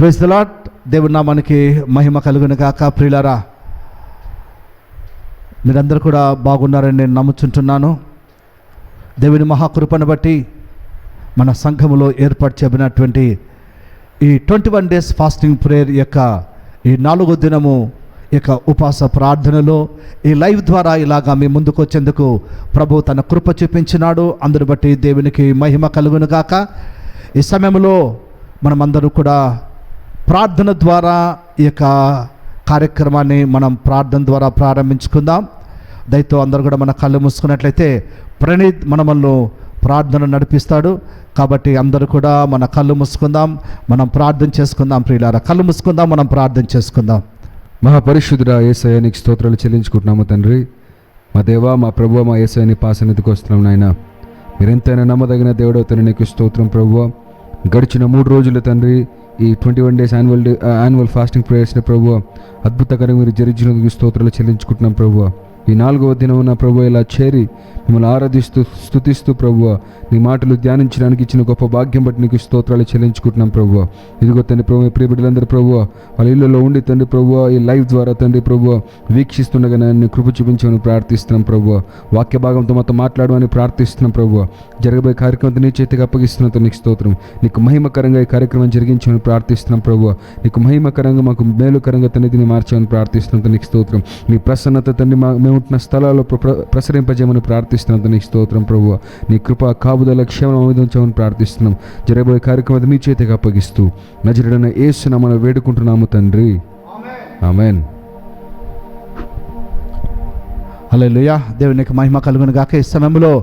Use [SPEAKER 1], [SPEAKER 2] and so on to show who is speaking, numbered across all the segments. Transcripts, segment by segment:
[SPEAKER 1] Praise the lord. దేవుని నామానికి మహిమ కలుగును గాక. ప్రియులారా, మీరందరూ కూడా బాగున్నారని నేను నమ్ముచుంటున్నాను. దేవుని మహాకృపను బట్టి మన సంఘములో ఏర్పాటు చేయబడినటువంటి ఈ 21 days ఫాస్టింగ్ ప్రేయర్ యొక్క ఈ 4వ దినము యొక్క ఉపవాస ప్రార్థనలో ఈ లైవ్ ద్వారా ఇలాగా మీ ముందుకు వచ్చేందుకు ప్రభు తన కృప చూపించినాడు. అందుని బట్టి దేవునికి మహిమ కలుగును గాక. ఈ సమయంలో మనమందరూ కూడా ప్రార్థన ద్వారా ఈ యొక్క కార్యక్రమాన్ని మనం ప్రార్థన ద్వారా ప్రారంభించుకుందాం. దయతో అందరూ కూడా మన కళ్ళు మూసుకున్నట్లయితే ప్రణీత్ మనమల్ని ప్రార్థన నడిపిస్తాడు. కాబట్టి అందరూ కూడా మన కళ్ళు మూసుకుందాం, మనం ప్రార్థన చేసుకుందాం. ప్రియులారా, కళ్ళు మూసుకుందాం, మనం ప్రార్థన చేసుకుందాం.
[SPEAKER 2] మహాపరిశుద్ధుడా యేసయ్య, నీకు స్తోత్రాలు చెల్లించుకుంటున్నాము తండ్రి. మా దేవా, మా ప్రభువా, మా యేసయ్య నీ పాసన్నిధికి వస్తున్నాం నాయన. మీరెంతైనా నమ్మదగిన దేవుడో తండ్రి, నీకు స్తోత్రం ప్రభువా. గడిచిన 3 రోజులు తండ్రి ఈ 21 days యాన్యువల్ ఫాస్టింగ్ ప్రేయర్స్ని ప్రభువా అద్భుతకరంగా మీరు జరిగినందుకు స్తోత్రాలు చెల్లించుకుంటున్నాం ప్రభువా. ఈ 4వ దినమున ప్రభువా ఇలా చేరి మిమ్మల్ని ఆరాధిస్తూ స్తుతిస్తూ ప్రభువా నీ మాటలు ధ్యానించడానికి ఇచ్చిన గొప్ప భాగ్యం బట్టి నీకు స్తోత్రాలు చెల్లించుకుంటున్నాం ప్రభువా. ఇదిగో తండ్రి ప్రభు, ప్రియ బిడ్డలందరూ ప్రభువా వాళ్ళ ఇళ్ళలో ఉండి తండ్రి ప్రభువా ఈ లైవ్ ద్వారా తండ్రి ప్రభువా వీక్షిస్తుండగా నన్ను కృప చూపించమని ప్రార్థిస్తున్నాం ప్రభువా. వాక్య భాగంతో మాతో మాట్లాడమని ప్రార్థిస్తున్నాం ప్రభువా. జరగబోయే కార్యక్రమంతో నీ చేతికి అప్పగిస్తున్నందుకు నీకు స్తోత్రం. నీకు మహిమకరంగా ఈ కార్యక్రమం జరిగించమని ప్రార్థిస్తున్నాం ప్రభువా. నీకు మహిమకరంగా మాకు మేలుకరంగా తండ్రి దీన్ని మార్చమని ప్రార్థిస్తున్నందుకు నీకు స్తోత్రం. నీ ప్రసన్నత తండ్రి మేము ఉంటున్న స్థలాల్లో ప్రసరింపజేయమని ప్రార్థిస్తున్నందుకు నీకు స్తోత్రం ప్రభువా. నీ కృప కాపుదల క్షేమం ఆమోదించమని ప్రార్థిస్తున్నాం. జరగబోయే కార్యక్రమం నీ చేతికి అప్పగిస్తూ నజరేయుడైన యేసు నామమున వేడుకుంటున్నాము తండ్రి, ఆమేన్.
[SPEAKER 1] హల్లెలూయా. దేవునికి మహిమ కలుగును గాక. ఈ సమయంలో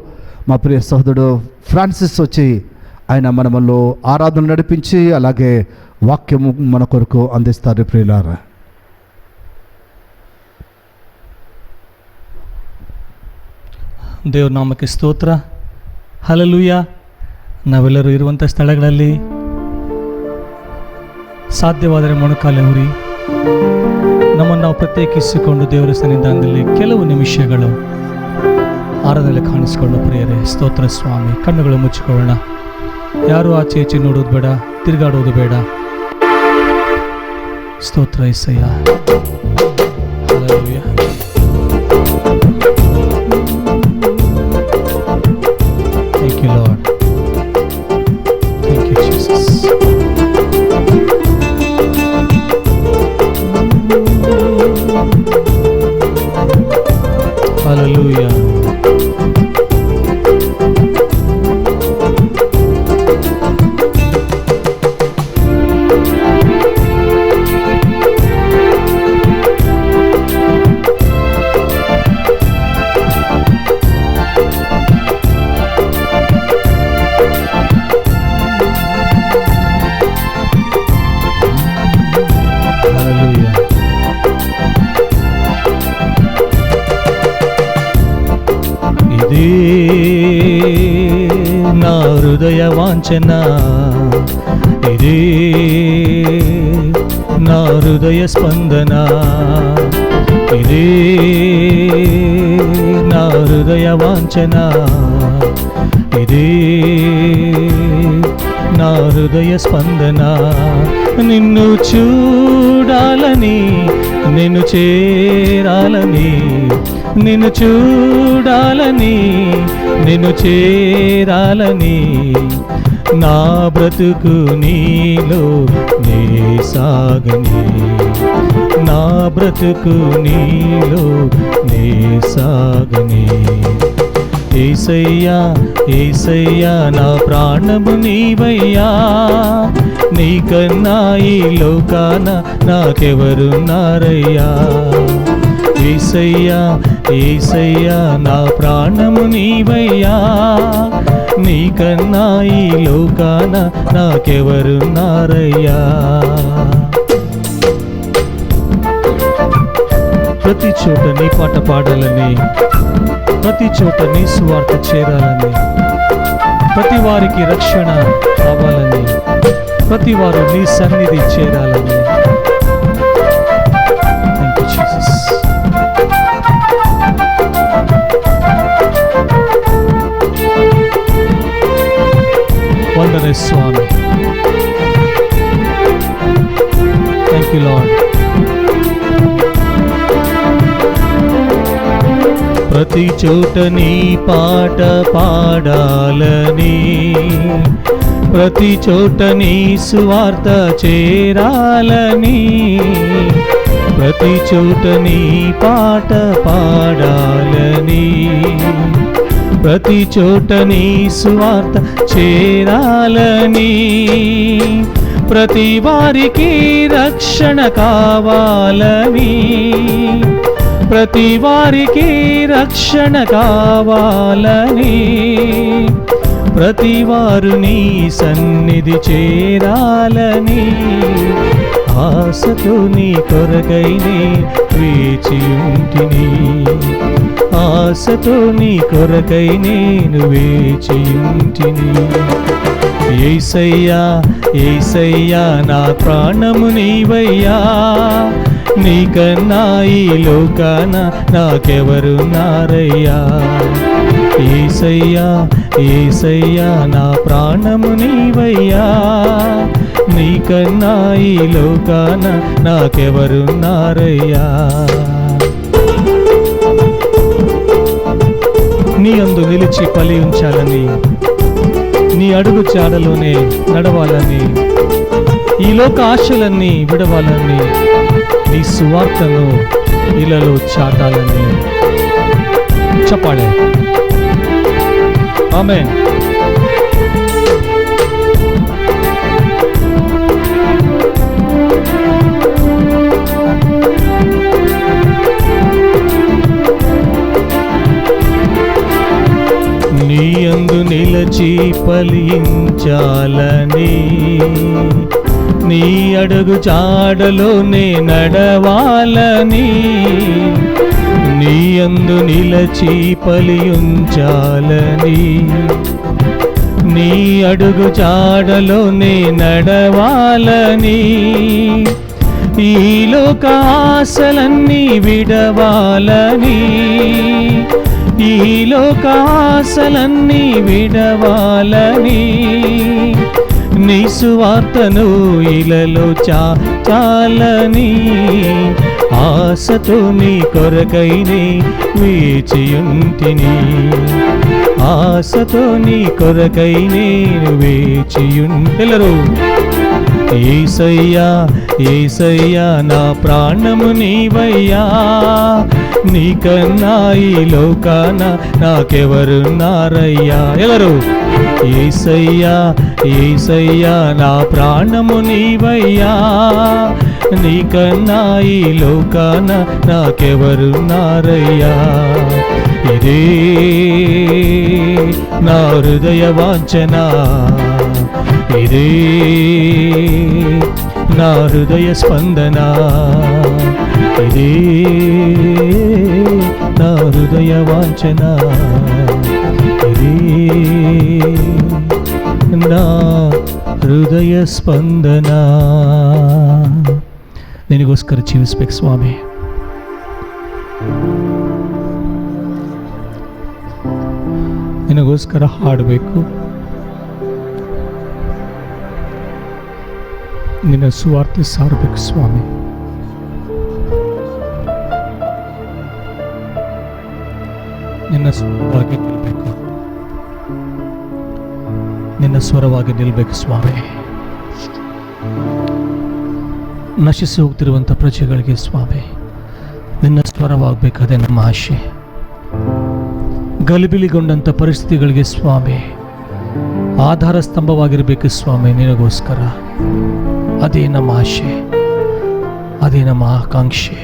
[SPEAKER 1] మా ప్రియ సహోదరుడు ఫ్రాన్సిస్ వచ్చి ఆయన మనలో ఆరాధన నడిపించి అలాగే వాక్యము మన కొరకు అందిస్తారు. ప్రియులారా,
[SPEAKER 3] ದೇವ್ರ ನಾಮಕ್ಕೆ ಸ್ತೋತ್ರ. ಹಲ್ಲೆಲೂಯಾ. ನಾವೆಲ್ಲರೂ ಇರುವಂಥ ಸ್ಥಳಗಳಲ್ಲಿ ಸಾಧ್ಯವಾದರೆ ಮೊಣಕಾಲು ಊರಿ ನಮ್ಮನ್ನು ನಾವು ಪ್ರತ್ಯೇಕಿಸಿಕೊಂಡು ದೇವರ ಸನ್ನಿಧಾನದಲ್ಲಿ ಕೆಲವು ನಿಮಿಷಗಳು ಆರಾಧನೆಯಲ್ಲಿ ಕಾಣಿಸಿಕೊಂಡು ಪ್ರಿಯರೇ ಸ್ತೋತ್ರ ಸ್ವಾಮಿ. ಕಣ್ಣುಗಳು ಮುಚ್ಚಿಕೊಳ್ಳೋಣ. ಯಾರು ಆಚೆ ಈಚೆ ನೋಡೋದು ಬೇಡ, ತಿರುಗಾಡೋದು ಬೇಡ. ಸ್ತೋತ್ರ యేసయ్య. Hallelujah. Thank you, Lord. Thank you, Jesus. Hallelujah. నా హృదయ వాంఛన, ఇదే నా హృదయ స్పందన, ఇదే నా హృదయ వాంఛన, ఇదే నా హృదయ స్పందన. నిన్ను చూడాలని, నిన్ను చేరాలని, నిన్ను చూడాలని, నిన్ను చేరాలని, నా బ్రతుకు నీలో నే సాగని, నా బ్రతుకు నీలో నే సాగని. యేసయ్యా యేసయ్యా నా ప్రాణము నీవయ్యా, నీకన్నా ఈ లోకాన నాకెవరున్నారయ్యా. యేసయ్యా యేసయ్యా నా ప్రాణము నీవయ్యా, నీకన్నా ఈ లోకాన నాకెవరున్నారయ్యా. ప్రతి చోట నీ పాట పాడాలని, ప్రతి చోట నీ సువార్త చేరాలని, ప్రతి వారికి రక్షణ కావాలని, ప్రతి వారు నీ సన్నిధి చేరాలని. Thank you Jesus. వందనే స్వామి. ప్రతి చోట నీ పాట పాడాలని, ప్రతి చోట నీ సువార్త చేరాలని, ప్రతి చోట నీ పాట పాడాలని, ప్రతి చోట నీ సువార్త చేరాలని, ప్రతి వారికి రక్షణ కావాలని, ప్రతి వారికి రక్షణ కావాలని, ప్రతి వారు నీ సన్నిధి చేరాలని, ఆశతో నీ కొరకైనే వేచి ఉంటిని, ఆశతో నీ కొరకై నేను వేచి ఉంటిని. యేసయ్యా యేసయ్యా నా ప్రాణము నీవయ్యా, నీకన్నా ఈ లోకాన నాకెవరున్నారయ్యా. యేసయ్యా యేసయ్యా నా ప్రాణము నీవయ్యా, నీకన్నా ఈ లోకాన నాకెవరున్నారయ్యా. నీ యందు నిలిచి ఫలించాలని, నీ అడుగు జాడలోనే నడవాలని, ఈ లోక ఆశలన్నీ విడవాలని, నీ సువార్తను ఇళ్ళలో చాటాలని. చెప్పాలి. ఆమేన్. నీ యందు నిలచి ఫలించాలని, నీ అడుగు జాడలోనే నడవాలని, నీ యందు నిలచి ఫలించాలని, నీ అడుగు జాడలోనే నడవాలని, ఈ లోక ఆశలన్నీ విడవాలని, ఈ లోక ఆశలన్నీ విడవాలని, నీ సువార్తను ఇలలో చాటాలని, ఆశతో నీ కొరకైనే వేచియుంటిని, ఆశతో నీ కొరకై నేను వేచియుంటెలరు. యేసయ్యా యేసయ్యా నా ప్రాణము నీవయ్యా, నీకన్నా ఈ లోకాన నాకెవరున్నారయ్యా. ఎవరు? యేసయ్యా యేసయ్యా నా ప్రాణము నీవయ్యా, నీకన్నా ఈ లోకాన నాకెవరున్నారయ్యా. ఇదే నా హృదయ వాంఛన, ఇదే నా హృదయ స్పందన, ఇదే నా హృదయ వాంఛన, ఇదే నా ಹೃದಯ ಸ್ಪಂದನ. ನಿನಗೋಸ್ಕರ ಜೀವಿಸ್ಬೇಕು ಸ್ವಾಮಿ. ನಿನಗೋಸ್ಕರ ಹಾಡಬೇಕು. ನಿನ್ನ ಸುವಾರ್ತೆ ಸಾರಬೇಕು ಸ್ವಾಮಿ. ನಿನ್ನ ಸ್ವರವಾಗಿ ನಿಲ್ಬೇಕು, ನಿನ್ನ ಸ್ವರವಾಗಿ ನಿಲ್ಬೇಕು ಸ್ವಾಮಿ. ನಶಿಸಿ ಹೋಗ್ತಿರುವಂಥ ಪ್ರಜೆಗಳಿಗೆ ಸ್ವಾಮಿ ನಿನ್ನ ಸ್ವರವಾಗಬೇಕು, ಅದೇ ನಮ್ಮ ಆಶೆ. ಗಲಿಬಿಲಿಗೊಂಡಂಥ ಪರಿಸ್ಥಿತಿಗಳಿಗೆ ಸ್ವಾಮಿ ಆಧಾರ ಸ್ತಂಭವಾಗಿರಬೇಕು ಸ್ವಾಮಿ. ನಿನಗೋಸ್ಕರ ಅದೇ ನಮ್ಮ ಆಶೆ, ಅದೇ ನಮ್ಮ ಆಕಾಂಕ್ಷೆ.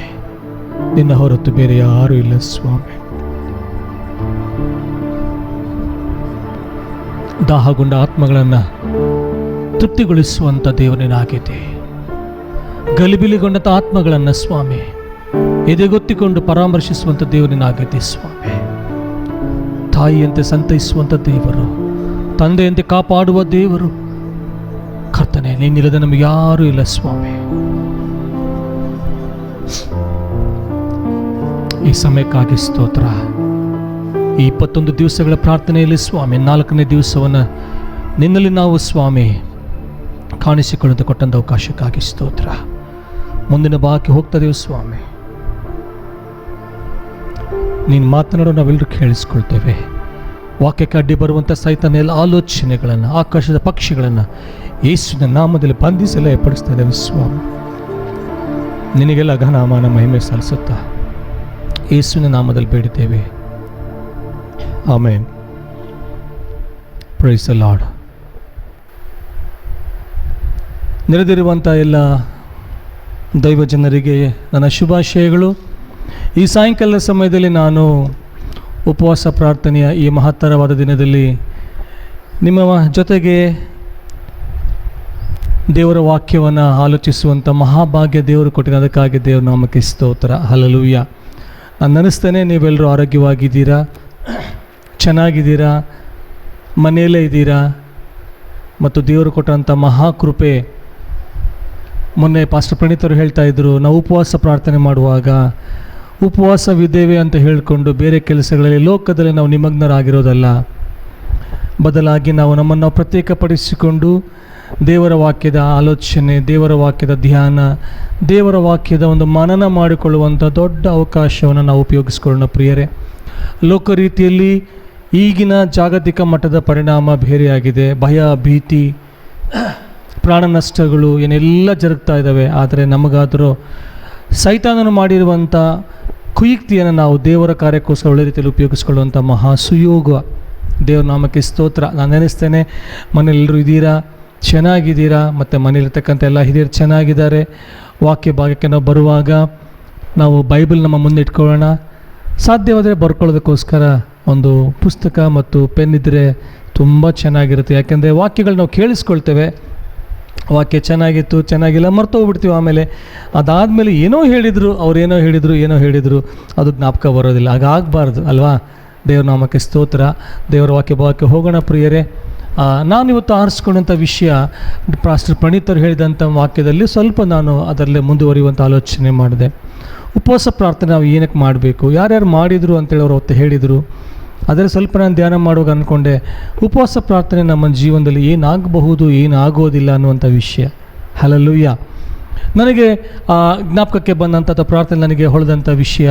[SPEAKER 3] ನಿನ್ನ ಹೊರತು ಬೇರೆ ಯಾರೂ ಇಲ್ಲ ಸ್ವಾಮಿ. ದಾಹಗೊಂಡ ಆತ್ಮಗಳನ್ನು ತೃಪ್ತಿಗೊಳಿಸುವಂಥ ದೇವರನ್ನಾಗಿದೆ. ಗಲಿಬಿಲಿಗೊಂಡಂಥ ಆತ್ಮಗಳನ್ನು ಸ್ವಾಮಿ ಎದೆಗೊತ್ತಿಕೊಂಡು ಪರಾಮರ್ಶಿಸುವಂಥ ದೇವರನ್ನಾಗಿದೆ ಸ್ವಾಮಿ. ತಾಯಿಯಂತೆ ಸಂತೈಸುವಂಥ ದೇವರು, ತಂದೆಯಂತೆ ಕಾಪಾಡುವ ದೇವರು. ಕರ್ತನೆ, ನೀನಿಲ್ಲದೆ ನಮಗೆ ಯಾರೂ ಇಲ್ಲ ಸ್ವಾಮಿ. ಈ ಸಮಯಕ್ಕಾಗಿ ಸ್ತೋತ್ರ. ಈ 21 ದಿವಸಗಳ ಪ್ರಾರ್ಥನೆಯಲ್ಲಿ ಸ್ವಾಮಿ 4ನೇ ದಿವಸವನ್ನು ನಿನ್ನಲ್ಲಿ ನಾವು ಸ್ವಾಮಿ ಕಾಣಿಸಿಕೊಳ್ಳುವಂತೆ ಕೊಟ್ಟಂಥ ಅವಕಾಶಕ್ಕಾಗಿ ಸ್ತೋತ್ರ. ಮುಂದಿನ ಭಾಗಕ್ಕೆ ಹೋಗ್ತದೆವು ಸ್ವಾಮಿ. ನೀನು ಮಾತನಾಡೋ ನಾವೆಲ್ಲರೂ ಕೇಳಿಸ್ಕೊಳ್ತೇವೆ. ವಾಕ್ಯಕ್ಕೆ ಅಡ್ಡಿ ಬರುವಂಥ ಸೈತಾನ ಎಲ್ಲ ಆಲೋಚನೆಗಳನ್ನು, ಆಕಾಶದ ಪಕ್ಷಿಗಳನ್ನು ಯೇಸುವಿನ ನಾಮದಲ್ಲಿ ಬಂಧಿಸಲೇ ಪಡಿಸ್ತಾ ಇದ್ದೇವೆ ಸ್ವಾಮಿ. ನಿನಗೆಲ್ಲ ಘನಮಾನ ಮಹಿಮೆ ಸಲ್ಲಿಸುತ್ತಾ ಯೇಸುವಿನ ನಾಮದಲ್ಲಿ ಬೇಡಿದ್ದೇವೆ. ಆಮೆನ್. Praise the Lord. ನೆರೆದಿರುವಂಥ ಎಲ್ಲ ದೈವ ಜನರಿಗೆ ನನ್ನ ಶುಭಾಶಯಗಳು. ಈ ಸಾಯಂಕಾಲದ ಸಮಯದಲ್ಲಿ ನಾನು ಉಪವಾಸ ಪ್ರಾರ್ಥನೆಯ ಈ ಮಹತ್ತರವಾದ ದಿನದಲ್ಲಿ ನಿಮ್ಮ ಜೊತೆಗೆ ದೇವರ ವಾಕ್ಯವನ್ನು ಆಲೋಚಿಸುವಂಥ ಮಹಾಭಾಗ್ಯ ದೇವರು ಕೊಟ್ಟಿನ, ಅದಕ್ಕಾಗಿ ದೇವರ ನಾಮಕ್ಕೆ ಸ್ತೋತ್ರ. ಹಲ್ಲೆಲೂಯಾ. ನಾನು ನೆನೆಸ್ತೇನೆ ನೀವೆಲ್ಲರೂ ಆರೋಗ್ಯವಾಗಿದ್ದೀರಾ, ಚೆನ್ನಾಗಿದ್ದೀರಾ, ಮನೆಯಲ್ಲೇ ಇದ್ದೀರಾ ಮತ್ತು ದೇವರು ಕೊಟ್ಟಂಥ ಮಹಾಕೃಪೆ. ಮೊನ್ನೆ ಪಾಸ್ಟರ್ ಪ್ರಣೀತರು ಹೇಳ್ತಾ ಇದ್ದರು, ನಾವು ಉಪವಾಸ ಪ್ರಾರ್ಥನೆ ಮಾಡುವಾಗ ಉಪವಾಸವಿದ್ದೇವೆ ಅಂತ ಹೇಳಿಕೊಂಡು ಬೇರೆ ಕೆಲಸಗಳಲ್ಲಿ ಲೋಕದಲ್ಲಿ ನಾವು ನಿಮಗ್ನರಾಗಿರೋದಲ್ಲ, ಬದಲಾಗಿ ನಾವು ನಮ್ಮನ್ನು ಪ್ರತ್ಯೇಕಪಡಿಸಿಕೊಂಡು ದೇವರ ವಾಕ್ಯದ ಆಲೋಚನೆ, ದೇವರ ವಾಕ್ಯದ ಧ್ಯಾನ, ದೇವರ ವಾಕ್ಯದ ಒಂದು ಮನನ ಮಾಡಿಕೊಳ್ಳುವಂಥ ದೊಡ್ಡ ಅವಕಾಶವನ್ನು ನಾವು ಉಪಯೋಗಿಸ್ಕೊಳ್ಳೋಣ ಪ್ರಿಯರೇ. ಲೋಕ ರೀತಿಯಲ್ಲಿ ಈಗಿನ ಜಾಗತಿಕ ಮಟ್ಟದ ಪರಿಣಾಮ ಬೇರೆಯಾಗಿದೆ. ಭಯ, ಭೀತಿ, ಪ್ರಾಣ ನಷ್ಟಗಳು ಏನೆಲ್ಲ ಜರುಗ್ತಾ ಇದ್ದಾವೆ. ಆದರೆ ನಮಗಾದರೂ ಸೈತಾನನು ಮಾಡಿರುವಂಥ ಕುಯುಕ್ತಿಯನ್ನು ನಾವು ದೇವರ ಕಾರ್ಯಕ್ಕೋಸ್ಕರ ಒಳ್ಳೆ ರೀತಿಯಲ್ಲಿ ಉಪಯೋಗಿಸ್ಕೊಳ್ಳುವಂಥ ಮಹಾ ಸುಯೋಗ. ದೇವರ ನಾಮಕ್ಕೆ ಸ್ತೋತ್ರ. ನಾನು ನೆನೆಸ್ತೇನೆ ಮನೆಯೆಲ್ಲರೂ ಇದ್ದೀರಾ, ಚೆನ್ನಾಗಿದ್ದೀರಾ, ಮತ್ತು ಮನೆಯಲ್ಲಿರ್ತಕ್ಕಂಥ ಎಲ್ಲ ಹಿರಿಯರು ಚೆನ್ನಾಗಿದ್ದಾರೆ. ವಾಕ್ಯ ಭಾಗಕ್ಕೆ ನಾವು ಬರುವಾಗ ನಾವು ಬೈಬಲ್ ನಮ್ಮ ಮುಂದೆ ಇಟ್ಕೊಳ್ಳೋಣ. ಸಾಧ್ಯವಾದರೆ ಬರ್ಕೊಳ್ಳೋದಕ್ಕೋಸ್ಕರ ಒಂದು ಪುಸ್ತಕ ಮತ್ತು ಪೆನ್ ಇದ್ದರೆ ತುಂಬ ಚೆನ್ನಾಗಿರುತ್ತೆ. ಯಾಕೆಂದರೆ ವಾಕ್ಯಗಳು ನಾವು ಕೇಳಿಸ್ಕೊಳ್ತೇವೆ, ವಾಕ್ಯ ಚೆನ್ನಾಗಿತ್ತು ಚೆನ್ನಾಗಿಲ್ಲ ಮರ್ತೋಗ್ಬಿಡ್ತೀವಿ. ಆಮೇಲೆ ಅದಾದಮೇಲೆ ಏನೋ ಹೇಳಿದರು, ಏನೋ ಹೇಳಿದರು ಅದು ಜ್ಞಾಪಕ ಬರೋದಿಲ್ಲ. ಹಾಗಾಗಬಾರ್ದು ಅಲ್ವಾ? ದೇವ್ರ ನಾಮಕ್ಕೆ ಸ್ತೋತ್ರ. ದೇವರ ವಾಕ್ಯಕ್ಕೆ ಹೋಗೋಣ ಪ್ರಿಯರೇ. ನಾನಿವತ್ತು ಆರಿಸ್ಕೊಂಡಂಥ ವಿಷಯ ಪಾಸ್ಟರ್ ಪ್ರಣೀತರು ಹೇಳಿದಂಥ ವಾಕ್ಯದಲ್ಲಿ ಸ್ವಲ್ಪ ನಾನು ಅದರಲ್ಲೇ ಮುಂದುವರಿಯುವಂಥ ಆಲೋಚನೆ ಮಾಡಿದೆ. ಉಪವಾಸ ಪ್ರಾರ್ಥನೆ ನಾವು ಏನಕ್ಕೆ ಮಾಡಬೇಕು, ಯಾರ್ಯಾರು ಮಾಡಿದರು ಅಂತೇಳಿ ಅವರು ಅವತ್ತು ಹೇಳಿದರು. ಅದರಲ್ಲಿ ಸ್ವಲ್ಪ ನಾನು ಧ್ಯಾನ ಮಾಡುವಾಗ ಅಂದ್ಕೊಂಡೆ, ಉಪವಾಸ ಪ್ರಾರ್ಥನೆ ನಮ್ಮ ಜೀವನದಲ್ಲಿ ಏನಾಗಬಹುದು, ಏನಾಗೋದಿಲ್ಲ ಅನ್ನುವಂಥ ವಿಷಯ. ಹಲ್ಲೆಲೂಯಾ. ನನಗೆ ಜ್ಞಾಪಕಕ್ಕೆ ಬಂದಂಥ ಪ್ರಾರ್ಥನೆ ನನಗೆ ಹೊಳೆದಂಥ ವಿಷಯ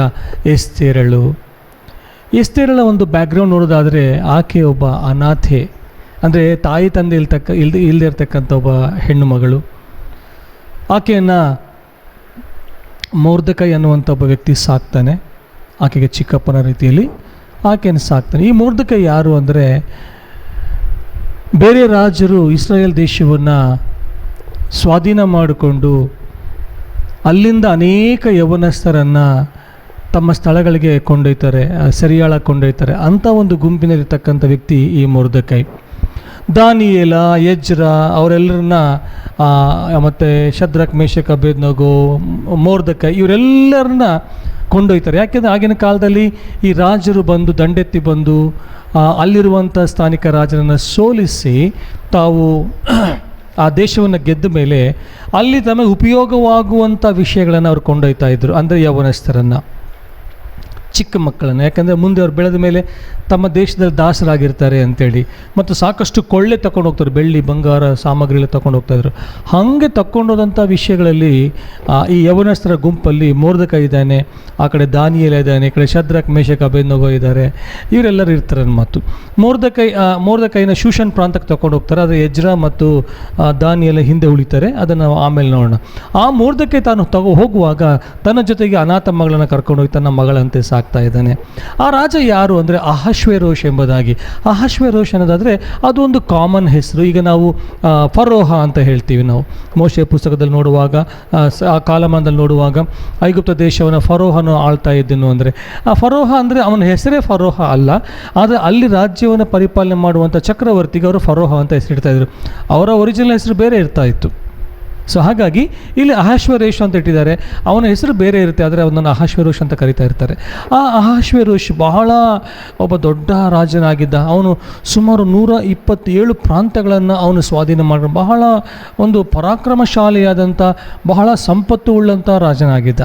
[SPEAKER 3] ಎಸ್ತೇರಳ ಒಂದು ಬ್ಯಾಕ್ಗ್ರೌಂಡ್ ನೋಡೋದಾದರೆ, ಆಕೆ ಒಬ್ಬ ಅನಾಥೆ, ಅಂದರೆ ತಾಯಿ ತಂದೆ ಇಲ್ಲದೆ ಇರ್ತಕ್ಕಂಥ ಒಬ್ಬ ಹೆಣ್ಣು ಮಗಳು. ಆಕೆಯನ್ನು ಮೊರ್ದೆಕೈ ಅನ್ನುವಂಥ ಒಬ್ಬ ವ್ಯಕ್ತಿ ಸಾಕ್ತಾನೆ. ಆಕೆಗೆ ಚಿಕ್ಕಪ್ಪನ ರೀತಿಯಲ್ಲಿ ಆಕೆಯನ್ನು ಸಾಕ್ತಾನೆ. ಈ ಮೊರ್ದೆಕೈ ಯಾರು ಅಂದರೆ, ಬೇರೆ ರಾಜರು ಇಸ್ರಾಯೇಲ್ ದೇಶವನ್ನು ಸ್ವಾಧೀನ ಮಾಡಿಕೊಂಡು ಅಲ್ಲಿಂದ ಅನೇಕ ಯೌವನಸ್ಥರನ್ನು ತಮ್ಮ ಸ್ಥಳಗಳಿಗೆ ಕೊಂಡೊಯ್ತಾರೆ, ಸೆರೆಯಾಳ ಕೊಂಡೊಯ್ತಾರೆ. ಅಂಥ ಒಂದು ಗುಂಪಿನಲ್ಲಿರ್ತಕ್ಕಂಥ ವ್ಯಕ್ತಿ ಈ ಮೊರ್ದೆಕೈ. ದಾನಿಯೇಲ, ಎಜ್ರ ಅವರೆಲ್ಲರನ್ನ ಮತ್ತು ಶದ್ರಕ್, ಮೇಷಕ್, ಅಬೇದ್ನಗೋ, ಮೊರ್ದೆಕೈ ಇವರೆಲ್ಲರನ್ನ ಕೊಂಡೊಯ್ತಾರೆ. ಯಾಕೆಂದರೆ ಆಗಿನ ಕಾಲದಲ್ಲಿ ಈ ರಾಜರು ಬಂದು ದಂಡೆತ್ತಿ ಬಂದು ಅಲ್ಲಿರುವಂಥ ಸ್ಥಾನಿಕ ರಾಜರನ್ನು ಸೋಲಿಸಿ ತಾವು ಆ ದೇಶವನ್ನು ಗೆದ್ದ ಮೇಲೆ ಅಲ್ಲಿ ತಮಗೆ ಉಪಯೋಗವಾಗುವಂಥ ವಿಷಯಗಳನ್ನು ಅವ್ರು ಕೊಂಡೊಯ್ತಾ ಇದ್ದರು. ಅಂದರೆ ಯೌವನಸ್ಥರನ್ನು, ಚಿಕ್ಕ ಮಕ್ಕಳನ್ನು. ಯಾಕಂದರೆ ಮುಂದೆ ಅವ್ರು ಬೆಳೆದ ಮೇಲೆ ತಮ್ಮ ದೇಶದಲ್ಲಿ ದಾಸರಾಗಿರ್ತಾರೆ ಅಂಥೇಳಿ. ಮತ್ತು ಸಾಕಷ್ಟು ಕೊಳ್ಳೆ ತಗೊಂಡು ಹೋಗ್ತಾರೆ, ಬೆಳ್ಳಿ ಬಂಗಾರ ಸಾಮಗ್ರಿಗಳು ತಗೊಂಡು ಹೋಗ್ತಾಯಿದ್ರು. ಹಾಗೆ ತಗೊಂಡೋದಂಥ ವಿಷಯಗಳಲ್ಲಿ ಈ ಯೌವನಸ್ಥರ ಗುಂಪಲ್ಲಿ ಮೊರ್ದೆಕೈ ಇದ್ದಾನೆ, ಆ ಕಡೆ ದಾನಿಯೇಲ ಇದ್ದಾನೆ, ಈ ಕಡೆ ಶದ್ರಕ್, ಮೇಷಕ್, ಅಬೇದ್ನಗೋ ಇದ್ದಾರೆ. ಇವರೆಲ್ಲರೂ ಇರ್ತಾರೆ. ಮತ್ತು ಮೊರ್ದೆಕೈನ ಶೂಷನ್ ಪ್ರಾಂತಕ್ಕೆ ತಗೊಂಡು ಹೋಗ್ತಾರೆ. ಅದು ಎಜ್ರ ಮತ್ತು ದಾನಿಯೇಲ ಹಿಂದೆ ಉಳಿತಾರೆ. ಅದನ್ನು ನಾವು ಆಮೇಲೆ ನೋಡೋಣ. ಆ ಮೊರ್ದೆಕೈ ತಾನು ಹೋಗುವಾಗ ತನ್ನ ಜೊತೆಗೆ ಅನಾಥ ಮಗಳನ್ನು ಕರ್ಕೊಂಡೋಗಿ ತನ್ನ ಮಗಳಂತೆ ಸಾಕ್ತಾ ಇದ್ದಾನೆ. ಆ ರಾಜ ಯಾರು ಅಂದರೆ ಅಹಶ್ವೇರೋಷ್ ಎಂಬುದಾಗಿ. ಅಹಶ್ವೇರೋಷ್ ಅನ್ನೋದಾದರೆ ಅದು ಒಂದು ಕಾಮನ್ ಹೆಸರು. ಈಗ ನಾವು ಫರೋಹ ಅಂತ ಹೇಳ್ತೀವಿ. ನಾವು ಮೋಶೆ ಪುಸ್ತಕದಲ್ಲಿ ನೋಡುವಾಗ, ಆ ಕಾಲಮಾನದಲ್ಲಿ ನೋಡುವಾಗ ಐಗುಪ್ತ ದೇಶವನ್ನು ಫರೋಹನು ಆಳ್ತಾ ಇದ್ದನು ಅಂದರೆ, ಆ ಫರೋಹ ಅಂದರೆ ಅವನ ಹೆಸರೇ ಫರೋಹ ಅಲ್ಲ, ಆದರೆ ಅಲ್ಲಿ ರಾಜ್ಯವನ್ನು ಪರಿಪಾಲನೆ ಮಾಡುವಂಥ ಚಕ್ರವರ್ತಿಗೆ ಅವರು ಫರೋಹ ಅಂತ ಹೆಸರಿಡ್ತಾಯಿದ್ರು. ಅವರ ಒರಿಜಿನಲ್ ಹೆಸರು ಬೇರೆ ಇರ್ತಾ ಇತ್ತು. ಸೊ ಹಾಗಾಗಿ ಇಲ್ಲಿ ಅಹಶ್ವೇರೋಷ್ ಅಂತ ಇಟ್ಟಿದ್ದಾರೆ. ಅವನ ಹೆಸರು ಬೇರೆ ಇರುತ್ತೆ, ಆದರೆ ಅವನನ್ನು ಅಹಶ್ವೇರೋಷ್ ಅಂತ ಕರಿತಾ ಇರ್ತಾರೆ. ಆ ಅಹಶ್ವೇರೋಷ್ ಬಹಳ ಒಬ್ಬ ದೊಡ್ಡ ರಾಜನಾಗಿದ್ದ. ಅವನು ಸುಮಾರು 127 ಪ್ರಾಂತ್ಯಗಳನ್ನು ಅವನು ಸ್ವಾಧೀನ ಮಾಡಿದ ಬಹಳ ಒಂದು ಪರಾಕ್ರಮಶಾಲಿಯಾದಂಥ, ಬಹಳ ಸಂಪತ್ತು ಉಳ್ಳಂಥ ರಾಜನಾಗಿದ್ದ.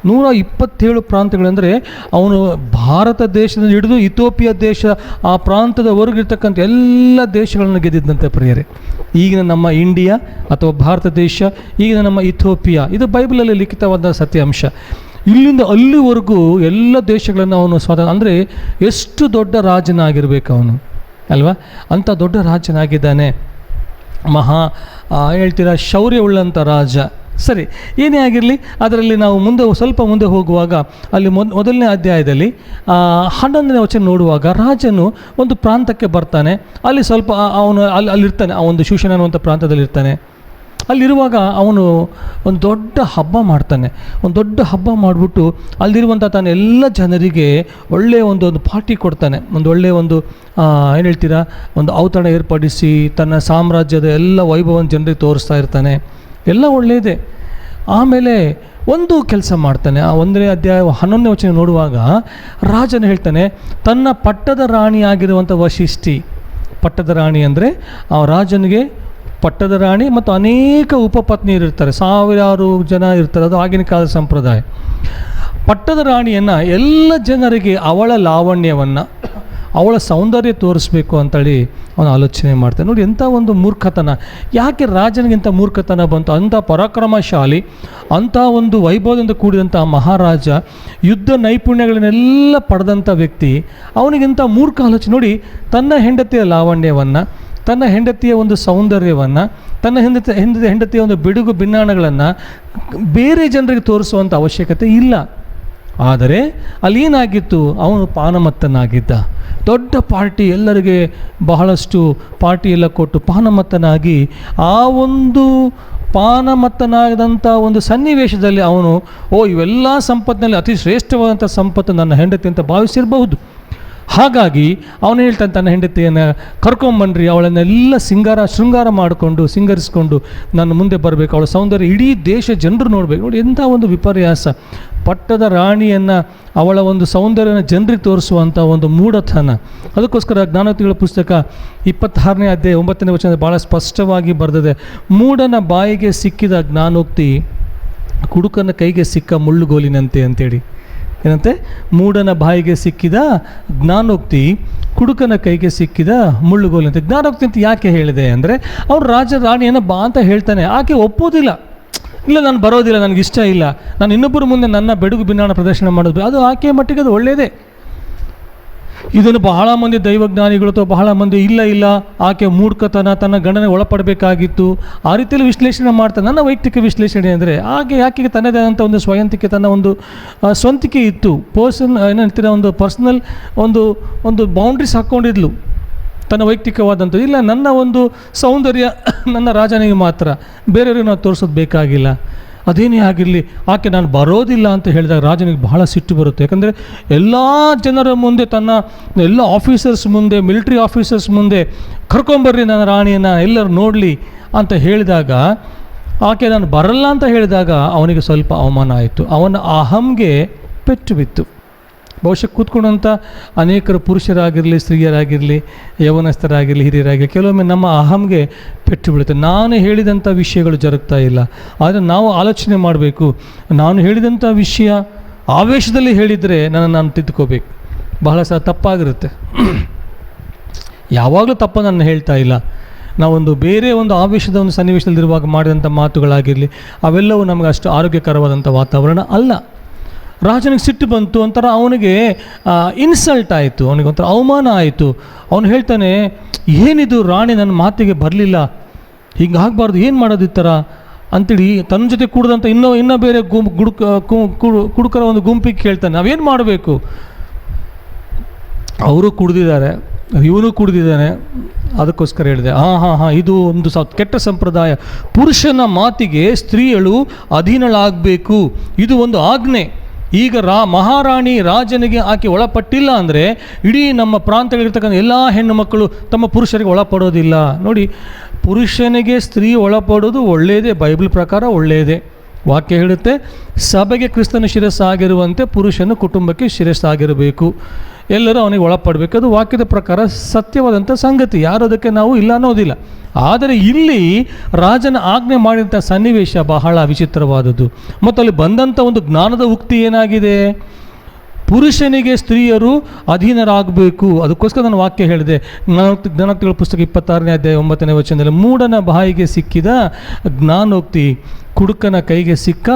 [SPEAKER 3] 127 ಪ್ರಾಂತ್ಯಗಳೆಂದರೆ ಅವನು ಭಾರತ ದೇಶದಿಂದ ಹಿಡಿದು ಇಥೋಪಿಯಾ ದೇಶ, ಆ ಪ್ರಾಂತದವರೆಗಿರ್ತಕ್ಕಂಥ ಎಲ್ಲ ದೇಶಗಳನ್ನು ಗೆದ್ದಿದ್ದಂತೆ ಪ್ರಿಯರೇ. ಈಗಿನ ನಮ್ಮ ಇಂಡಿಯಾ ಅಥವಾ ಭಾರತ ದೇಶ, ಈಗಿನ ನಮ್ಮ ಇಥೋಪಿಯಾ, ಇದು ಬೈಬಲಲ್ಲಿ ಲಿಖಿತವಾದ ಸತ್ಯಾಂಶ. ಇಲ್ಲಿಂದ ಅಲ್ಲಿವರೆಗೂ ಎಲ್ಲ ದೇಶಗಳನ್ನು ಅವನು ಅಂದರೆ ಎಷ್ಟು ದೊಡ್ಡ ರಾಜನಾಗಿರ್ಬೇಕು ಅವನು ಅಲ್ವಾ, ಅಂಥ ದೊಡ್ಡ ರಾಜನಾಗಿದ್ದಾನೆ. ಹೇಳ್ತೀರಾ ಶೌರ್ಯವುಳ್ಳಂಥ ರಾಜ. ಸರಿ, ಏನೇ ಆಗಿರಲಿ, ಅದರಲ್ಲಿ ನಾವು ಸ್ವಲ್ಪ ಮುಂದೆ ಹೋಗುವಾಗ ಅಲ್ಲಿ ಮೊದಲನೇ ಅಧ್ಯಾಯದಲ್ಲಿ 11ನೇ ವಚನ ನೋಡುವಾಗ ರಾಜನು ಒಂದು ಪ್ರಾಂತಕ್ಕೆ ಬರ್ತಾನೆ. ಅಲ್ಲಿ ಸ್ವಲ್ಪ ಅವನು ಅಲ್ಲಿರ್ತಾನೆ, ಆ ಒಂದು ಶೂಷನ್ ಅನ್ನುವಂಥ ಪ್ರಾಂತದಲ್ಲಿರ್ತಾನೆ. ಅಲ್ಲಿರುವಾಗ ಅವನು ಒಂದು ದೊಡ್ಡ ಹಬ್ಬ ಮಾಡ್ತಾನೆ. ಒಂದು ದೊಡ್ಡ ಹಬ್ಬ ಮಾಡಿಬಿಟ್ಟು ಅಲ್ಲಿರುವಂಥ ತಾನು ಎಲ್ಲ ಜನರಿಗೆ ಒಳ್ಳೆಯ ಒಂದು ಪಾರ್ಟಿ ಕೊಡ್ತಾನೆ. ಒಂದು ಒಳ್ಳೆಯ ಒಂದು ಏನು ಹೇಳ್ತೀರಾ, ಒಂದು ಔತಣ ಏರ್ಪಡಿಸಿ ತನ್ನ ಸಾಮ್ರಾಜ್ಯದ ಎಲ್ಲ ವೈಭವವನ್ನು ಜನರಿಗೆ ತೋರಿಸ್ತಾ ಇರ್ತಾನೆ. ಎಲ್ಲ ಒಳ್ಳೆಯದೇ. ಆಮೇಲೆ ಒಂದು ಕೆಲಸ ಮಾಡ್ತಾನೆ. ಆ 1ನೇ ಅಧ್ಯಾಯ 11ನೇ ವಚನ ನೋಡುವಾಗ ರಾಜನು ಹೇಳ್ತಾನೆ, ತನ್ನ ಪಟ್ಟದ ರಾಣಿಯಾಗಿರುವಂಥ ವಶಿಷ್ಠಿ. ಪಟ್ಟದ ರಾಣಿ ಅಂದರೆ ಆ ರಾಜನಿಗೆ ಪಟ್ಟದ ರಾಣಿ ಮತ್ತು ಅನೇಕ ಉಪಪತ್ನಿಯರು ಇರ್ತಾರೆ, ಸಾವಿರಾರು ಜನ ಇರ್ತಾರೆ. ಅದು ಆಗಿನ ಕಾಲದ ಸಂಪ್ರದಾಯ. ಪಟ್ಟದ ರಾಣಿಯನ್ನು ಎಲ್ಲ ಜನರಿಗೆ ಅವಳ ಲಾವಣ್ಯವನ್ನು, ಅವಳ ಸೌಂದರ್ಯ ತೋರಿಸ್ಬೇಕು ಅಂತೇಳಿ ಅವನು ಆಲೋಚನೆ ಮಾಡ್ತಾನೆ. ನೋಡಿ ಎಂಥ ಒಂದು ಮೂರ್ಖತನ. ಯಾಕೆ ರಾಜನಿಗಿಂತ ಮೂರ್ಖತನ ಬಂತು? ಅಂಥ ಪರಾಕ್ರಮಶಾಲಿ, ಅಂಥ ಒಂದು ವೈಭವದಿಂದ ಕೂಡಿದಂಥ ಮಹಾರಾಜ, ಯುದ್ಧ ನೈಪುಣ್ಯಗಳನ್ನೆಲ್ಲ ಪಡೆದಂಥ ವ್ಯಕ್ತಿ, ಅವನಿಗಿಂತ ಮೂರ್ಖ ಆಲೋಚನೆ. ನೋಡಿ, ತನ್ನ ಹೆಂಡತಿಯ ಲಾವಣ್ಯವನ್ನು, ತನ್ನ ಹೆಂಡತಿಯ ಒಂದು ಸೌಂದರ್ಯವನ್ನು, ತನ್ನ ಹೆಂಡತಿಯ ಒಂದು ಬಿಡುಗು ಬಿನ್ನಾಣಗಳನ್ನು ಬೇರೆ ಜನರಿಗೆ ತೋರಿಸುವಂಥ ಅವಶ್ಯಕತೆ ಇಲ್ಲ. ಆದರೆ ಅಲ್ಲೇನಾಗಿತ್ತು, ಅವನು ಪಾನಮತ್ತನಾಗಿದ್ದ. ದೊಡ್ಡ ಪಾರ್ಟಿ, ಎಲ್ಲರಿಗೆ ಬಹಳಷ್ಟು ಪಾರ್ಟಿ ಎಲ್ಲ ಕೊಟ್ಟು ಪಾನಮತ್ತನಾಗಿ, ಆ ಒಂದು ಪಾನಮತ್ತನಾದಂಥ ಒಂದು ಸನ್ನಿವೇಶದಲ್ಲಿ ಅವನು ಇವೆಲ್ಲ ಸಂಪತ್ತಿನಲ್ಲಿ ಅತಿ ಶ್ರೇಷ್ಠವಾದಂಥ ಸಂಪತ್ತು ನನ್ನ ಹೆಂಡತಿ ಅಂತ ಭಾವಿಸಿರಬಹುದು. ಹಾಗಾಗಿ ಅವನು ಹೇಳ್ತಾನೆ, ತನ್ನ ಹೆಂಡತಿಯನ್ನು ಕರ್ಕೊಂಬನ್ರಿ, ಅವಳನ್ನೆಲ್ಲ ಶೃಂಗಾರ ಮಾಡಿಕೊಂಡು ಸಿಂಗರಿಸ್ಕೊಂಡು ನನ್ನ ಮುಂದೆ ಬರಬೇಕು, ಅವಳ ಸೌಂದರ್ಯ ಇಡೀ ದೇಶ ಜನರು ನೋಡಬೇಕು. ನೋಡಿ ಎಂಥ ಒಂದು ವಿಪರ್ಯಾಸ. ಪಟ್ಟದ ರಾಣಿಯನ್ನು, ಅವಳ ಒಂದು ಸೌಂದರ್ಯನ ಜನರಿಗೆ ತೋರಿಸುವಂಥ ಒಂದು ಮೂಢತನ. ಅದಕ್ಕೋಸ್ಕರ ಜ್ಞಾನೋಕ್ತಿಗಳ ಪುಸ್ತಕ 26ನೇ ಅಧ್ಯಾಯ 9ನೇ ವಚನ ಭಾಳ ಸ್ಪಷ್ಟವಾಗಿ ಬರೆದಿದೆ. ಮೂಢನ ಬಾಯಿಗೆ ಸಿಕ್ಕಿದ ಜ್ಞಾನೋಕ್ತಿ ಕುಡುಕನ ಕೈಗೆ ಸಿಕ್ಕ ಮುಳ್ಳುಗೋಲಿನಂತೆ ಅಂತೇಳಿ. ಏನಂತೆ? ಮೂಢನ ಬಾಯಿಗೆ ಸಿಕ್ಕಿದ ಜ್ಞಾನೋಕ್ತಿ ಕುಡುಕನ ಕೈಗೆ ಸಿಕ್ಕಿದ ಮುಳ್ಳುಗೋಲಿನಂತೆ. ಜ್ಞಾನೋಕ್ತಿ ಅಂತ ಯಾಕೆ ಹೇಳಿದೆ ಅಂದರೆ, ಅವ್ರು ರಾಣಿಯನ್ನು ಬಾ ಅಂತ ಹೇಳ್ತಾನೆ. ಆಕೆ ಒಪ್ಪೋದಿಲ್ಲ. ಇಲ್ಲ, ನಾನು ಬರೋದಿಲ್ಲ, ನನಗಿಷ್ಟ ಇಲ್ಲ, ನಾನು ಇನ್ನೊಬ್ಬರ ಮುಂದೆ ನನ್ನ ಬೆಡುಗು ಭಿನ್ನಾಣ ಪ್ರದರ್ಶನ ಮಾಡೋದು, ಅದು ಆಕೆಯ ಮಟ್ಟಿಗೆ ಅದು ಒಳ್ಳೆಯದೇ. ಇದನ್ನು ಬಹಳ ಮಂದಿ ದೈವಜ್ಞಾನಿಗಳು ಅಥವಾ ಬಹಳ ಮಂದಿ ಇಲ್ಲ ಆಕೆ ಮೂರ್ಖತನ, ತನ್ನ ಗಂಡನ ಒಳಪಡಬೇಕಾಗಿತ್ತು, ಆ ರೀತಿಯಲ್ಲಿ ವಿಶ್ಲೇಷಣೆ ಮಾಡ್ತಾರೆ. ನನ್ನ ವೈಯಕ್ತಿಕ ವಿಶ್ಲೇಷಣೆ ಅಂದರೆ, ಆಕೆಗೆ ತನ್ನದೇ ಆದಂಥ ಒಂದು ಸ್ವಯಂತಿಕೆ, ತನ್ನ ಒಂದು ಸ್ವಂತಿಕೆ ಇತ್ತು. ಏನಂತೀರ, ಒಂದು ಪರ್ಸ್ನಲ್ ಒಂದು ಬೌಂಡ್ರೀಸ್ ಹಾಕ್ಕೊಂಡಿದ್ಲು, ತನ್ನ ವೈಯಕ್ತಿಕವಾದಂಥದ್ದು. ಇಲ್ಲ, ನನ್ನ ಒಂದು ಸೌಂದರ್ಯ ನನ್ನ ರಾಜನಿಗೆ ಮಾತ್ರ, ಬೇರೆಯವ್ರಿಗೆ ನಾವು ತೋರಿಸೋದು ಬೇಕಾಗಿಲ್ಲ. ಅದೇನೇ ಆಗಿರಲಿ, ಆಕೆ ನಾನು ಬರೋದಿಲ್ಲ ಅಂತ ಹೇಳಿದಾಗ ರಾಜನಿಗೆ ಬಹಳ ಸಿಟ್ಟು ಬರುತ್ತೆ. ಯಾಕಂದರೆ ಎಲ್ಲ ಜನರ ಮುಂದೆ, ತನ್ನ ಎಲ್ಲ ಆಫೀಸರ್ಸ್ ಮುಂದೆ, ಮಿಲಿಟ್ರಿ ಆಫೀಸರ್ಸ್ ಮುಂದೆ ಕರ್ಕೊಂಬರ್ರಿ ನನ್ನ ರಾಣಿಯನ್ನು, ಎಲ್ಲರೂ ನೋಡಲಿ ಅಂತ ಹೇಳಿದಾಗ, ಆಕೆ ನಾನು ಬರಲ್ಲ ಅಂತ ಹೇಳಿದಾಗ ಅವನಿಗೆ ಸ್ವಲ್ಪ ಅವಮಾನ ಆಯಿತು. ಅವನ ಅಹಂಗೆ ಪೆಟ್ಟು ಬಿತ್ತು. ಬಹುಶಃ ಕೂತ್ಕೊಂಡಂಥ ಅನೇಕರು ಪುರುಷರಾಗಿರಲಿ, ಸ್ತ್ರೀಯರಾಗಿರಲಿ, ಯೌವನಸ್ಥರಾಗಿರಲಿ, ಹಿರಿಯರಾಗಿರಲಿ, ಕೆಲವೊಮ್ಮೆ ನಮ್ಮ ಅಹಂಗೆ ಪೆಟ್ಟು ಬೀಳುತ್ತೆ. ನಾನು ಹೇಳಿದಂಥ ವಿಷಯಗಳು ಜರುಗ್ತಾ ಇಲ್ಲ. ಆದರೆ ನಾವು ಆಲೋಚನೆ ಮಾಡಬೇಕು, ನಾನು ಹೇಳಿದಂಥ ವಿಷಯ ಆವೇಶದಲ್ಲಿ ಹೇಳಿದರೆ ನಾನು ತಿದ್ದುಕೋಬೇಕು. ಬಹಳ ಸಹ ತಪ್ಪಾಗಿರುತ್ತೆ. ಯಾವಾಗಲೂ ತಪ್ಪು ನಾನು ಹೇಳ್ತಾ ಇಲ್ಲ. ನಾವೊಂದು ಬೇರೆ ಒಂದು ಆವೇಶದ ಒಂದು ಸನ್ನಿವೇಶದಲ್ಲಿರುವಾಗ ಮಾಡಿದಂಥ ಮಾತುಗಳಾಗಿರಲಿ, ಅವೆಲ್ಲವೂ ನಮಗೆ ಅಷ್ಟು ಆರೋಗ್ಯಕರವಾದಂಥ ವಾತಾವರಣ ಅಲ್ಲ. ರಾಜನಿಗೆ ಸಿಟ್ಟು ಬಂತು, ಒಂಥರ ಅವನಿಗೆ ಇನ್ಸಲ್ಟ್ ಆಯಿತು, ಅವನಿಗೆ ಒಂಥರ ಅವಮಾನ ಆಯಿತು. ಅವನು ಹೇಳ್ತಾನೆ, ಏನಿದು ರಾಣಿ ನನ್ನ ಮಾತಿಗೆ ಬರಲಿಲ್ಲ, ಹೀಗಾಗಬಾರ್ದು, ಏನು ಮಾಡೋದು ಈ ಥರ ಅಂತೇಳಿ ತನ್ನ ಜೊತೆ ಕೂಡಿದಂಥ ಇನ್ನೂ ಬೇರೆ ಕುಡುಕರ ಒಂದು ಗುಂಪಿಗೆ ಕೇಳ್ತಾನೆ, ನಾವೇನು ಮಾಡಬೇಕು? ಅವರು ಕುಡಿದಿದ್ದಾರೆ, ಇವನು ಕುಡಿದಿದ್ದಾನೆ. ಅದಕ್ಕೋಸ್ಕರ ಹೇಳಿದೆ, ಹಾಂ ಇದು ಒಂದು ಕೆಟ್ಟ ಸಂಪ್ರದಾಯ. ಪುರುಷನ ಮಾತಿಗೆ ಸ್ತ್ರೀಯಳು ಅಧೀನಳಾಗಬೇಕು, ಇದು ಒಂದು ಆಜ್ಞೆ. ಈಗ ಮಹಾರಾಣಿ ರಾಜನಿಗೆ ಆಕೆ ಒಳಪಟ್ಟಿಲ್ಲ ಅಂದರೆ ಇಡೀ ನಮ್ಮ ಪ್ರಾಂತಗಳಿರ್ತಕ್ಕಂಥ ಎಲ್ಲ ಹೆಣ್ಣು ಮಕ್ಕಳು ತಮ್ಮ ಪುರುಷರಿಗೆ ಒಳಪಡೋದಿಲ್ಲ. ನೋಡಿ, ಪುರುಷನಿಗೆ ಸ್ತ್ರೀ ಒಳಪಡೋದು ಒಳ್ಳೆಯದೇ, ಬೈಬಲ್ ಪ್ರಕಾರ ಒಳ್ಳೆಯದೇ. ವಾಕ್ಯ ಹೇಳುತ್ತೆ, ಸಭೆಗೆ ಕ್ರಿಸ್ತನ ಶಿರಸ್ಸಾಗಿರುವಂತೆ ಪುರುಷನು ಕುಟುಂಬಕ್ಕೆ ಶಿರಸ್ಸಾಗಿರಬೇಕು, ಎಲ್ಲರೂ ಅವನಿಗೆ ಒಳಪಡಬೇಕು. ಅದು ವಾಕ್ಯದ ಪ್ರಕಾರ ಸತ್ಯವಾದಂಥ ಸಂಗತಿ, ಯಾರು ಅದಕ್ಕೆ ನಾವು ಇಲ್ಲ ಅನ್ನೋದಿಲ್ಲ. ಆದರೆ ಇಲ್ಲಿ ರಾಜನ ಆಜ್ಞೆ ಮಾಡಿದಂಥ ಸನ್ನಿವೇಶ ಬಹಳ ವಿಚಿತ್ರವಾದದ್ದು. ಮತ್ತು ಅಲ್ಲಿ ಬಂದಂಥ ಒಂದು ಜ್ಞಾನದ ಉಕ್ತಿ ಏನಾಗಿದೆ? ಪುರುಷನಿಗೆ ಸ್ತ್ರೀಯರು ಅಧೀನರಾಗಬೇಕು. ಅದಕ್ಕೋಸ್ಕರ ನಾನು ವಾಕ್ಯ ಹೇಳಿದೆ, ಜ್ಞಾನೋಕ್ತಿಗಳ ಪುಸ್ತಕ 26ನೇ ಅಧ್ಯಾಯ 9ನೇ ವಚನದಲ್ಲಿ, ಮೂಢನ ಬಾಯಿಗೆ ಸಿಕ್ಕಿದ ಜ್ಞಾನೋಕ್ತಿ, ಕುಡುಕನ ಕೈಗೆ ಸಿಕ್ಕ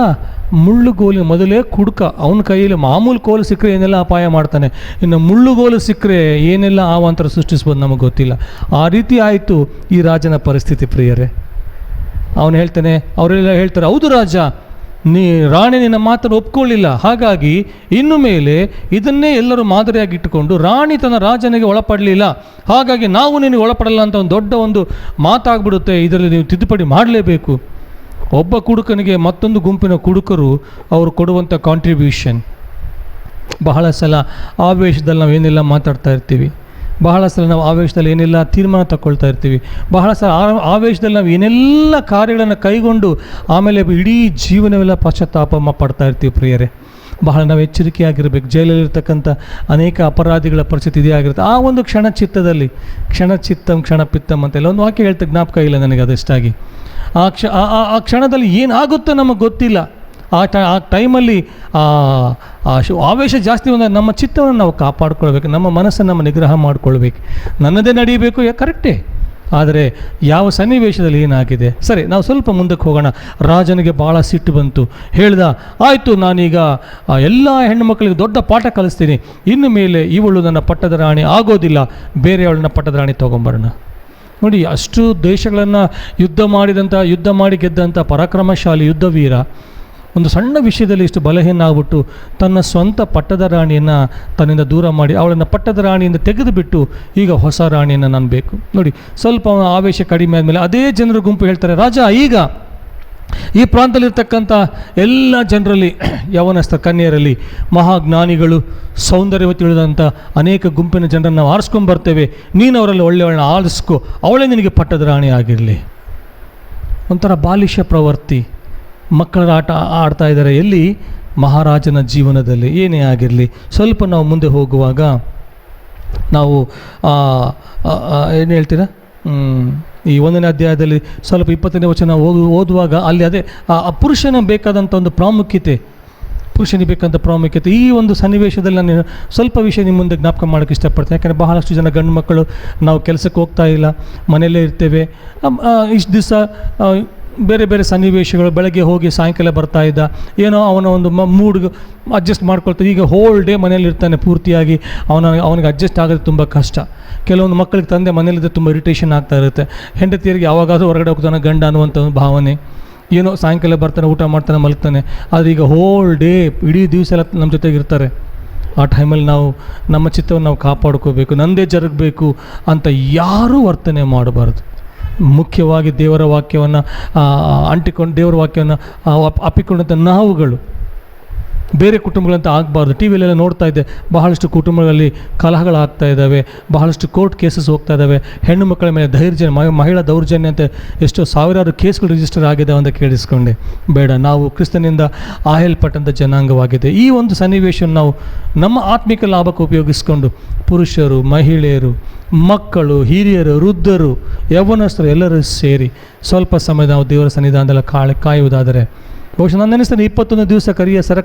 [SPEAKER 3] ಮುಳ್ಳುಗೋಲು. ಮೊದಲೇ ಕುಡುಕ, ಅವನ ಕೈಯಲ್ಲಿ ಮಾಮೂಲು ಕೋಲು ಸಿಕ್ಕರೆ ಏನೆಲ್ಲ ಅಪಾಯ ಮಾಡ್ತಾನೆ, ಇನ್ನು ಮುಳ್ಳುಗೋಲು ಸಿಕ್ಕರೆ ಏನೆಲ್ಲ ಅವಾಂತರ ಸೃಷ್ಟಿಸ್ಬೋದು ನಮಗೆ ಗೊತ್ತಿಲ್ಲ. ಆ ರೀತಿ ಆಯಿತು ಈ ರಾಜನ ಪರಿಸ್ಥಿತಿ ಪ್ರಿಯರೇ. ಅವನು ಹೇಳ್ತಾನೆ, ಅವರೆಲ್ಲ ಹೇಳ್ತಾರೆ, ಹೌದು ರಾಜ, ರಾಣಿ ನಿನ್ನ ಮಾತನ್ನು ಒಪ್ಕೊಳ್ಳಿಲ್ಲ, ಹಾಗಾಗಿ ಇನ್ನು ಮೇಲೆ ಇದನ್ನೇ ಎಲ್ಲರೂ ಮಾದರಿಯಾಗಿಟ್ಟುಕೊಂಡು ರಾಣಿ ತನ್ನ ರಾಜನಿಗೆ ಒಳಪಡಲಿಲ್ಲ, ಹಾಗಾಗಿ ನಾವು ನಿನಗೆ ಒಳಪಡಲ್ಲ ಅಂತ ಒಂದು ದೊಡ್ಡ ಒಂದು ಮಾತಾಗ್ಬಿಡುತ್ತೆ. ಇದರಲ್ಲಿ ನೀವು ತಿದ್ದುಪಡಿ ಮಾಡಲೇಬೇಕು. ಒಬ್ಬ ಕುಡುಕನಿಗೆ ಮತ್ತೊಂದು ಗುಂಪಿನ ಕುಡುಕರು ಅವರು ಕೊಡುವಂಥ ಕಾಂಟ್ರಿಬ್ಯೂಷನ್. ಬಹಳ ಸಲ ಆವೇಶದಲ್ಲಿ ನಾವು ಏನೆಲ್ಲ ಮಾತಾಡ್ತಾ ಇರ್ತೀವಿ, ಬಹಳ ಸಲ ನಾವು ಆವೇಶದಲ್ಲಿ ಏನೆಲ್ಲ ತೀರ್ಮಾನ ತಗೊಳ್ತಾ ಇರ್ತೀವಿ, ಬಹಳ ಸಲ ಆವೇಶದಲ್ಲಿ ನಾವು ಏನೆಲ್ಲ ಕಾರ್ಯಗಳನ್ನು ಕೈಗೊಂಡು ಆಮೇಲೆ ಇಡೀ ಜೀವನವೆಲ್ಲ ಪಶ್ಚಾತ್ತಾಪ ಪಡ್ತಾ ಇರ್ತೀವಿ ಪ್ರಿಯರೇ. ಬಹಳ ನಾವು ಎಚ್ಚರಿಕೆಯಾಗಿರಬೇಕು. ಜೈಲಲ್ಲಿರ್ತಕ್ಕಂಥ ಅನೇಕ ಅಪರಾಧಿಗಳ ಪರಿಸ್ಥಿತಿ ಇದೇ ಆಗಿರುತ್ತೆ. ಆ ಒಂದು ಕ್ಷಣಚಿತ್ತದಲ್ಲಿ, ಕ್ಷಣಚಿತ್ತಂ ಕ್ಷಣಪಿತ್ತಂ ಅಂತೆಲ್ಲ ಒಂದು ವಾಕ್ಯ ಹೇಳ್ತಾ ಜ್ಞಾಪಕ ಇಲ್ಲ ನನಗೆ ಅದಷ್ಟಾಗಿ. ಆ ಕ್ಷಣದಲ್ಲಿ ಏನಾಗುತ್ತೋ ನಮಗೆ ಗೊತ್ತಿಲ್ಲ. ಆ ಟೈಮಲ್ಲಿ ಆವೇಶ ಜಾಸ್ತಿ ಬಂದಾಗ ನಮ್ಮ ಚಿತ್ತವನ್ನು ನಾವು ಕಾಪಾಡ್ಕೊಳ್ಬೇಕು, ನಮ್ಮ ಮನಸ್ಸನ್ನು ನಮ್ಮ ನಿಗ್ರಹ ಮಾಡ್ಕೊಳ್ಬೇಕು. ನನ್ನದೇ ನಡೀಬೇಕು, ಕರೆಕ್ಟೇ. ಆದರೆ ಯಾವ ಸನ್ನಿವೇಶದಲ್ಲಿ ಏನಾಗಿದೆ. ಸರಿ, ನಾವು ಸ್ವಲ್ಪ ಮುಂದಕ್ಕೆ ಹೋಗೋಣ. ರಾಜನಿಗೆ ಭಾಳ ಸಿಟ್ಟು ಬಂತು. ಹೇಳ್ದ, ಆಯಿತು, ನಾನೀಗ ಎಲ್ಲ ಹೆಣ್ಣುಮಕ್ಕಳಿಗೆ ದೊಡ್ಡ ಪಾಠ ಕಲಿಸ್ತೀನಿ, ಇನ್ನು ಮೇಲೆ ಇವಳು ನನ್ನ ಪಟ್ಟದ ರಾಣಿ ಆಗೋದಿಲ್ಲ, ಬೇರೆಯವಳನ್ನ ಪಟ್ಟದ ರಾಣಿ ತೊಗೊಂಬರೋಣ. ನೋಡಿ, ಅಷ್ಟು ದೇಶಗಳನ್ನು ಯುದ್ಧ ಮಾಡಿ ಗೆದ್ದಂಥ ಪರಾಕ್ರಮಶಾಲಿ ಯುದ್ಧವೀರ ಒಂದು ಸಣ್ಣ ವಿಷಯದಲ್ಲಿ ಇಷ್ಟು ಬಲಹೀನ ಆಗ್ಬಿಟ್ಟು ತನ್ನ ಸ್ವಂತ ಪಟ್ಟದ ರಾಣಿಯನ್ನು ತನ್ನಿಂದ ದೂರ ಮಾಡಿ ಅವಳನ್ನು ಪಟ್ಟದ ರಾಣಿಯಿಂದ ತೆಗೆದುಬಿಟ್ಟು ಈಗ ಹೊಸ ರಾಣಿಯನ್ನು ನಾನು ಬೇಕು. ನೋಡಿ, ಸ್ವಲ್ಪ ಆವೇಶ ಕಡಿಮೆ ಆದಮೇಲೆ ಅದೇ ಜನರ ಗುಂಪು ಹೇಳ್ತಾರೆ, ರಾಜ, ಈಗ ಈ ಪ್ರಾಂತದಲ್ಲಿರ್ತಕ್ಕಂಥ ಎಲ್ಲ ಜನರಲ್ಲಿ, ಯವನಸ್ಥ ಕನ್ಯರಲ್ಲಿ, ಮಹಾಜ್ಞಾನಿಗಳು, ಸೌಂದರ್ಯವತಿ ಉಳಿದಂಥ ಅನೇಕ ಗುಂಪಿನ ಜನರನ್ನು ನಾವು ಆರಿಸ್ಕೊಂಡ್ಬರ್ತೇವೆ, ನೀನು ಅವರಲ್ಲಿ ಒಳ್ಳೆಯವಳನ್ನ ಆರಿಸ್ಕೊ, ಅವಳೇ ನಿನಗೆ ಪಟ್ಟದ ರಾಣಿ ಆಗಿರಲಿ. ಒಂಥರ ಬಾಲಿಶ ಪ್ರವೃತ್ತಿ. ಮಕ್ಕಳ ಆಟ ಆಡ್ತಾ ಇದ್ದಾರೆ ಎಲ್ಲಿ? ಮಹಾರಾಜನ ಜೀವನದಲ್ಲಿ. ಏನೇ ಆಗಿರಲಿ, ಸ್ವಲ್ಪ ನಾವು ಮುಂದೆ ಹೋಗುವಾಗ ನಾವು ಏನು ಹೇಳ್ತೀರಾ, ಈ 1ನೇ ಅಧ್ಯಾಯದಲ್ಲಿ ಸ್ವಲ್ಪ 20ನೇ ವಚನ ಓದುವಾಗ ಅಲ್ಲಿ ಅದೇ ಆ ಪುರುಷನ ಬೇಕಾದಂಥ ಒಂದು ಪ್ರಾಮುಖ್ಯತೆ, ಪುರುಷನಿಗೆ ಬೇಕಂತ ಪ್ರಾಮುಖ್ಯತೆ, ಈ ಒಂದು ಸನ್ನಿವೇಶದಲ್ಲಿ ನಾನು ಸ್ವಲ್ಪ ವಿಷಯ ನಿಮ್ಮ ಮುಂದೆ ಜ್ಞಾಪಕ ಮಾಡೋಕ್ಕೆ ಇಷ್ಟಪಡ್ತೀನಿ. ಯಾಕಂದರೆ ಬಹಳಷ್ಟು ಜನ ಗಂಡು ಮಕ್ಕಳು ನಾವು ಕೆಲಸಕ್ಕೆ ಹೋಗ್ತಾ ಇಲ್ಲ, ಮನೆಯಲ್ಲೇ ಇರ್ತೇವೆ. ಇಷ್ಟು ದಿವಸ ಬೇರೆ ಬೇರೆ ಸನ್ನಿವೇಶಗಳು, ಬೆಳಗ್ಗೆ ಹೋಗಿ ಸಾಯಂಕಾಲ ಬರ್ತಾ ಇದ್ದ, ಏನೋ ಅವನ ಒಂದು ಮೂಡ್ಗೆ ಅಡ್ಜಸ್ಟ್ ಮಾಡ್ಕೊಳ್ತಾರೆ. ಈಗ ಹೋಲ್ ಡೇ ಮನೇಲಿರ್ತಾನೆ ಪೂರ್ತಿಯಾಗಿ, ಅವನಿಗೆ ಅಡ್ಜಸ್ಟ್ ಆಗೋದು ತುಂಬ ಕಷ್ಟ. ಕೆಲವೊಂದು ಮಕ್ಕಳಿಗೆ ತಂದೆ ಮನೇಲಿದ್ದರೆ ತುಂಬ ಇರಿಟೇಷನ್ ಆಗ್ತಾ ಇರುತ್ತೆ. ಹೆಂಡತಿಯರಿಗೆ ಯಾವಾಗಾದರೂ ಹೊರಗಡೆ ಹೋಗ್ತಾನೆ ಗಂಡ ಅನ್ನುವಂಥ ಒಂದು ಭಾವನೆ. ಏನೋ ಸಾಯಂಕಾಲ ಬರ್ತಾನೆ, ಊಟ ಮಾಡ್ತಾನೆ, ಮಲಗ್ತಾನೆ. ಆದರೆ ಈಗ ಹೋಲ್ ಡೇ ಇಡೀ ದಿವಸ ಎಲ್ಲ ನಮ್ಮ ಜೊತೆಗಿರ್ತಾರೆ. ಆ ಟೈಮಲ್ಲಿ ನಾವು ನಮ್ಮ ಚಿತ್ತವನ್ನು ನಾವು ಕಾಪಾಡ್ಕೋಬೇಕು, ನಂದೇ ಜರುಗಬೇಕು ಅಂತ ಯಾರೂ ವರ್ತನೆ ಮಾಡಬಾರ್ದು. ಮುಖ್ಯವಾಗಿ ದೇವರ ವಾಕ್ಯವನ್ನು ದೇವರ ವಾಕ್ಯವನ್ನು ಅಪ್ಪಿಕೊಂಡಂಥ ನಾವುಗಳು ಬೇರೆ ಕುಟುಂಬಗಳಂತ ಆಗಬಾರ್ದು. ಟಿ ವಿಲೆಲ್ಲ ನೋಡ್ತಾ ಇದ್ದೆ, ಬಹಳಷ್ಟು ಕುಟುಂಬಗಳಲ್ಲಿ ಕಲಹಗಳಾಗ್ತಾ ಇದ್ದಾವೆ, ಬಹಳಷ್ಟು ಕೋರ್ಟ್ ಕೇಸಸ್ ಹೋಗ್ತಾ ಇದ್ದಾವೆ. ಹೆಣ್ಣು ಮಕ್ಕಳ ಮೇಲೆ ಮಹಿಳಾ ದೌರ್ಜನ್ಯ ಅಂತ ಎಷ್ಟೋ ಸಾವಿರಾರು ಕೇಸ್ಗಳು ರಿಜಿಸ್ಟರ್ ಆಗಿದೆ ಅಂತ ಕೇಳಿಸ್ಕೊಂಡೆ. ಬೇಡ, ನಾವು ಕ್ರಿಸ್ತನಿಂದ ಆಯಲ್ಪಟ್ಟಂಥ ಜನಾಂಗವಾಗಿದೆ. ಈ ಒಂದು ಸನ್ನಿವೇಶವನ್ನು ನಾವು ನಮ್ಮ ಆತ್ಮಿಕ ಲಾಭಕ್ಕೆ ಉಪಯೋಗಿಸ್ಕೊಂಡು ಪುರುಷರು, ಮಹಿಳೆಯರು, ಮಕ್ಕಳು, ಹಿರಿಯರು, ವೃದ್ಧರು, ಯೌವನಸ್ಥರು ಎಲ್ಲರೂ ಸೇರಿ ಸ್ವಲ್ಪ ಸಮಯ ನಾವು ದೇವರ ಸನ್ನಿಧಾನದಲ್ಲಿ ಕಾಯುವುದಾದರೆ ಬಹುಶಃ ನನ್ನ ಅನಿಸ್ತಾನೆ 21 ದಿವಸ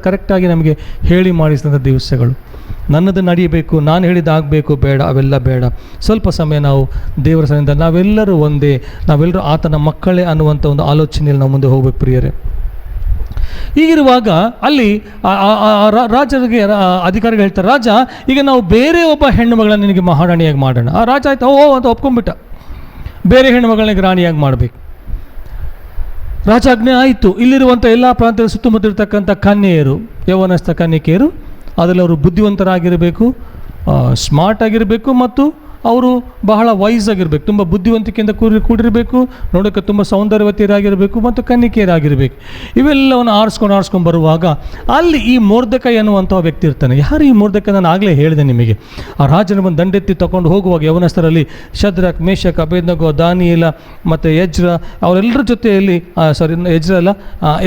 [SPEAKER 3] ಕರೆಕ್ಟಾಗಿ ನಮಗೆ ಹೇಳಿ ಮಾಡಿಸಿದಂಥ ದಿವಸಗಳು. ನನ್ನದು ನಡೆಯಬೇಕು, ನಾನು ಹೇಳಿದ್ದಾಗಬೇಕು, ಬೇಡ, ಅವೆಲ್ಲ ಬೇಡ. ಸ್ವಲ್ಪ ಸಮಯ ನಾವು ದೇವರ ಸನ್ನಿಧಾನ, ನಾವೆಲ್ಲರೂ ಒಂದೇ, ನಾವೆಲ್ಲರೂ ಆತನ ಮಕ್ಕಳೇ ಅನ್ನುವಂಥ ಒಂದು ಆಲೋಚನೆಯಲ್ಲಿ ನಾವು ಮುಂದೆ ಹೋಗ್ಬೇಕು ಪ್ರಿಯರೇ. ಹೀಗಿರುವಾಗ ಅಲ್ಲಿ ರಾಜರಿಗೆ ಅಧಿಕಾರಿಗಳು ಹೇಳ್ತಾರೆ, ರಾಜ, ಈಗ ನಾವು ಬೇರೆ ಒಬ್ಬ ಹೆಣ್ಣು ಮಗಳನ್ನ ನಿನಗೆ ಮಹಾರಾಣಿಯಾಗಿ ಮಾಡೋಣ. ಆ ರಾಜ ಆಯ್ತು, ಅಂತ ಒಪ್ಕೊಂಡ್ಬಿಟ್ಟ, ಬೇರೆ ಹೆಣ್ಣು ಮಗಳನಿಗೆ ರಾಣಿಯಾಗಿ ಮಾಡಬೇಕು. ರಾಜಾಜ್ಞೆ ಆಯಿತು. ಇಲ್ಲಿರುವಂಥ ಎಲ್ಲ ಪ್ರಾಂತ್ಯದ ಸುತ್ತಮುತ್ತ ಇರ್ತಕ್ಕಂಥ ಕನ್ಯೆಯರು, ಯೌವನಸ್ಥ ಕನ್ಯಕೆಯರು, ಅದರಲ್ಲಿ ಅವರು ಬುದ್ಧಿವಂತರಾಗಿರಬೇಕು, ಸ್ಮಾರ್ಟ್ ಆಗಿರಬೇಕು, ಮತ್ತು ಅವರು ಬಹಳ ವೈಸ್ ಆಗಿರಬೇಕು, ತುಂಬ ಬುದ್ಧಿವಂತಿಕೆಯಿಂದ ಕೂಡಿರಬೇಕು, ನೋಡೋಕ್ಕೆ ತುಂಬ ಸೌಂದರ್ಯವತಿಯರಾಗಿರಬೇಕು ಮತ್ತು ಕನ್ನಿಕೆಯರಾಗಿರಬೇಕು. ಇವೆಲ್ಲವನ್ನು ಆರಿಸ್ಕೊಂಡು ಬರುವಾಗ ಅಲ್ಲಿ ಈ ಮೊರ್ದೆಕೈ ಅನ್ನುವಂಥ ವ್ಯಕ್ತಿ ಇರ್ತಾನೆ. ಯಾರು ಈ ಮೊರ್ದೆಕೈ? ನಾನು ಆಗಲೇ ಹೇಳಿದೆ ನಿಮಗೆ. ಆ ರಾಜನ ಒಂದು ದಂಡೆತ್ತಿ ತಗೊಂಡು ಹೋಗುವಾಗ ಯೌವನಸ್ಥರಲ್ಲಿ ಶದ್ರಕ್, ಮೇಷಕ್, ಅಬೇದ್ನಗೋ, ದಾನಿಯೇಲ ಮತ್ತು ಎಜ್ರ, ಅವರೆಲ್ಲರ ಜೊತೆಯಲ್ಲಿ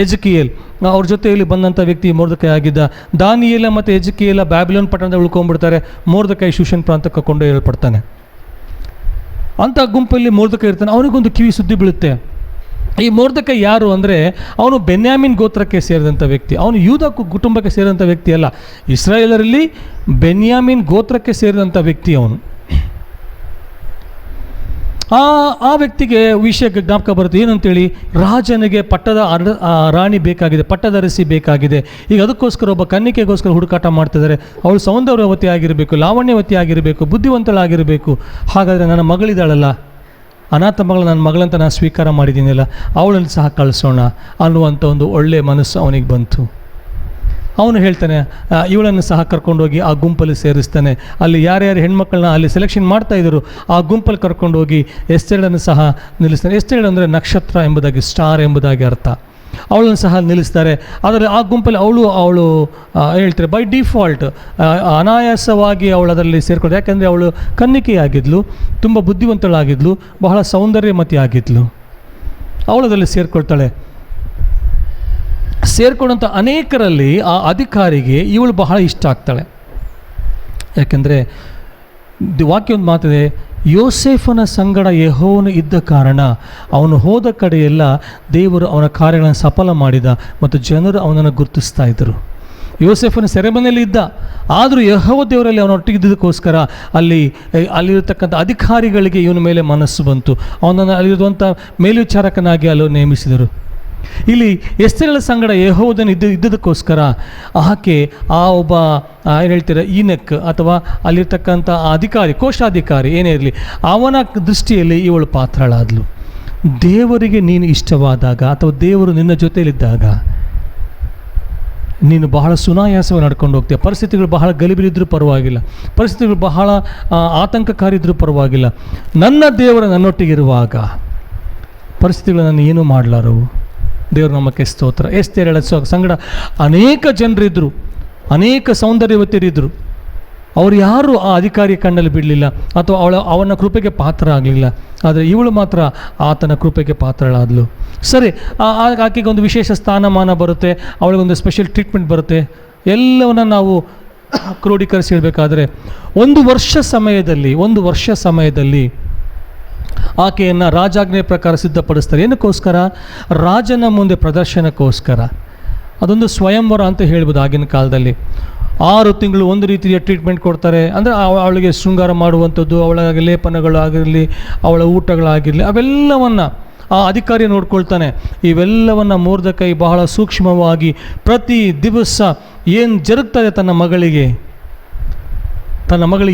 [SPEAKER 3] ಎಜ್ಕಿಯೇಲ್ ಅವ್ರ ಜೊತೆಯಲ್ಲಿ ಬಂದಂಥ ವ್ಯಕ್ತಿ ಮೊರ್ದೆಕೈ ಆಗಿದ್ದ. ದಾನಿಯೇಲ ಮತ್ತು ಎಜ್ಕಿಯೇಲ ಬ್ಯಾಬಿಲೋನ್ ಪಟ್ಟಣದಲ್ಲಿ ಉಳ್ಕೊಂಡ್ಬಿಡ್ತಾರೆ. ಮೊರ್ದೆಕೈ ಶೂಷನ್ ಪ್ರಾಂತಕ್ಕೆ ಕೊಂಡು ಹೇಳ್ಪಡ್ತಾನೆ. ಅಂಥ ಗುಂಪಲ್ಲಿ ಮೊರ್ದೆಕೈ ಇರ್ತಾನೆ. ಅವನಿಗೊಂದು ಕಿವಿ ಸುದ್ದಿ ಬೀಳುತ್ತೆ, ಈ ಮೊರ್ದೆಕೈ ಯಾರು ಅಂದರೆ ಅವನು ಬೆನ್ಯಾಮಿನ್ ಗೋತ್ರಕ್ಕೆ ಸೇರಿದಂಥ ವ್ಯಕ್ತಿ, ಅವನು ಯೂದ ಕುಟುಂಬಕ್ಕೆ ಸೇರಿದಂಥ ವ್ಯಕ್ತಿ ಅಲ್ಲ, ಇಸ್ರಾಯೇಲರಲ್ಲಿ ಬೆನ್ಯಾಮಿನ್ ಗೋತ್ರಕ್ಕೆ ಸೇರಿದಂಥ ವ್ಯಕ್ತಿ ಅವನು. ಆ ವ್ಯಕ್ತಿಗೆ ವಿಷಯ ಜ್ಞಾಪಕ ಬರುತ್ತೆ ಏನಂತೇಳಿ, ರಾಜನಿಗೆ ಪಟ್ಟದ ರಾಣಿ ಬೇಕಾಗಿದೆ, ಪಟ್ಟದರಸಿ ಬೇಕಾಗಿದೆ. ಈಗ ಅದಕ್ಕೋಸ್ಕರ ಒಬ್ಬ ಕನ್ನಿಕೆಗೋಸ್ಕರ ಹುಡುಕಾಟ ಮಾಡ್ತಿದ್ದಾರೆ. ಅವಳು ಸೌಂದರ್ಯವತಿ ಆಗಿರಬೇಕು, ಲಾವಣ್ಯವತಿ ಆಗಿರಬೇಕು, ಬುದ್ಧಿವಂತಳಾಗಿರಬೇಕು. ಹಾಗಾದರೆ ನನ್ನ ಮಗಳಿದ್ದಾಳಲ್ಲ, ಅನಾಥ ಮಗಳು ನನ್ನ ಮಗಳಂತ ನಾನು ಸ್ವೀಕಾರ ಮಾಡಿದ್ದೀನಲ್ಲ, ಅವಳನ್ನು ಸಹ ಕಳಿಸೋಣ ಅನ್ನುವಂಥ ಒಂದು ಒಳ್ಳೆಯ ಮನಸ್ಸು ಅವನಿಗೆ ಬಂತು. ಅವನು ಹೇಳ್ತಾನೆ, ಇವಳನ್ನು ಸಹ ಕರ್ಕೊಂಡೋಗಿ ಆ ಗುಂಪಲ್ಲಿ ಸೇರಿಸ್ತಾನೆ. ಅಲ್ಲಿ ಯಾರ್ಯಾರು ಹೆಣ್ಮಕ್ಳನ್ನ ಅಲ್ಲಿ ಸೆಲೆಕ್ಷನ್ ಮಾಡ್ತಾಯಿದ್ರು ಆ ಗುಂಪಲ್ಲಿ ಕರ್ಕೊಂಡೋಗಿ ಎಸ್ತೇಳನ್ನು ಸಹ ನಿಲ್ಲಿಸ್ತಾನೆ. ಎಸ್ತೇಳು ಅಂದರೆ ನಕ್ಷತ್ರ ಎಂಬುದಾಗಿ, ಸ್ಟಾರ್ ಎಂಬುದಾಗಿ ಅರ್ಥ. ಅವಳನ್ನು ಸಹ ನಿಲ್ಲಿಸ್ತಾರೆ. ಆದರೆ ಆ ಗುಂಪಲ್ಲಿ ಅವಳು ಹೇಳ್ತಾರೆ ಬೈ ಡಿಫಾಲ್ಟ್ ಅನಾಯಾಸವಾಗಿ ಅವಳು ಅದರಲ್ಲಿ ಸೇರ್ಕೊಂಡು, ಯಾಕೆಂದರೆ ಅವಳು ಕನ್ನಿಕೆಯಾಗಿದ್ಲು, ತುಂಬ ಬುದ್ಧಿವಂತಳಾಗಿದ್ಲು, ಬಹಳ ಸೌಂದರ್ಯಮತಿ ಆಗಿದ್ಲು. ಅವಳು ಅದರಲ್ಲಿ ಸೇರಿಕೊಳ್ತಾಳೆ. ಸೇರ್ಕೊಂಡಂಥ ಅನೇಕರಲ್ಲಿ ಆ ಅಧಿಕಾರಿಗೆ ಇವಳು ಬಹಳ ಇಷ್ಟ ಆಗ್ತಾಳೆ. ಯಾಕೆಂದರೆ ವಾಕ್ಯ ಒಂದು ಮಾತಿದೆ, ಯೋಸೇಫನ ಸಂಗಡ ಯೆಹೋವನು ಇದ್ದ ಕಾರಣ ಅವನು ಹೋದ ಕಡೆಯೆಲ್ಲ ದೇವರು ಅವನ ಕಾರ್ಯಗಳನ್ನು ಸಫಲ ಮಾಡಿದ ಮತ್ತು ಜನರು ಅವನನ್ನು ಗುರುತಿಸ್ತಾ ಇದ್ದರು. ಯೋಸೇಫನ ಸೆರೆಮನೆಯಲ್ಲಿ ಇದ್ದ, ಆದರೂ ಯೆಹೋವ ದೇವರಲ್ಲಿ ಅವನೊಟ್ಟಿಗಿದ್ದದಕ್ಕೋಸ್ಕರ ಅಲ್ಲಿರತಕ್ಕಂಥ ಅಧಿಕಾರಿಗಳಿಗೆ ಇವನ ಮೇಲೆ ಮನಸ್ಸು ಬಂತು. ಅವನನ್ನು ಅಲ್ಲಿರುವಂಥ ಮೇಲ್ವಿಚಾರಕನಾಗಿ ಅಲ್ಲಿ ನೇಮಿಸಿದರು. ಇಲ್ಲಿ ಎಸ್ತೇರಳ ಸಂಗಡ ಯೆಹೋವನು ಇದ್ದದಕ್ಕೋಸ್ಕರ ಆಕೆ ಆ ಒಬ್ಬ ಏನು ಹೇಳ್ತೀರ ಈನಕ್ ಅಥವಾ ಅಲ್ಲಿರ್ತಕ್ಕಂಥ ಅಧಿಕಾರಿ, ಕೋಶಾಧಿಕಾರಿ ಏನೇ ಇರಲಿ, ಅವನ ದೃಷ್ಟಿಯಲ್ಲಿ ಇವಳು ಪಾತ್ರಳಾದಳು. ದೇವರಿಗೆ ನೀನು ಇಷ್ಟವಾದಾಗ ಅಥವಾ ದೇವರು ನಿನ್ನ ಜೊತೆಯಲ್ಲಿದ್ದಾಗ ನೀನು ಬಹಳ ಸುನಾಯಾಸವಾಗಿ ನಡ್ಕೊಂಡು ಹೋಗ್ತೀಯ. ಪರಿಸ್ಥಿತಿಗಳು ಬಹಳ ಗಲಿಬಿಲಿದ್ರೂ ಪರವಾಗಿಲ್ಲ, ಪರಿಸ್ಥಿತಿಗಳು ಬಹಳ ಆತಂಕಕಾರಿ ಇದ್ರೂ ಪರವಾಗಿಲ್ಲ. ನನ್ನ ದೇವರು ನನ್ನೊಟ್ಟಿಗಿರುವಾಗ ಪರಿಸ್ಥಿತಿಗಳು ನಾನು ಏನೂ ಮಾಡಲಾರವು. ದೇವರು ನಮ್ಮಕ್ಕೆ ಸ್ತೋತ್ರ. ಎಸ್ತೇರಳ ಸಂಗಡ ಅನೇಕ ಜನರಿದ್ದರು, ಅನೇಕ ಸೌಂದರ್ಯವತಿಯರಿದ್ದರು. ಅವರು ಯಾರು ಆ ಅಧಿಕಾರಿ ಕಣ್ಣಲ್ಲಿ ಬಿಡಲಿಲ್ಲ ಅಥವಾ ಅವನ ಕೃಪೆಗೆ ಪಾತ್ರ ಆಗಲಿಲ್ಲ. ಆದರೆ ಇವಳು ಮಾತ್ರ ಆತನ ಕೃಪೆಗೆ ಪಾತ್ರಳಾದಳು. ಸರಿ, ಆಕೆಗೆ ಒಂದು ವಿಶೇಷ ಸ್ಥಾನಮಾನ ಬರುತ್ತೆ, ಅವಳಿಗೊಂದು ಸ್ಪೆಷಲ್ ಟ್ರೀಟ್ಮೆಂಟ್ ಬರುತ್ತೆ. ಎಲ್ಲವನ್ನ ನಾವು ಕ್ರೋಢೀಕರಿಸಿ ಹೇಳಬೇಕಾದ್ರೆ ಒಂದು ವರ್ಷ ಸಮಯದಲ್ಲಿ ಆಕೆಯನ್ನು ರಾಜಾಜ್ಞೆ ಪ್ರಕಾರ ಸಿದ್ಧಪಡಿಸ್ತಾರೆ. ಏನಕ್ಕೋಸ್ಕರ? ರಾಜನ ಮುಂದೆ ಪ್ರದರ್ಶನಕ್ಕೋಸ್ಕರ. ಅದೊಂದು ಸ್ವಯಂವರ ಅಂತ ಹೇಳ್ಬೋದು. ಆಗಿನ ಕಾಲದಲ್ಲಿ 6 ತಿಂಗಳು ಒಂದು ರೀತಿಯ ಟ್ರೀಟ್ಮೆಂಟ್ ಕೊಡ್ತಾರೆ. ಅಂದರೆ ಅವಳಿಗೆ ಶೃಂಗಾರ ಮಾಡುವಂಥದ್ದು, ಅವಳ ಲೇಪನಗಳು ಆಗಿರಲಿ, ಅವಳ ಊಟಗಳಾಗಿರಲಿ, ಅವೆಲ್ಲವನ್ನು ಆ ಅಧಿಕಾರಿ ನೋಡ್ಕೊಳ್ತಾನೆ. ಇವೆಲ್ಲವನ್ನು ಮೊರ್ದೆಕೈ ಬಹಳ ಸೂಕ್ಷ್ಮವಾಗಿ ಪ್ರತಿ ದಿವಸ ಏನು ಜರುಗ್ತದೆ ತನ್ನ ಮಗಳಿಗೆ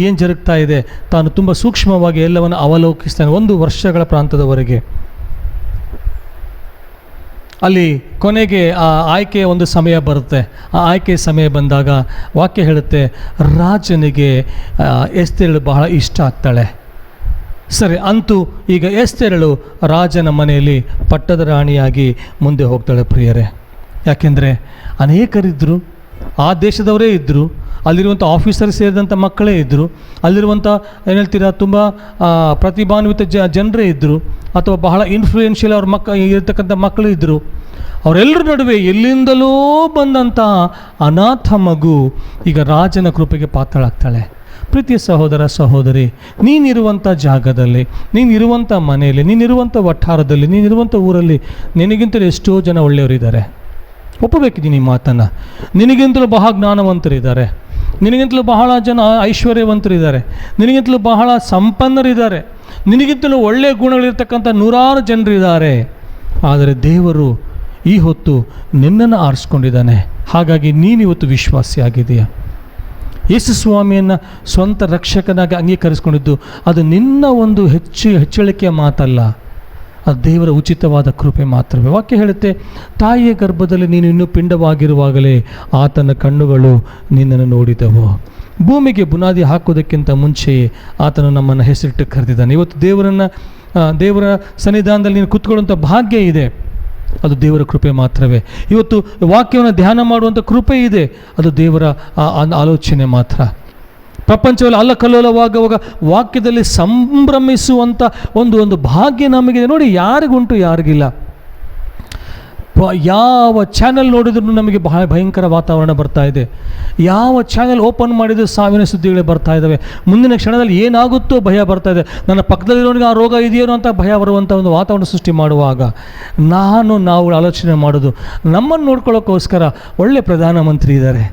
[SPEAKER 3] ಏನು ಜರುಗ್ತಾ ಇದೆ, ತಾನು ತುಂಬ ಸೂಕ್ಷ್ಮವಾಗಿ ಎಲ್ಲವನ್ನು ಅವಲೋಕಿಸ್ತಾನೆ 1 ವರ್ಷಗಳ ಪ್ರಾಂತದವರೆಗೆ. ಅಲ್ಲಿ ಕೊನೆಗೆ ಆ ಆಯ್ಕೆಯ ಒಂದು ಸಮಯ ಬರುತ್ತೆ. ಆ ಆಯ್ಕೆಯ ಸಮಯ ಬಂದಾಗ ವಾಕ್ಯ ಹೇಳುತ್ತೆ, ರಾಜನಿಗೆ ಎಸ್ತೇರಳು ಬಹಳ ಇಷ್ಟ ಆಗ್ತಾಳೆ. ಸರಿ, ಅಂತೂ ಈಗ ಎಸ್ತೇರಳು ರಾಜನ ಮನೆಯಲ್ಲಿ ಪಟ್ಟದ ರಾಣಿಯಾಗಿ ಮುಂದೆ ಹೋಗ್ತಾಳೆ ಪ್ರಿಯರೇ. ಯಾಕೆಂದರೆ ಅನೇಕರಿದ್ದರು, ಆ ದೇಶದವರೇ ಇದ್ದರು, ಅಲ್ಲಿರುವಂಥ ಆಫೀಸರ್ ಸೇರಿದಂಥ ಮಕ್ಕಳೇ ಇದ್ದರು, ಅಲ್ಲಿರುವಂಥ ಏನು ಹೇಳ್ತೀರಾ ತುಂಬ ಪ್ರತಿಭಾನ್ವಿತ ಜನರೇ ಇದ್ದರು, ಅಥವಾ ಬಹಳ ಇನ್ಫ್ಲೂಯೆನ್ಷಿಯಲ್ ಅವ್ರ ಇರತಕ್ಕಂಥ ಮಕ್ಕಳು ಇದ್ದರು. ಅವರೆಲ್ಲರ ನಡುವೆ ಎಲ್ಲಿಂದಲೋ ಬಂದಂಥ ಅನಾಥ ಮಗು ಈಗ ರಾಜನ ಕೃಪೆಗೆ ಪಾತ್ರಳಾಗ್ತಾಳೆ. ಪ್ರೀತಿಯ ಸಹೋದರ ಸಹೋದರಿ, ನೀನಿರುವಂಥ ಜಾಗದಲ್ಲಿ, ನೀನಿರುವಂಥ ಮನೆಯಲ್ಲಿ, ನೀನಿರುವಂಥ ವಠಾರದಲ್ಲಿ, ನೀನಿರುವಂಥ ಊರಲ್ಲಿ ನಿನಗಿಂತಲೂ ಎಷ್ಟೋ ಜನ ಒಳ್ಳೆಯವರಿದ್ದಾರೆ. ಒಪ್ಪಬೇಕಿದ್ದೀನಿ ಈ ಮಾತನ್ನು. ನಿನಗಿಂತಲೂ ಬಹಳ ಜ್ಞಾನವಂತರಿದ್ದಾರೆ, ನಿನಗಿಂತಲೂ ಬಹಳ ಜನ ಐಶ್ವರ್ಯವಂತರಿದ್ದಾರೆ, ನಿನಗಿಂತಲೂ ಬಹಳ ಸಂಪನ್ನರಿದ್ದಾರೆ, ನಿನಗಿಂತಲೂ ಒಳ್ಳೆಯ ಗುಣಗಳಿರ್ತಕ್ಕಂಥ 100 ಜನರಿದ್ದಾರೆ. ಆದರೆ ದೇವರು ಈ ಹೊತ್ತು ನಿನ್ನನ್ನು ಆರಿಸ್ಕೊಂಡಿದ್ದಾನೆ. ಹಾಗಾಗಿ ನೀನಿವತ್ತು ವಿಶ್ವಾಸಿಯಾಗಿದೆಯಾ? ಯೇಸು ಸ್ವಾಮಿಯನ್ನು ಸ್ವಂತ ರಕ್ಷಕನಾಗಿ ಅಂಗೀಕರಿಸ್ಕೊಂಡಿದ್ದು ಅದು ನಿನ್ನ ಒಂದು ಹೆಚ್ಚಳಿಕೆಯ ಮಾತಲ್ಲ, ಅದು ದೇವರ ಉಚಿತವಾದ ಕೃಪೆ ಮಾತ್ರವೇ. ವಾಕ್ಯ ಹೇಳುತ್ತೆ, ತಾಯಿಯ ಗರ್ಭದಲ್ಲಿ ನೀನು ಇನ್ನೂ ಪಿಂಡವಾಗಿರುವಾಗಲೇ ಆತನ ಕಣ್ಣುಗಳು ನಿನ್ನನ್ನು ನೋಡಿದವು. ಭೂಮಿಗೆ ಬುನಾದಿ ಹಾಕೋದಕ್ಕಿಂತ ಮುಂಚೆಯೇ ಆತನು ನಮ್ಮನ್ನು ಹೆಸರಿಟ್ಟು ಕರೆದಿದ್ದಾನೆ. ಇವತ್ತು ದೇವರ ಸನ್ನಿಧಾನದಲ್ಲಿ ನೀನು ಕೂತ್ಕೊಳ್ಳುವಂಥ ಭಾಗ್ಯ ಇದೆ, ಅದು ದೇವರ ಕೃಪೆ ಮಾತ್ರವೇ. ಇವತ್ತು ವಾಕ್ಯವನ್ನು ಧ್ಯಾನ ಮಾಡುವಂಥ ಕೃಪೆ ಇದೆ, ಅದು ದೇವರ ಆಲೋಚನೆ ಮಾತ್ರ. ಪ್ರಪಂಚದಲ್ಲಿ ಅಲ್ಲಕಲ್ಲೋಲವಾಗುವಾಗ ವಾಕ್ಯದಲ್ಲಿ ಸಂಭ್ರಮಿಸುವಂಥ ಒಂದು ಭಾಗ್ಯ ನಮಗಿದೆ. ನೋಡಿ, ಯಾರಿಗುಂಟು, ಯಾರಿಗಿಲ್ಲ. ಯಾವ ಚಾನೆಲ್ ನೋಡಿದ್ರೂ ನಮಗೆ ಬಹಳ ಭಯಂಕರ ವಾತಾವರಣ ಬರ್ತಾ ಇದೆ. ಯಾವ ಚಾನೆಲ್ ಓಪನ್ ಮಾಡಿದರೂ ಸಾವಿನ ಸುದ್ದಿಗಳೇ ಬರ್ತಾ ಇದ್ದಾವೆ. ಮುಂದಿನ ಕ್ಷಣದಲ್ಲಿ ಏನಾಗುತ್ತೋ ಭಯ ಬರ್ತಾ ಇದೆ. ನನ್ನ ಪಕ್ಕದಲ್ಲಿರೋನಿಗೆ ಆ ರೋಗ ಇದೆಯೇನೋ ಅಂತ ಭಯ ಬರುವಂಥ ಒಂದು ವಾತಾವರಣ ಸೃಷ್ಟಿ ಮಾಡುವಾಗ ನಾವು ಆಲೋಚನೆ ಮಾಡೋದು, ನಮ್ಮನ್ನು ನೋಡ್ಕೊಳ್ಳೋಕ್ಕೋಸ್ಕರ ಒಳ್ಳೆ ಪ್ರಧಾನಮಂತ್ರಿ ಇದ್ದಾರೆ,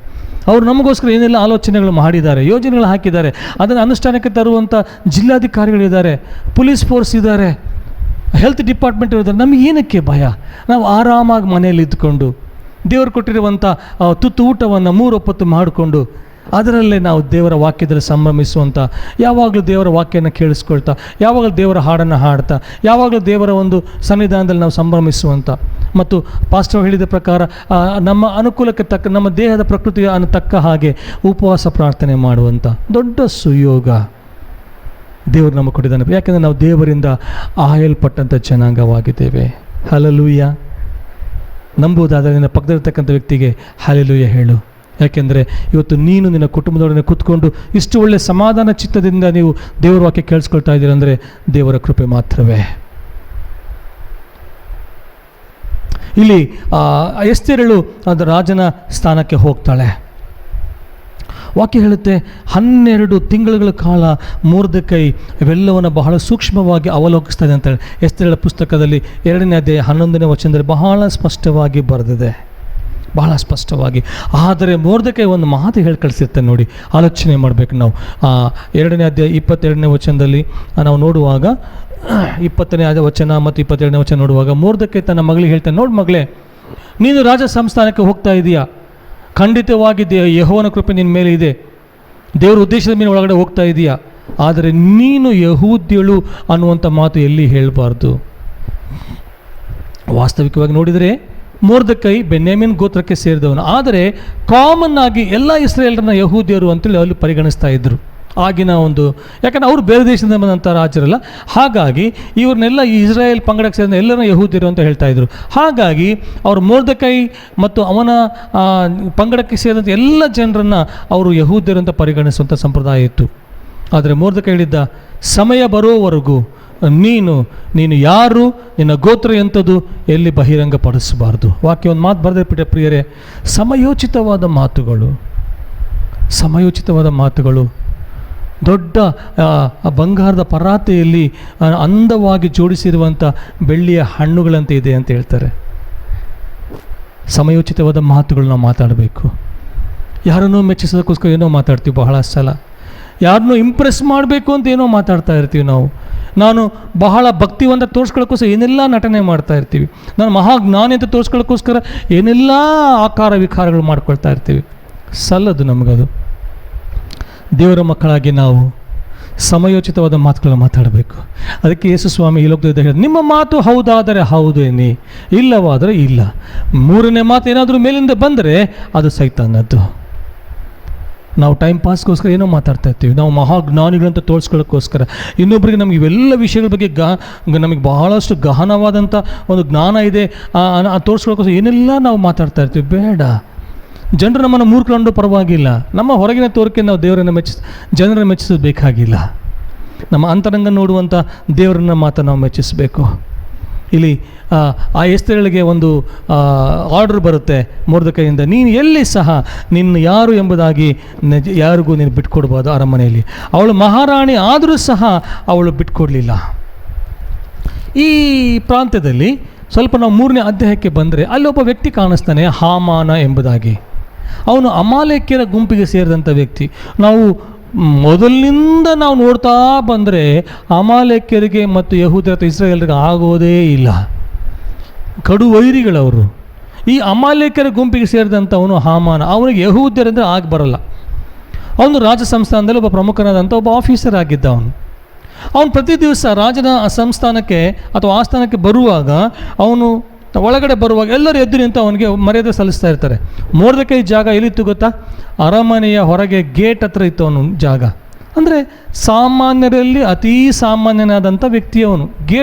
[SPEAKER 3] ಅವರು ನಮಗೋಸ್ಕರ ಏನೆಲ್ಲ ಆಲೋಚನೆಗಳು ಮಾಡಿದ್ದಾರೆ, ಯೋಜನೆಗಳು ಹಾಕಿದ್ದಾರೆ, ಅದನ್ನು ಅನುಷ್ಠಾನಕ್ಕೆ ತರುವಂಥ ಜಿಲ್ಲಾಧಿಕಾರಿಗಳಿದ್ದಾರೆ, ಪೊಲೀಸ್ ಫೋರ್ಸ್ ಇದ್ದಾರೆ, ಹೆಲ್ತ್ ಡಿಪಾರ್ಟ್ಮೆಂಟ್ ಇದ್ದಾರೆ. ನಮಗೆ ಏನಕ್ಕೆ ಭಯ? ನಾವು ಆರಾಮಾಗಿ ಮನೆಯಲ್ಲಿ ಇದ್ದುಕೊಂಡು ದೇವರು ಕೊಟ್ಟಿರುವಂಥ ತುತ್ತು ಊಟವನ್ನು 3 ಹೊತ್ತು ಮಾಡಿಕೊಂಡು ಅದರಲ್ಲೇ ನಾವು ದೇವರ ವಾಕ್ಯದಲ್ಲಿ ಸಂಭ್ರಮಿಸುವಂಥ, ಯಾವಾಗಲೂ ದೇವರ ವಾಕ್ಯನ ಕೇಳಿಸ್ಕೊಳ್ತಾ, ಯಾವಾಗಲೂ ದೇವರ ಹಾಡನ್ನು ಹಾಡ್ತಾ, ಯಾವಾಗಲೂ ದೇವರ ಒಂದು ಸನ್ನಿಧಾನದಲ್ಲಿ ನಾವು ಸಂಭ್ರಮಿಸುವಂಥ, ಮತ್ತು ಪಾಸ್ಟರ್ ಹೇಳಿದ ಪ್ರಕಾರ ನಮ್ಮ ಅನುಕೂಲಕ್ಕೆ ತಕ್ಕ, ನಮ್ಮ ದೇಹದ ಪ್ರಕೃತಿಯ ತಕ್ಕ ಹಾಗೆ ಉಪವಾಸ ಪ್ರಾರ್ಥನೆ ಮಾಡುವಂಥ ದೊಡ್ಡ ಸುಯೋಗ ದೇವರು ನಮಗೆ ಕೊಟ್ಟಿದ್ದಾನೆ. ಯಾಕೆಂದರೆ ನಾವು ದೇವರಿಂದ ಆಯಲ್ಪಟ್ಟಂಥ ಜನಾಂಗವಾಗಿದ್ದೇವೆ. ಹಲ್ಲೆಲೂಯಾ. ನಂಬುವುದಾದರೆ ನಿನ್ನ ಪಕ್ಕದಲ್ಲಿರ್ತಕ್ಕಂಥ ವ್ಯಕ್ತಿಗೆ ಹಲ್ಲೆಲೂಯಾ ಹೇಳು. ಯಾಕೆಂದರೆ ಇವತ್ತು ನೀನು ನಿನ್ನ ಕುಟುಂಬದೊಡನೆ ಕೂತ್ಕೊಂಡು ಇಷ್ಟು ಒಳ್ಳೆ ಸಮಾಧಾನ ಚಿತ್ತದಿಂದ ನೀವು ದೇವರ ವಾಕ್ಯ ಕೇಳಿಸ್ಕೊಳ್ತಾ ಇದ್ದೀರಂದರೆ ದೇವರ ಕೃಪೆ ಮಾತ್ರವೇ. ಇಲ್ಲಿ ಎಸ್ತೇರಳು ಅದು ರಾಜನ ಸ್ಥಾನಕ್ಕೆ ಹೋಗ್ತಾಳೆ. ವಾಕ್ಯ ಹೇಳುತ್ತೆ 12 ತಿಂಗಳುಗಳ ಕಾಲ ಮೊರ್ದೆಕೈ ಇವೆಲ್ಲವನ್ನು ಬಹಳ ಸೂಕ್ಷ್ಮವಾಗಿ ಅವಲೋಕಿಸ್ತಾ ಇದೆ ಅಂತೇಳಿ ಎಸ್ತೇರಳ ಪುಸ್ತಕದಲ್ಲಿ 2ನೇ ಅಧ್ಯಾಯ 11ನೇ ವಚನದಲ್ಲಿ ಬಹಳ ಸ್ಪಷ್ಟವಾಗಿ ಬರೆದಿದೆ, ಬಹಳ ಸ್ಪಷ್ಟವಾಗಿ. ಆದರೆ ಮೊರ್ದೆಕೈ ಒಂದು ಮಾತು ಹೇಳಿ ಕಳಿಸಿರ್ತಾನೆ ನೋಡಿ, ಆಲೋಚನೆ ಮಾಡಬೇಕು ನಾವು. 2ನೇ ಅಧ್ಯಾಯ 22ನೇ ವಚನದಲ್ಲಿ ನಾವು ನೋಡುವಾಗ, 20ನೇ ವಚನ ಮತ್ತು 22ನೇ ವಚನ ನೋಡುವಾಗ ಮೊರ್ದೆಕೈ ತನ್ನ ಮಗಳಿಗೆ ಹೇಳ್ತಾನೆ, ನೋಡು ಮಗಳೇ, ನೀನು ರಾಜ ಸಂಸ್ಥಾನಕ್ಕೆ ಹೋಗ್ತಾ ಇದೀಯಾ, ಖಂಡಿತವಾಗಿ ಯೆಹೋವನ ಕೃಪೆ ನಿನ್ನ ಮೇಲೆ ಇದೆ, ದೇವರ ಉದ್ದೇಶದ ಮೇಲೆ ಒಳಗಡೆ ಹೋಗ್ತಾ ಇದೆಯಾ, ಆದರೆ ನೀನು ಯಹೂದ್ಯಳು ಅನ್ನುವಂಥ ಮಾತು ಎಲ್ಲಿ ಹೇಳಬಾರ್ದು. ವಾಸ್ತವಿಕವಾಗಿ ನೋಡಿದರೆ ಮೊರ್ದೆಕೈ ಬೆನ್ಯಾಮೀನ್ ಗೋತ್ರಕ್ಕೆ ಸೇರಿದವನು, ಆದರೆ ಕಾಮನ್ ಆಗಿ ಎಲ್ಲ ಇಸ್ರಾಯೇಲರನ್ನ ಯಹೂದ್ಯರು ಅಂತೇಳಿ ಅಲ್ಲಿ ಪರಿಗಣಿಸ್ತಾ ಇದ್ದರು ಆಗಿನ ಒಂದು, ಯಾಕಂದರೆ ಅವರು ಬೇರೆ ದೇಶದಿಂದ ಬಂದಂಥ ರಾಜರಲ್ಲ, ಹಾಗಾಗಿ ಇವ್ರನ್ನೆಲ್ಲ ಈ ಇಸ್ರಾಯೇಲ್ ಪಂಗಡಕ್ಕೆ ಸೇರಿದ ಎಲ್ಲರನ್ನ ಯಹೂದ್ಯರು ಅಂತ ಹೇಳ್ತಾ ಇದ್ರು. ಹಾಗಾಗಿ ಅವರು ಮೊರ್ದೆಕೈ ಮತ್ತು ಅವನ ಪಂಗಡಕ್ಕೆ ಸೇರಿದಂಥ ಎಲ್ಲ ಜನರನ್ನು ಅವರು ಯಹೂದ್ಯರು ಅಂತ ಪರಿಗಣಿಸುವಂಥ ಸಂಪ್ರದಾಯ ಇತ್ತು. ಆದರೆ ಮೊರ್ದೆಕೈ ಹೇಳಿದ್ದ, ಸಮಯ ಬರೋವರೆಗೂ ನೀನು ಯಾರು, ನಿನ್ನ ಗೋತ್ರ ಎಂಥದ್ದು ಎಲ್ಲಿ ಬಹಿರಂಗಪಡಿಸಬಾರ್ದು. ವಾಕ್ಯ ಒಂದು ಮಾತು ಬರೆದಿರ್ಬಿಟ್ಟೆ ಪ್ರಿಯರೇ, ಸಮಯೋಚಿತವಾದ ಮಾತುಗಳು ದೊಡ್ಡ ಬಂಗಾರದ ಪರಾತೆಯಲ್ಲಿ ಅಂದವಾಗಿ ಜೋಡಿಸಿರುವಂಥ ಬೆಳ್ಳಿಯ ಹಣ್ಣುಗಳಂತೆ ಇದೆ ಅಂತ ಹೇಳ್ತಾರೆ. ಸಮಯೋಚಿತವಾದ ಮಾತುಗಳು ನಾವು ಮಾತಾಡಬೇಕು. ಯಾರನ್ನೋ ಮೆಚ್ಚಿಸೋದಕ್ಕೋಸ್ಕರ ಏನೋ ಮಾತಾಡ್ತೀವಿ, ಬಹಳ ಸಲ ಯಾರನ್ನೋ ಇಂಪ್ರೆಸ್ ಮಾಡಬೇಕು ಅಂತ ಏನೋ ಮಾತಾಡ್ತಾ ಇರ್ತೀವಿ. ನಾನು ಬಹಳ ಭಕ್ತಿವಂತ ತೋರಿಸ್ಕೊಳ್ಳೋಕ್ಕೋಸ್ಕರ ಏನೆಲ್ಲ ನಟನೆ ಮಾಡ್ತಾ ಇರ್ತೀವಿ. ನಾನು ಮಹಾಜ್ಞಾನಿ ಅಂತ ತೋರಿಸ್ಕೊಳ್ಳೋಕ್ಕೋಸ್ಕರ ಏನೆಲ್ಲ ಆಕಾರ ವಿಕಾರಗಳು ಮಾಡ್ಕೊಳ್ತಾ ಇರ್ತೀವಿ. ಸಲ್ಲದು ನಮಗದು. ದೇವರ ಮಕ್ಕಳಾಗಿ ನಾವು ಸಮಯೋಚಿತವಾದ ಮಾತುಗಳನ್ನು ಮಾತಾಡಬೇಕು. ಅದಕ್ಕೆ ಯೇಸು ಸ್ವಾಮಿ ಈ ಲೋಕದಲ್ಲಿ ಹೇಳಿದ, ನಿಮ್ಮ ಮಾತು ಹೌದಾದರೆ ಹೌದು ಎನ್ನಿ, ಇಲ್ಲವಾದರೆ ಇಲ್ಲ. 3ನೇ ಮಾತು ಏನಾದರೂ ಮೇಲಿಂದ ಬಂದರೆ ಅದು ಸೈತಾನದ್ದು. ನಾವು ಟೈಮ್ ಪಾಸ್ಗೋಸ್ಕರ ಏನೋ ಮಾತಾಡ್ತಾ ಇರ್ತೀವಿ, ನಾವು ಮಹಾಜ್ಞಾನಿಗಳಂತ ತೋರಿಸ್ಕೊಳ್ಳೋಕ್ಕೋಸ್ಕರ, ಇನ್ನೊಬ್ಬರಿಗೆ ನಮಗೆ ಇವೆಲ್ಲ ವಿಷಯಗಳ ಬಗ್ಗೆ ನಮಗೆ ಬಹಳಷ್ಟು ಗಹನವಾದಂಥ ಒಂದು ಜ್ಞಾನ ಇದೆ ತೋರಿಸ್ಕೊಳ್ಳೋಕ್ಕೋಸ್ಕರ ಏನೆಲ್ಲ ನಾವು ಮಾತಾಡ್ತಾ ಇರ್ತೀವಿ. ಬೇಡ. ಜನರು ನಮ್ಮನ್ನು ಮೂರ್ಕೊಂಡು ಪರವಾಗಿಲ್ಲ, ನಮ್ಮ ಹೊರಗಿನ ತೋರಿಕೆ ನಾವು ಜನರನ್ನು ಮೆಚ್ಚಿಸೋದು ಬೇಕಾಗಿಲ್ಲ. ನಮ್ಮ ಅಂತರಂಗ ನೋಡುವಂಥ ದೇವರನ್ನ ಮಾತ್ರ ನಾವು ಮೆಚ್ಚಿಸಬೇಕು. ಇಲ್ಲಿ ಆ ಎಸ್ತೇರಳಿಗೆ ಒಂದು ಆರ್ಡರ್ ಬರುತ್ತೆ ಮೊರ್ದೆಕೈಯಿಂದ, ನೀನು ಎಲ್ಲಿ ಸಹ ನಿನ್ನ ಯಾರು ಎಂಬುದಾಗಿ ಯಾರಿಗೂ ನೀನು ಬಿಟ್ಕೊಡ್ಬೋದು ಅರಮನೆಯಲ್ಲಿ. ಅವಳು ಮಹಾರಾಣಿ ಆದರೂ ಸಹ ಅವಳು ಬಿಟ್ಕೊಡ್ಲಿಲ್ಲ. ಈ ಪ್ರಾಂತ್ಯದಲ್ಲಿ ಸ್ವಲ್ಪ ನಾವು 3ನೇ ಅಧ್ಯಾಯಕ್ಕೆ ಬಂದರೆ ಅಲ್ಲೊಬ್ಬ ವ್ಯಕ್ತಿ ಕಾಣಿಸ್ತಾನೆ, ಹಾಮಾನ ಎಂಬುದಾಗಿ. ಅವನು ಅಮಾಲೇಕ್ಯರ ಗುಂಪಿಗೆ ಸೇರಿದಂಥ ವ್ಯಕ್ತಿ. ನಾವು ಮೊದಲಿನಿಂದ ನಾವು ನೋಡ್ತಾ ಬಂದರೆ ಅಮಾಲೇಕ್ಯರಿಗೆ ಮತ್ತು ಯಹೂದ್ಯರ ಅಥವಾ ಇಸ್ರಾಯೇಲರಿಗೆ ಆಗೋದೇ ಇಲ್ಲ, ಕಡು ವೈರಿಗಳವರು. ಈ ಅಮಾಲೇಕ್ಯರ ಗುಂಪಿಗೆ ಸೇರಿದಂಥವನು ಹಾಮಾನ. ಅವನಿಗೆ ಯಹೂದ್ಯರಿಂದ ಆಗಿ ಬರಲ್ಲ. ಅವನು ರಾಜ ಸಂಸ್ಥಾನದಲ್ಲಿ ಒಬ್ಬ ಪ್ರಮುಖನಾದಂಥ ಒಬ್ಬ ಆಫೀಸರ್ ಆಗಿದ್ದ. ಅವನು ಪ್ರತಿ ದಿವಸ ರಾಜನ ಸಂಸ್ಥಾನಕ್ಕೆ ಅಥವಾ ಆಸ್ಥಾನಕ್ಕೆ ಬರುವಾಗ, ಅವನು ಒಳಗಡೆ ಬರುವಾಗ ಎಲ್ಲರೂ ಎದ್ದು ನಿಂತು ಅವನಿಗೆ ಮರ್ಯಾದೆ ಸಲ್ಲಿಸ್ತಾ ಇರ್ತಾರೆ. ಮೊರ್ದೆಕೈ ಜಾಗ ಎಲ್ಲಿತ್ತು ಗೊತ್ತಾ? ಅರಮನೆಯ ಹೊರಗೆ ಗೇಟ್ ಹತ್ರ ಇತ್ತು ಅವನು ಜಾಗ. ಅಂದರೆ ಸಾಮಾನ್ಯರಲ್ಲಿ ಅತೀ ಸಾಮಾನ್ಯನಾದಂಥ ವ್ಯಕ್ತಿಯವನು.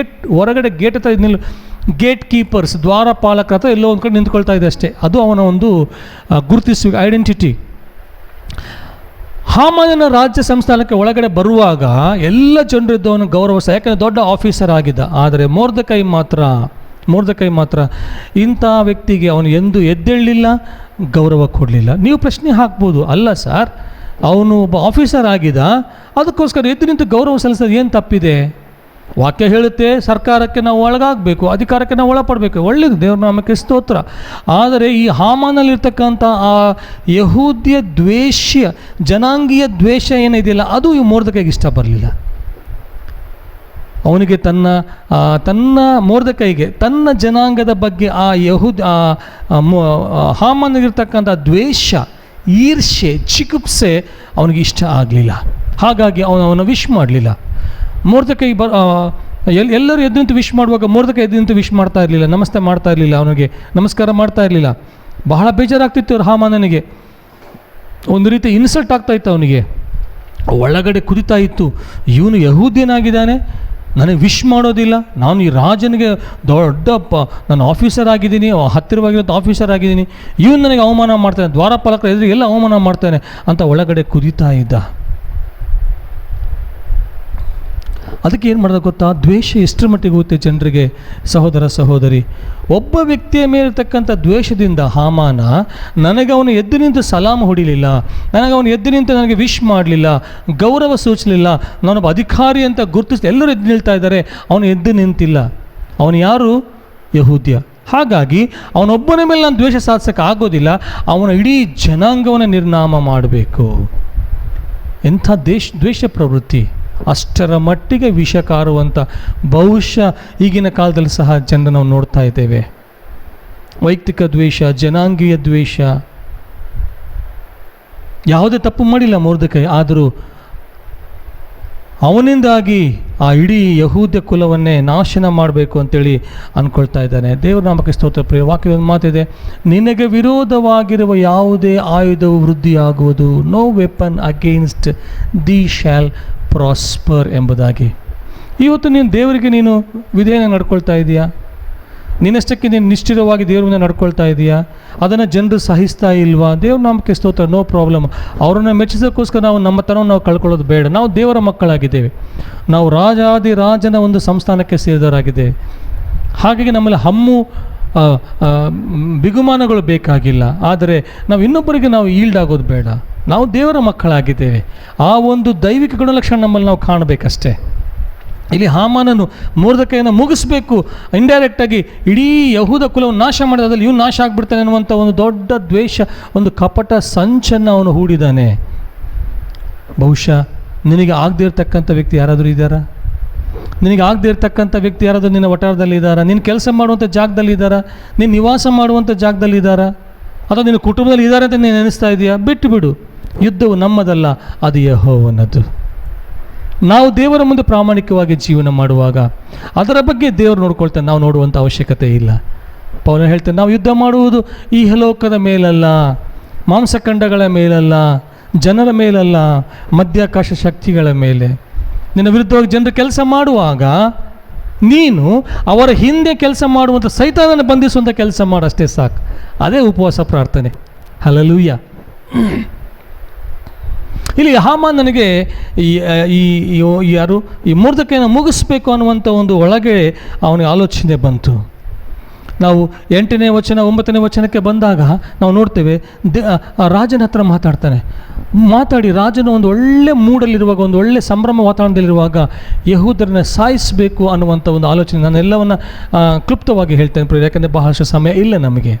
[SPEAKER 3] ಹೊರಗಡೆ ಗೇಟ್ ಹತ್ರ ಗೇಟ್ ಕೀಪರ್ಸ್, ದ್ವಾರಪಾಲಕರ ಹತ್ರ ಎಲ್ಲೋ ಒಂದು ಕಡೆ ನಿಂತ್ಕೊಳ್ತಾ ಇದೆ ಅಷ್ಟೇ. ಅದು ಅವನ ಒಂದು ಗುರುತಿಸುವ ಐಡೆಂಟಿಟಿ. ಹಾಮಾನನ ರಾಜ್ಯ ಸಂಸ್ಥಾನಕ್ಕೆ ಒಳಗಡೆ ಬರುವಾಗ ಎಲ್ಲ ಜನರಿದ್ದವನು ಗೌರವಿಸ, ಯಾಕಂದರೆ ದೊಡ್ಡ ಆಫೀಸರ್ ಆಗಿದ್ದ. ಆದರೆ ಮೊರ್ದೆಕೈ ಮಾತ್ರ ಮೊರ್ದೆಕೈ ಮಾತ್ರ ಇಂಥ ವ್ಯಕ್ತಿಗೆ ಅವನು ಎಂದೂ ಎದ್ದೇಳಲಿಲ್ಲ, ಗೌರವ ಕೊಡಲಿಲ್ಲ. ನೀವು ಪ್ರಶ್ನೆ ಹಾಕ್ಬೋದು, ಅಲ್ಲ ಸರ್ ಅವನು ಒಬ್ಬ ಆಫೀಸರ್ ಆಗಿದ್ದ, ಅದಕ್ಕೋಸ್ಕರ ಎದ್ದು ನಿಂತು ಗೌರವ ಸಲ್ಲಿಸೋದು ಏನು ತಪ್ಪಿದೆ? ವಾಕ್ಯ ಹೇಳುತ್ತೆ ಸರ್ಕಾರಕ್ಕೆ ನಾವು ಒಳಗಾಗಬೇಕು, ಅಧಿಕಾರಕ್ಕೆ ನಾವು ಒಳಪಡಬೇಕು, ಒಳ್ಳೆಯದು, ದೇವ್ರ ನಾಮಕ್ಕೆ ಸ್ತೋತ್ರ. ಆದರೆ ಈ ಹಾಮಾನಲ್ಲಿರ್ತಕ್ಕಂಥ ಆ ಯಹೂದ್ಯ ದ್ವೇಷ, ಜನಾಂಗೀಯ ದ್ವೇಷ ಏನಿದೆಯಲ್ಲ, ಅದು ಈ ಮೊರ್ದೆಕೈಗೆ ಇಷ್ಟ ಬರಲಿಲ್ಲ. ಅವನಿಗೆ ತನ್ನ ಮೊರ್ದೆಕೈಗೆ ತನ್ನ ಜನಾಂಗದ ಬಗ್ಗೆ ಆ ಹಾಮಾನಲ್ಲಿರ್ತಕ್ಕಂಥ ದ್ವೇಷ, ಈರ್ಷೆ, ಚಿಕಿತ್ಸೆ ಅವನಿಗೆ ಇಷ್ಟ ಆಗಲಿಲ್ಲ. ಹಾಗಾಗಿ ಅವನ ವಿಶ್ ಮಾಡಲಿಲ್ಲ. ಮೊರ್ದೆಕೈ ಎಲ್ಲರೂ ಎದ್ದು ನಿಂತು ವಿಶ್ ಮಾಡುವಾಗ ಮೊರ್ದೆಕೈ ಎದ್ದು ನಿಂತು ವಿಶ್ ಮಾಡ್ತಾ ಇರಲಿಲ್ಲ, ನಮಸ್ತೆ ಮಾಡ್ತಾ ಇರಲಿಲ್ಲ, ಅವನಿಗೆ ನಮಸ್ಕಾರ ಮಾಡ್ತಾ ಇರಲಿಲ್ಲ. ಬಹಳ ಬೇಜಾರಾಗ್ತಿತ್ತು ಅವ್ರು ಹಾಮಾನನಿಗೆ. ಒಂದು ರೀತಿ ಇನ್ಸಲ್ಟ್ ಆಗ್ತಾಯಿತ್ತು ಅವನಿಗೆ, ಒಳಗಡೆ ಕುದಿತಾ ಇತ್ತು. ಇವನು ಯಹೂದ್ಯನಾಗಿದ್ದಾನೆ, ನನಗೆ ವಿಶ್ ಮಾಡೋದಿಲ್ಲ, ನಾನು ಈ ರಾಜನಿಗೆ ದೊಡ್ಡ ನಾನು ಆಫೀಸರ್ ಆಗಿದ್ದೀನಿ, ಹತ್ತಿರವಾಗಿರೋ ಆಫೀಸರ್ ಆಗಿದ್ದೀನಿ, ಇವನು ನನಗೆ ಅವಮಾನ ಮಾಡ್ತಾನೆ, ದ್ವಾರಪಾಲಕರ ಎದುರು ಎಲ್ಲ ಅವಮಾನ ಮಾಡ್ತಾನೆ ಅಂತ ಒಳಗಡೆ ಕುದಿತಾ ಇದ್ದ. ಅದಕ್ಕೆ ಏನು ಮಾಡೋದು ಗೊತ್ತಾ? ದ್ವೇಷ ಎಷ್ಟರ ಮಟ್ಟಿಗೆ ಹೋಗುತ್ತೆ ಜನರಿಗೆ. ಸಹೋದರ ಸಹೋದರಿ, ಒಬ್ಬ ವ್ಯಕ್ತಿಯ ಮೇಲಿರ್ತಕ್ಕಂಥ ದ್ವೇಷದಿಂದ ಹಾಮಾನ ನನಗೆ ಅವನು ಎದ್ದು ನಿಂತು ಸಲಾಮ್ ಹೊಡಿಲಿಲ್ಲ, ನನಗೆ ಅವನು ಎದ್ದು ನಿಂತು ನನಗೆ ವಿಶ್ ಮಾಡಲಿಲ್ಲ, ಗೌರವ ಸೂಚಲಿಲ್ಲ, ನಾನೊಬ್ಬ ಅಧಿಕಾರಿ ಅಂತ ಗುರುತಿಸಿ ಎಲ್ಲರೂ ಎದ್ದು ನಿಲ್ತಾ ಇದ್ದಾರೆ, ಅವನು ಎದ್ದು ನಿಂತಿಲ್ಲ. ಅವನು ಯಾರು? ಯಹೂದ್ಯ. ಹಾಗಾಗಿ ಅವನೊಬ್ಬನ ಮೇಲೆ ನಾನು ದ್ವೇಷ ಸಾಧಿಸೋಕ್ಕೆ ಆಗೋದಿಲ್ಲ, ಅವನ ಇಡೀ ಜನಾಂಗವನ್ನು ನಿರ್ನಾಮ ಮಾಡಬೇಕು. ಎಂಥ ದ್ವೇಷ ಪ್ರವೃತ್ತಿ, ಅಷ್ಟರ ಮಟ್ಟಿಗೆ ವಿಷ ಕಾರುವಂಥ ಬಹುಶಃ ಈಗಿನ ಕಾಲದಲ್ಲಿ ಸಹ ಜನರನ್ನು ನಾವು ನೋಡ್ತಾ ಇದ್ದೇವೆ. ವೈಯಕ್ತಿಕ ದ್ವೇಷ, ಜನಾಂಗೀಯ ದ್ವೇಷ. ಯಾವುದೇ ತಪ್ಪು ಮಾಡಿಲ್ಲ ಮೊರ್ದೆಕೈ, ಆದರೂ ಅವನಿಂದಾಗಿ ಆ ಇಡೀ ಯಹೂದ್ಯ ಕುಲವನ್ನೇ ನಾಶನ ಮಾಡಬೇಕು ಅಂತೇಳಿ ಅಂದ್ಕೊಳ್ತಾ ಇದ್ದಾನೆ. ದೇವರ ನಾಮಕ್ಕೆ ಸ್ತೋತ್ರ. ಪ್ರಿಯ ವಾಕ್ಯದ ಒಂದು ಮಾತಿದೆ, ನಿನಗೆ ವಿರೋಧವಾಗಿರುವ ಯಾವುದೇ ಆಯುಧವು ವೃದ್ಧಿಯಾಗುವುದು, no weapon against thee shall prosper ಎಂಬುದಾಗಿ. ಇವತ್ತು ನೀನು ದೇವರಿಗೆ ನೀನು ವಿಧೇಯನ ನಡ್ಕೊಳ್ತಾ ಇದೆಯಾ? ನಿನ್ನಷ್ಟಕ್ಕೆ ನೀನು ನಿಷ್ಠಿರವಾಗಿ ದೇವ್ರ ಮುಂದೆ ನಡ್ಕೊಳ್ತಾ ಇದೆಯಾ? ಅದನ್ನು ಜನರು ಸಹಿಸ್ತಾ ಇಲ್ವಾ? ದೇವ್ರ ನಾಮಕ್ಕೆ ಸ್ತೋತ್ರ, ನೋ ಪ್ರಾಬ್ಲಮ್. ಅವರನ್ನು ಮೆಚ್ಚಿಸೋಕ್ಕೋಸ್ಕರ ನಾವು ನಮ್ಮ ತನವನ್ನು ನಾವು ಕಳ್ಕೊಳ್ಳೋದು ಬೇಡ. ನಾವು ದೇವರ ಮಕ್ಕಳಾಗಿದ್ದೇವೆ, ನಾವು ರಾಜನ ಒಂದು ಸಂಸ್ಥಾನಕ್ಕೆ ಸೇರಿದವರಾಗಿದ್ದೇವೆ. ಹಾಗಾಗಿ ನಮ್ಮಲ್ಲಿ ಹಮ್ಮು ಬಿಗುಮಾನಗಳು ಬೇಕಾಗಿಲ್ಲ. ಆದರೆ ನಾವು ಇನ್ನೊಬ್ಬರಿಗೆ ನಾವು ಈಲ್ಡ್ ಆಗೋದು ಬೇಡ. ನಾವು ದೇವರ ಮಕ್ಕಳಾಗಿದ್ದೇವೆ. ಆ ಒಂದು ದೈವಿಕ ಗುಣಲಕ್ಷಣ ನಮ್ಮಲ್ಲಿ ನಾವು ಕಾಣಬೇಕಷ್ಟೇ. ಇಲ್ಲಿ ಹಾಮಾನನು ಮೊರ್ದೆಕೈಯನ್ನು ಮುಗಿಸ್ಬೇಕು, ಇಂಡೈರೆಕ್ಟಾಗಿ ಇಡೀ ಯಹೂದ ಕುಲವನ್ನು ನಾಶ ಮಾಡಿದ, ಅದರಲ್ಲಿ ಇವನು ನಾಶ ಆಗಿಬಿಡ್ತಾನೆ ಅನ್ನುವಂಥ ಒಂದು ದೊಡ್ಡ ದ್ವೇಷ, ಒಂದು ಕಪಟ ಸಂಚನ್ನು ಅವನು ಹೂಡಿದ್ದಾನೆ. ಬಹುಶಃ ನಿನಗೆ ಆಗದೇ ಇರತಕ್ಕಂಥ ವ್ಯಕ್ತಿ ಯಾರಾದರೂ ಇದ್ದಾರಾ? ನಿನಗೆ ಆಗದೇ ಇರತಕ್ಕಂಥ ವ್ಯಕ್ತಿ ಯಾರಾದರೂ ನಿನ್ನ ವಟಾರದಲ್ಲಿ ಇದ್ದಾರಾ? ನೀನು ಕೆಲಸ ಮಾಡುವಂಥ ಜಾಗದಲ್ಲಿ ಇದ್ದಾರಾ? ನೀನು ನಿವಾಸ ಮಾಡುವಂಥ ಜಾಗದಲ್ಲಿ ಇದ್ದಾರಾ? ಅಥವಾ ನಿನ್ನ ಕುಟುಂಬದಲ್ಲಿ ಇದ್ದಾರೆ ಅಂತ ನೀನು ನೆನೆಸ್ತಾ ಇದೆಯಾ? ಬಿಟ್ಟು ಬಿಡು. ಯುದ್ಧವು ನಮ್ಮದಲ್ಲ, ಅದು ಯೆಹೋವನದು. ನಾವು ದೇವರ ಮುಂದೆ ಪ್ರಾಮಾಣಿಕವಾಗಿ ಜೀವನ ಮಾಡುವಾಗ ಅದರ ಬಗ್ಗೆ ದೇವರು ನೋಡ್ಕೊಳ್ತಾನೆ, ನಾವು ನೋಡುವಂಥ ಅವಶ್ಯಕತೆ ಇಲ್ಲ. ಪೌಲ ಹೇಳ್ತಾನೆ, ನಾವು ಯುದ್ಧ ಮಾಡುವುದು ಈ ಲೋಕದ ಮೇಲಲ್ಲ, ಮಾಂಸಖಂಡಗಳ ಮೇಲಲ್ಲ, ಜನರ ಮೇಲಲ್ಲ, ಮಧ್ಯಾಕಾಶ ಶಕ್ತಿಗಳ ಮೇಲೆ. ನಿನ್ನ ವಿರುದ್ಧವಾಗಿ ಜನರು ಕೆಲಸ ಮಾಡುವಾಗ ನೀನು ಅವರ ಹಿಂದೆ ಕೆಲಸ ಮಾಡುವಂಥ ಸೈತಾನನ್ನು ಬಂಧಿಸುವಂಥ ಕೆಲಸ ಮಾಡಷ್ಟೇ ಸಾಕು. ಅದೇ ಉಪವಾಸ ಪ್ರಾರ್ಥನೆ. ಹಲ್ಲೆಲೂಯಾ. ಇಲ್ಲಿ ಹಾಮಾನನಿಗೆ ಈ ಮೊರ್ದೆಕೈಯನ್ನು ಮುಗಿಸ್ಬೇಕು ಅನ್ನುವಂಥ ಒಂದು ಒಳಗೆ ಅವನಿಗೆ ಆಲೋಚನೆ ಬಂತು. ನಾವು 8ನೇ ವಚನ 9ನೇ ವಚನಕ್ಕೆ ಬಂದಾಗ ನಾವು ನೋಡ್ತೇವೆ, ರಾಜನ ಹತ್ರ ಮಾತಾಡಿ ರಾಜನ ಒಂದು ಒಳ್ಳೆ ಮೂಡಲ್ಲಿರುವಾಗ, ಒಂದು ಒಳ್ಳೆ ಸಂಭ್ರಮ ವಾತಾವರಣದಲ್ಲಿರುವಾಗ ಯಹೂದರನ್ನ ಸಾಯಿಸಬೇಕು ಅನ್ನುವಂಥ ಒಂದು ಆಲೋಚನೆ. ನಾನು ಎಲ್ಲವನ್ನು ಕ್ಲುಪ್ತವಾಗಿ ಹೇಳ್ತೇನೆ, ಯಾಕಂದರೆ ಬಹಳಷ್ಟು ಸಮಯ ಇಲ್ಲ ನಮಗೆ.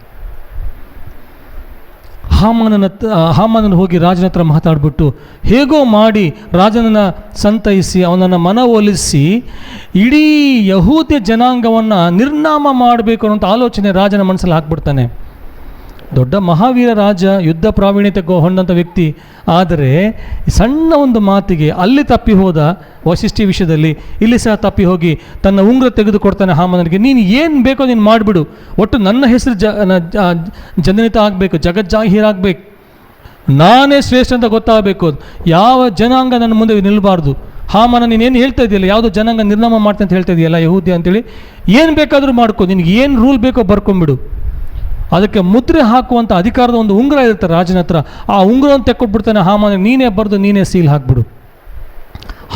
[SPEAKER 3] ಹಾಮಾನನ ಹೋಗಿ ರಾಜನ ಹತ್ರ ಮಾತಾಡ್ಬಿಟ್ಟು ಹೇಗೋ ಮಾಡಿ ರಾಜನನ್ನು ಸಂತೈಸಿ ಅವನನ್ನು ಮನವೊಲಿಸಿ ಇಡೀ ಯಹೂದ್ಯ ಜನಾಂಗವನ್ನು ನಿರ್ನಾಮ ಮಾಡಬೇಕು ಅನ್ನೋಂಥ ಆಲೋಚನೆ ರಾಜನ ಮನಸ್ಸಲ್ಲಿ ಹಾಕ್ಬಿಡ್ತಾನೆ. ದೊಡ್ಡ ಮಹಾವೀರ ರಾಜ, ಯುದ್ಧ ಪ್ರಾವೀಣ್ಯತೆ ಹೊಂದಂಥ ವ್ಯಕ್ತಿ. ಆದರೆ ಸಣ್ಣ ಒಂದು ಮಾತಿಗೆ ಅಲ್ಲಿ ತಪ್ಪಿ ಹೋದ. ವಸಿಷ್ಠಿ ವಿಷಯದಲ್ಲಿ ಇಲ್ಲಿ ಸಹ ತಪ್ಪಿ ಹೋಗಿ ತನ್ನ ಉಂಗುರ ತೆಗೆದುಕೊಡ್ತಾನೆ ಹಾಮಾನನಿಗೆ. ನೀನು ಏನು ಬೇಕೋ ನೀನು ಮಾಡಿಬಿಡು, ಒಟ್ಟು ನನ್ನ ಹೆಸರು ಜನನಿತ ಆಗಬೇಕು, ಜಗಜ್ಜಾಹೀರಾಗಬೇಕು, ನಾನೇ ಶ್ರೇಷ್ಠ ಅಂತ ಗೊತ್ತಾಗಬೇಕು, ಯಾವ ಜನಾಂಗ ನನ್ನ ಮುಂದೆ ನಿಲ್ಲಬಾರ್ದು. ಹಾಮಾನ ನೀನೇನು ಹೇಳ್ತಾ ಇದೆಯಲ್ಲ, ಯಾವುದೋ ಜನಾಂಗ ನಿರ್ನಾಮ ಮಾಡ್ತೀನಿ ಅಂತ ಹೇಳ್ತಾ ಇದೆಯಲ್ಲ ಯಹೂದ್ಯ ಅಂತೇಳಿ, ಏನು ಬೇಕಾದರೂ ಮಾಡ್ಕೊ, ನಿನಗೆ ಏನು ರೂಲ್ ಬೇಕೋ ಬರ್ಕೊಂಬಿಡು. ಅದಕ್ಕೆ ಮುದ್ರೆ ಹಾಕುವಂಥ ಅಧಿಕಾರದ ಒಂದು ಉಂಗುರ ಇರುತ್ತೆ ರಾಜನ ಹತ್ರ. ಆ ಉಂಗುರವನ್ನು ತೆಕ್ಕೊಟ್ಬಿಡ್ತಾನೆ ಹಾಮಾನಿಗೆ, ನೀನೇ ಬರೆದು ನೀನೇ ಸೀಲ್ ಹಾಕ್ಬಿಡು.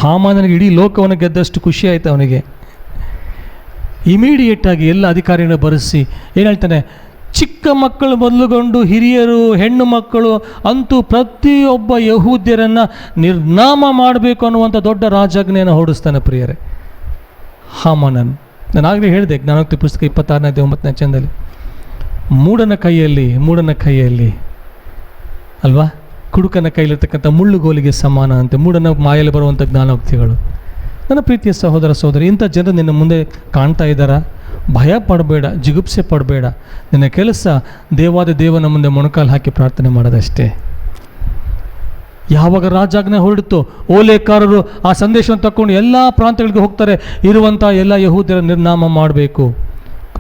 [SPEAKER 3] ಹಾಮಾನನಿಗೆ ಇಡೀ ಲೋಕವನ್ನು ಗೆದ್ದಷ್ಟು ಖುಷಿ ಆಯಿತು ಅವನಿಗೆ. ಇಮಿಡಿಯೇಟಾಗಿ ಎಲ್ಲ ಅಧಿಕಾರಿಗಳನ್ನ ಬರೆಸಿ ಏನು ಹೇಳ್ತಾನೆ, ಚಿಕ್ಕ ಮಕ್ಕಳು ಮೊದಲುಗೊಂಡು ಹಿರಿಯರು, ಹೆಣ್ಣು ಮಕ್ಕಳು ಅಂತೂ ಪ್ರತಿಯೊಬ್ಬ ಯಹೂದ್ಯರನ್ನು ನಿರ್ನಾಮ ಮಾಡಬೇಕು ಅನ್ನುವಂಥ ದೊಡ್ಡ ರಾಜಾಜ್ಞೆಯನ್ನು ಹೊರಡಿಸ್ತಾನೆ ಪ್ರಿಯರೇ ಹಾಮಾನನ್. ನಾನು ಆಗಲೇ ಹೇಳಿದೆ ಜ್ಞಾನೋಕ್ತಿ ಪುಸ್ತಕ 26-9 ಚಂದಲ್ಲಿ, ಮೂಢನ ಕೈಯಲ್ಲಿ ಅಲ್ವಾ, ಕುಡುಕನ ಕೈಲಿರ್ತಕ್ಕಂಥ ಮುಳ್ಳುಗೋಲಿಗೆ ಸಮಾನ ಅಂತೆ ಮೂಢನ ಮಾಯಲ್ಲಿ ಬರುವಂಥ ಜ್ಞಾನೋಕ್ತಿಗಳು. ನನ್ನ ಪ್ರೀತಿಯ ಸಹೋದರ ಸಹೋದರಿ, ಇಂಥ ಜನರು ನಿನ್ನ ಮುಂದೆ ಕಾಣ್ತಾ ಇದ್ದಾರಾ? ಭಯ ಪಡಬೇಡ, ಜಿಗುಪ್ಸೆ ಪಡಬೇಡ. ನಿನ್ನ ಕೆಲಸ ದೇವನ ಮುಂದೆ ಮೊಣಕಾಲು ಹಾಕಿ ಪ್ರಾರ್ಥನೆ ಮಾಡೋದಷ್ಟೇ. ಯಾವಾಗ ರಾಜಾಜ್ಞೆ ಹೊರಡಿತು, ಓಲೇಕಾರರು ಆ ಸಂದೇಶವನ್ನು ತಕ್ಕೊಂಡು ಎಲ್ಲ ಪ್ರಾಂತ್ಯಗಳಿಗೆ ಹೋಗ್ತಾರೆ, ಇರುವಂಥ ಎಲ್ಲ ಯಹೂದ್ಯರ ನಿರ್ನಾಮ ಮಾಡಬೇಕು,